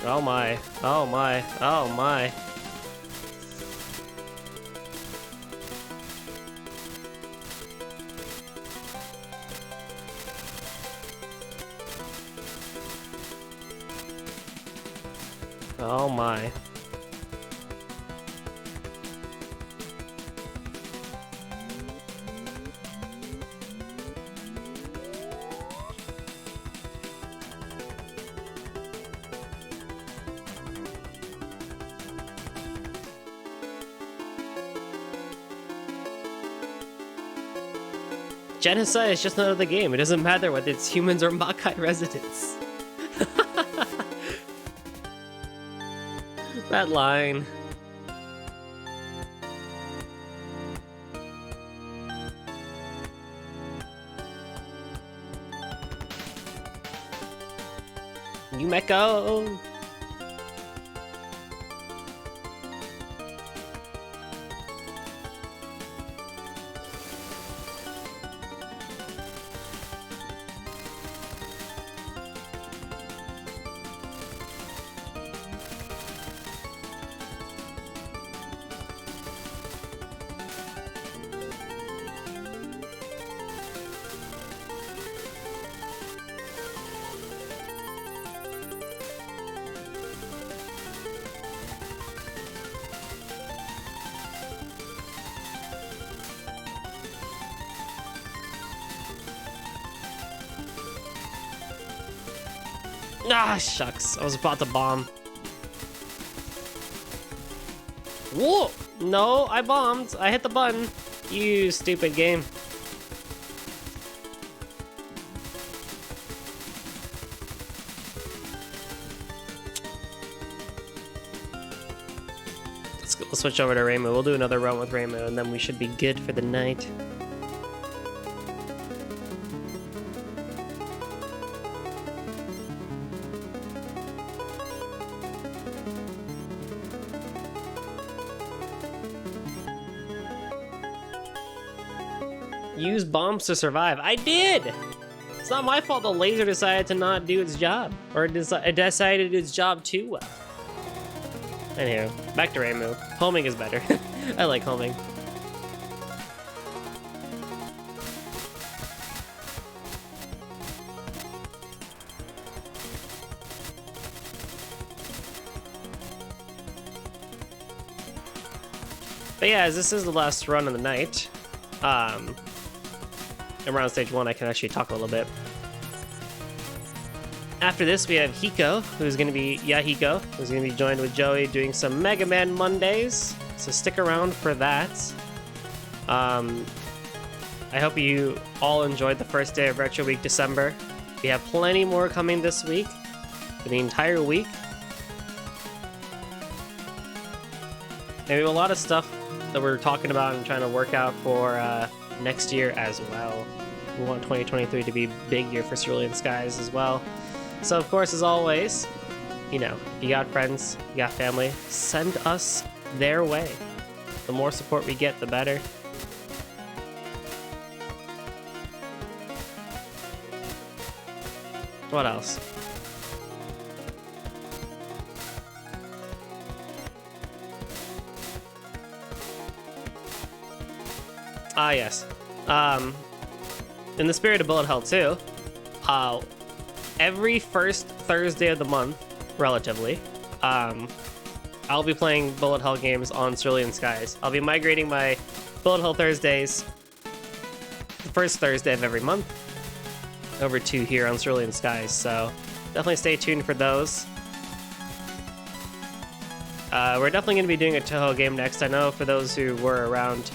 Oh my, oh my, oh my. Oh my. Genocide is just another game. It doesn't matter whether it's humans or Makai residents. That line. Yumeko! Ah, shucks. I was about to bomb. Whoa! No, I bombed. I hit the button. You stupid game. Let's switch over to Reimu. We'll do another run with Reimu, and then we should be good for the night. Use bombs to survive. I did! It's not my fault the laser decided to not do its job. Or it decided its job too well. Anywho, back to Reimu. Homing is better. I like homing. But yeah, as this is the last run of the night, around stage 1, I can actually talk a little bit. After this, we have Hiko, who's going to be Yahiko, who's going to be joined with Joey doing some Mega Man Mondays. So stick around for that. I hope you all enjoyed the first day of Retro Week December. We have plenty more coming this week, for the entire week. And we have a lot of stuff that we're talking about and trying to work out for next year as well. We want 2023 to be a big year for Cerulean Skies as well. So, of course, as always, you know, you got friends, you got family, send us their way. The more support we get, the better. What else? Ah, yes. In the spirit of Bullet Hell 2, every first Thursday of the month, relatively, I'll be playing Bullet Hell games on Cerulean Skies. I'll be migrating my Bullet Hell Thursdays, the first Thursday of every month, over to here on Cerulean Skies, so definitely stay tuned for those. We're definitely going to be doing a Touhou game next. I know for those who were around,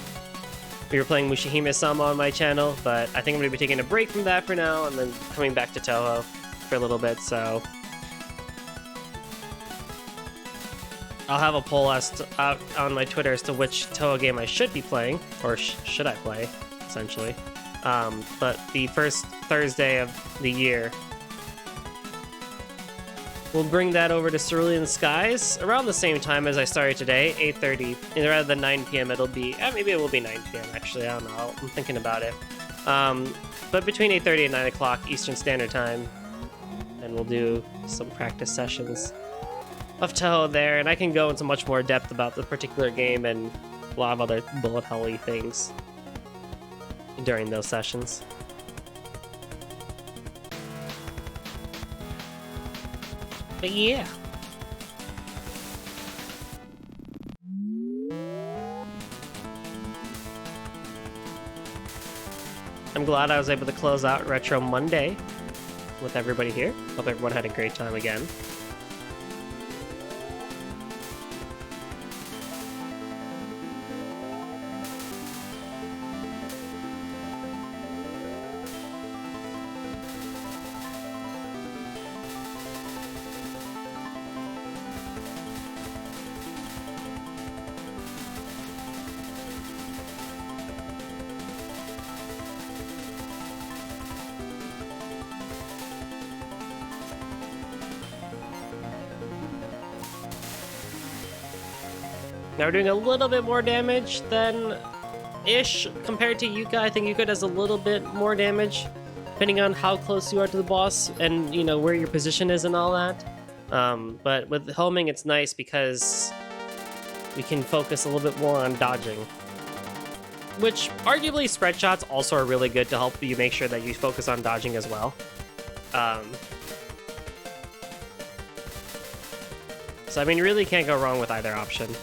we were playing Mushihime-sama on my channel, but I think I'm going to be taking a break from that for now and then coming back to Touhou for a little bit, so I'll have a poll out on my Twitter as to which Touhou game I should be playing, or should I play, essentially. But the first Thursday of the year, we'll bring that over to Cerulean Skies around the same time as I started today, 8:30. And rather than 9 p.m., it'll be... maybe it will be 9 p.m., actually. I don't know. I'm thinking about it. But between 8:30 and 9 o'clock Eastern Standard Time. And we'll do some practice sessions of Touhou there. And I can go into much more depth about the particular game and a lot of other bullet hell-y things during those sessions. But yeah. I'm glad I was able to close out Retro Monday with everybody here. Hope everyone had a great time again. Now we're doing a little bit more damage than ish compared to Yuka. I think Yuka does a little bit more damage depending on how close you are to the boss and, you know, where your position is and all that. But with homing, it's nice because we can focus a little bit more on dodging. Which, arguably, spread shots also are really good to help you make sure that you focus on dodging as well. So, I mean, you really can't go wrong with either option.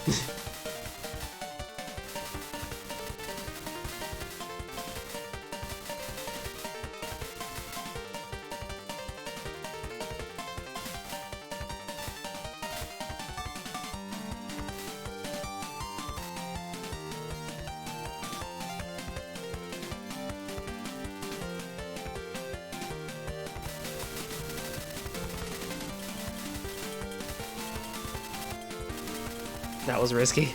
That was risky.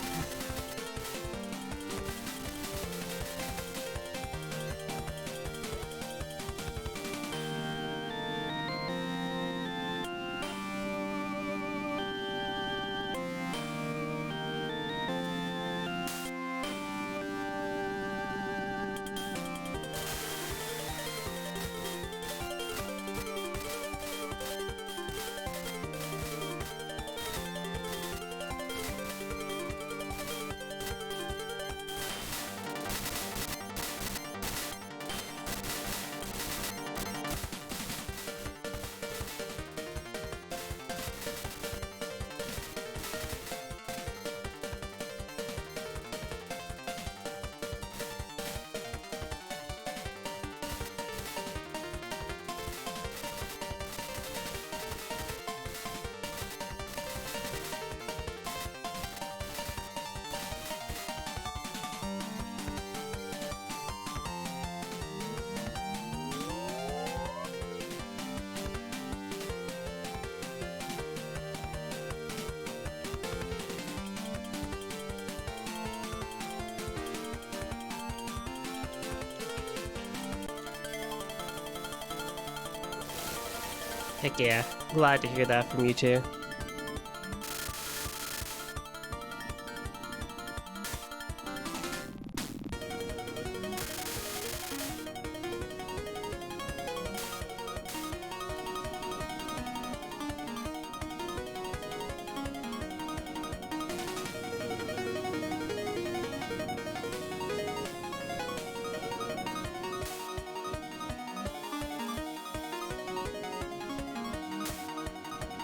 Heck yeah. Glad to hear that from you too.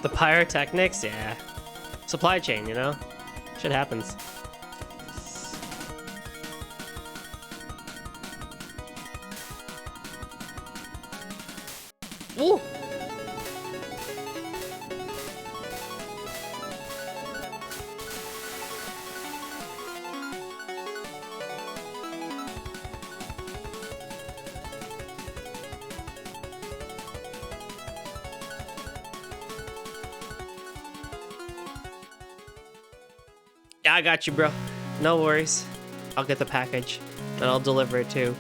The pyrotechnics, yeah. Supply chain, you know? Shit happens. Ooh! Yeah, I got you, bro. No worries. I'll get the package, and I'll deliver it too.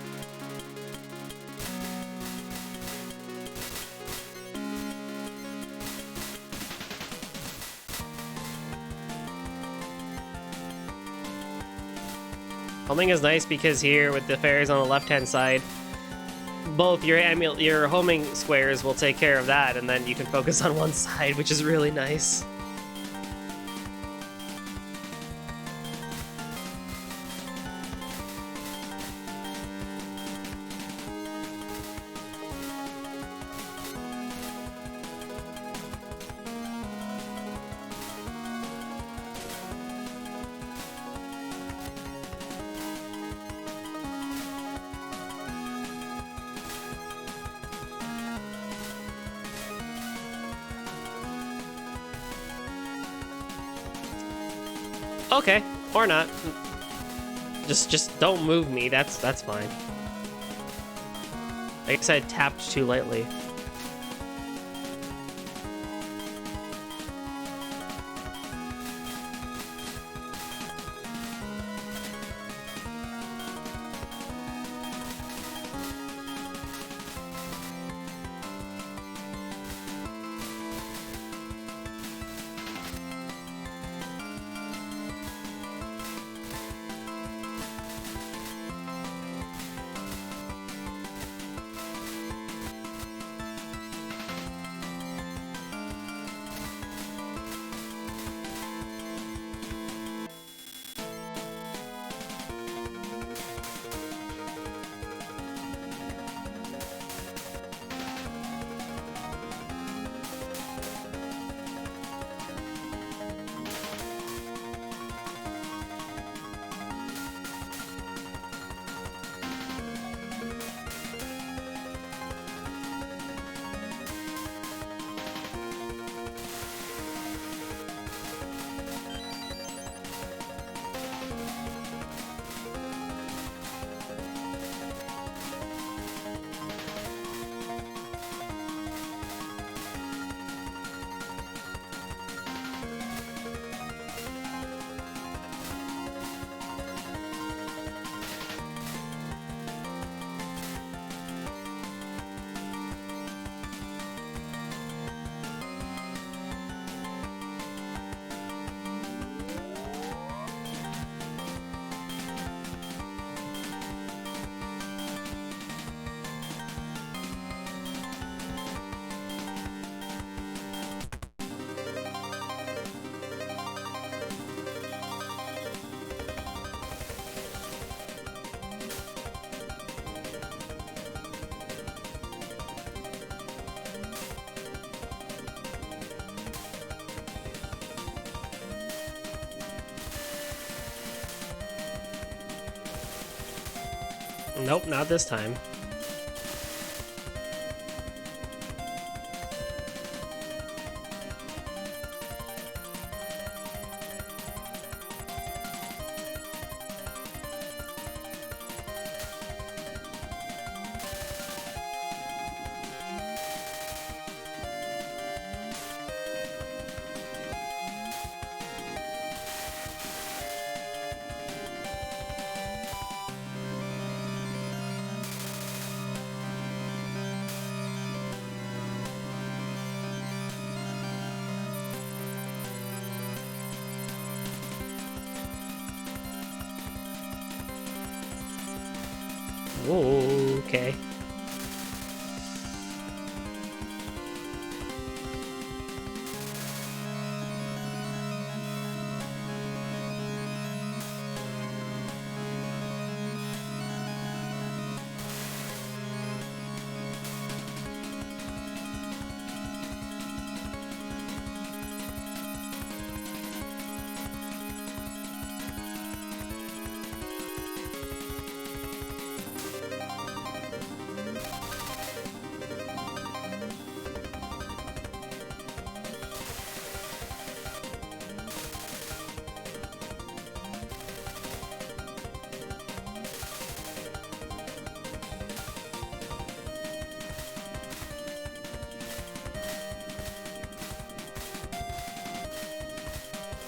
Homing is nice because here, with the fairies on the left-hand side, both your homing squares will take care of that, and then you can focus on one side, which is really nice. Okay, or not. Just don't move me. That's fine. I guess I tapped too lightly. Nope, not this time. Okay.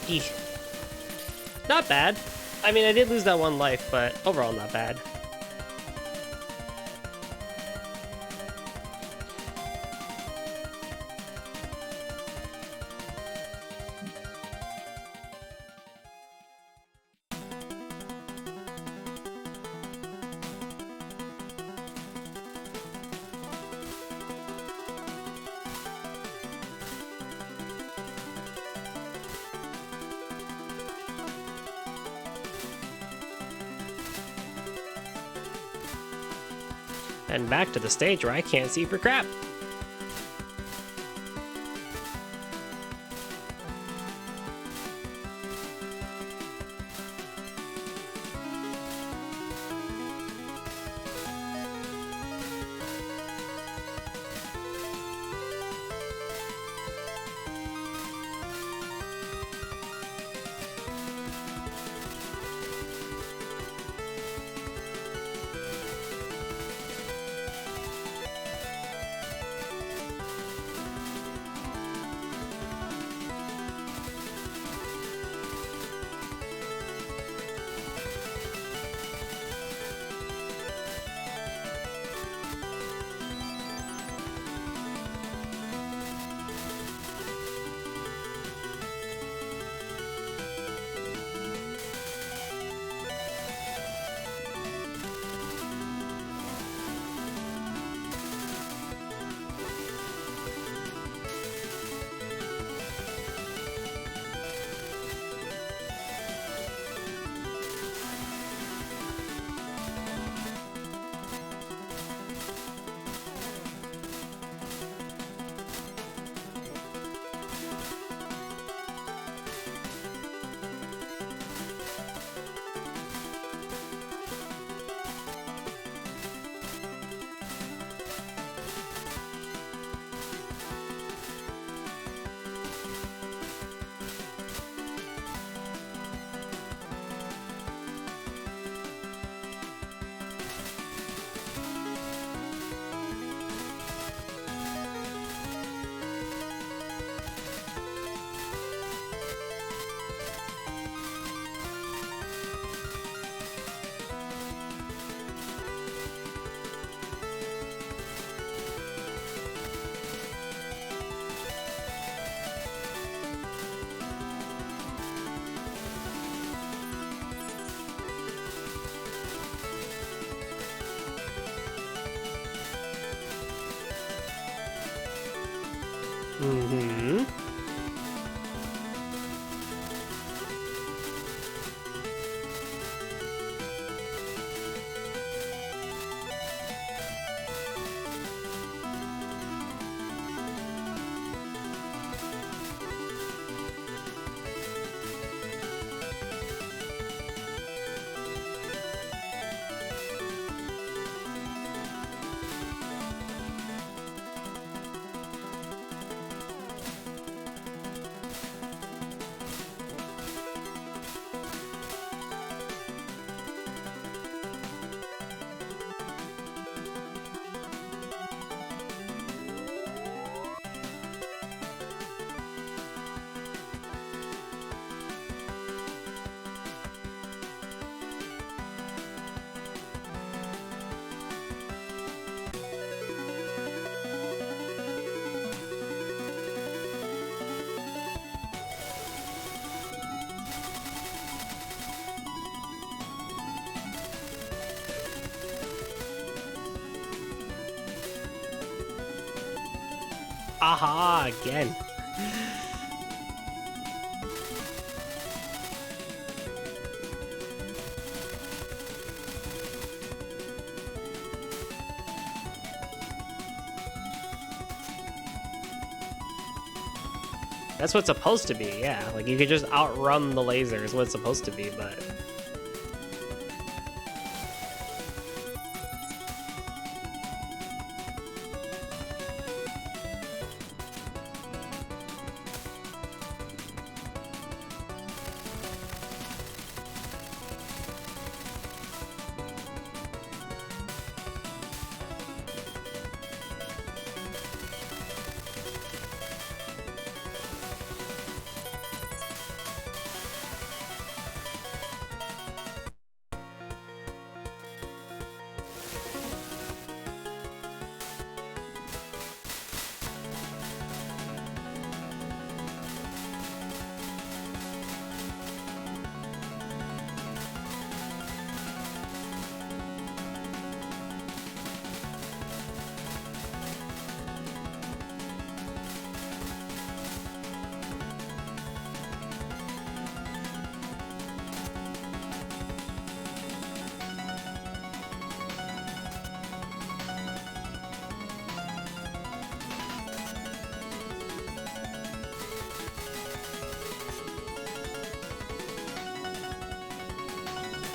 Eesh. Not bad. I mean, I did lose that one life, but overall not bad. And back to the stage where I can't see for crap. Mm-hmm. Aha, again. That's what's supposed to be, yeah. Like, you could just outrun the laser is what it's supposed to be, but...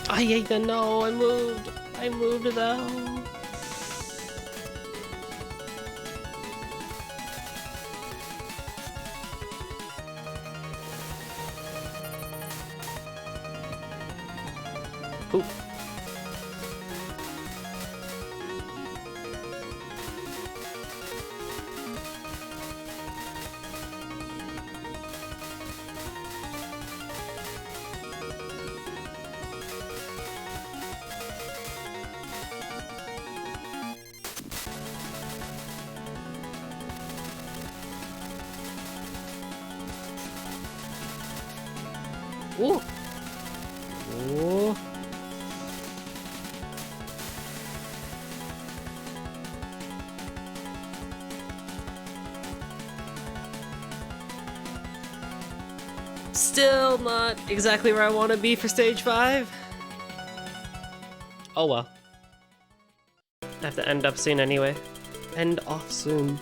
I hate the no, I moved. I moved though. Ooh. Ooh. Ooh. Still not exactly where I want to be for stage 5. Oh well. I have to end up soon anyway. End off soon.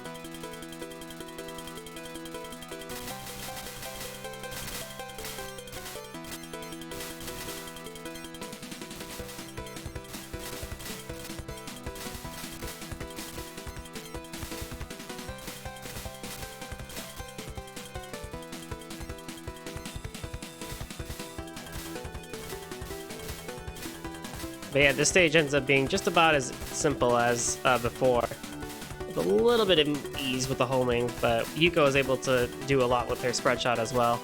But yeah, this stage ends up being just about as simple as before. With a little bit of ease with the homing, but Yuko is able to do a lot with her spread shot as well.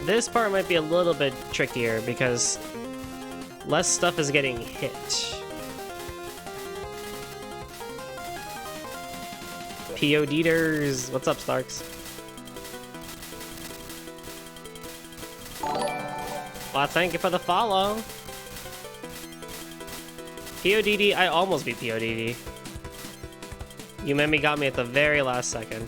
This part might be a little bit trickier because less stuff is getting hit. PODers, what's up, Starks? Well, thank you for the follow. PODD, I almost beat PODD. You got me at the very last second.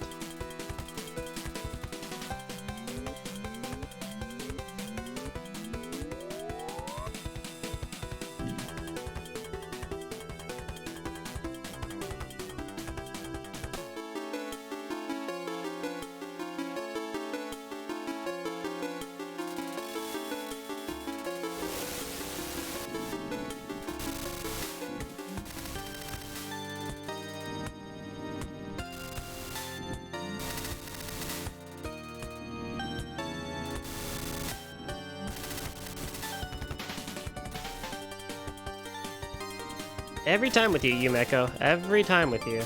Every time with you, Yumeko. Every time with you.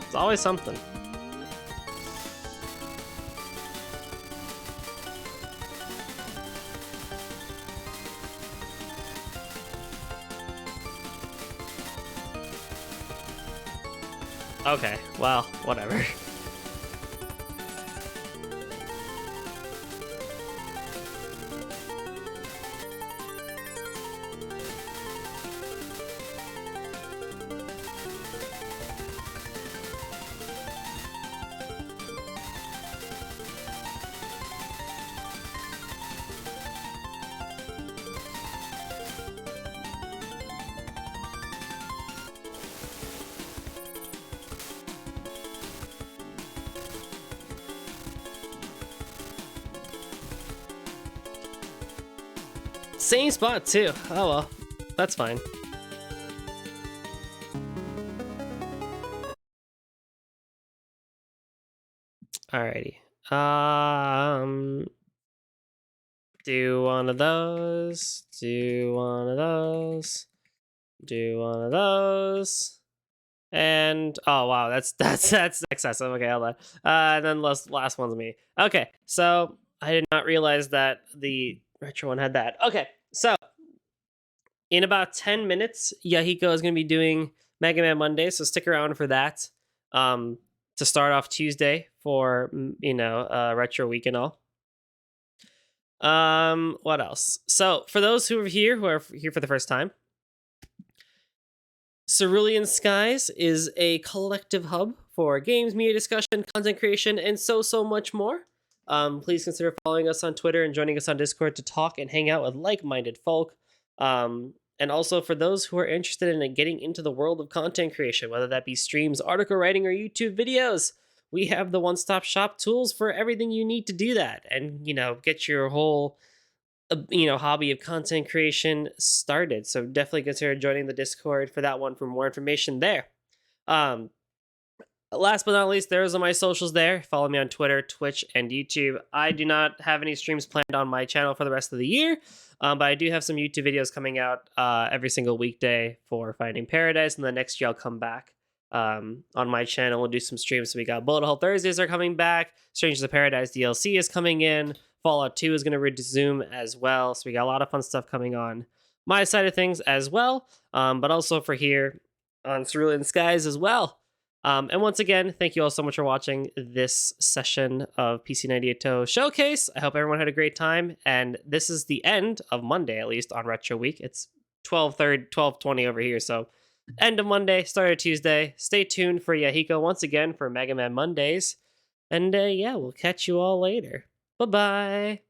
It's always something. Okay, well, whatever. Same spot too. Oh well, that's fine. Alrighty. Do one of those. Do one of those. Do one of those. And oh wow, that's excessive. Okay, hold on. And then last one's me. Okay, so I did not realize that the retro one had that. Okay, so in about 10 minutes, Yahiko is going to be doing Mega Man Monday, so stick around for that. To start off Tuesday for retro week and all. What else? So for those who are here for the first time, Cerulean Skies is a collective hub for games, media discussion, content creation, and so much more. Please consider following us on Twitter and joining us on Discord to talk and hang out with like-minded folk. And also for those who are interested in getting into the world of content creation, whether that be streams, article writing, or YouTube videos, we have the one-stop shop tools for everything you need to do that and, get your whole hobby of content creation started. So definitely consider joining the Discord for that one for more information there. Last but not least, there's my socials there. Follow me on Twitter, Twitch, and YouTube. I do not have any streams planned on my channel for the rest of the year, but I do have some YouTube videos coming out every single weekday for Finding Paradise, and the next year I'll come back on my channel. We'll do some streams. So we got Bullet Hole Thursdays are coming back. Strangers of Paradise DLC is coming in. Fallout 2 is going to resume as well. So we got a lot of fun stuff coming on my side of things as well, but also for here on Cerulean Skies as well. And once again, thank you all so much for watching this session of PC98 Touhou Showcase. I hope everyone had a great time. And this is the end of Monday, at least on Retro Week. It's 12:20 over here. So end of Monday, start of Tuesday. Stay tuned for Yahiko once again for Mega Man Mondays. And yeah, we'll catch you all later. Bye-bye.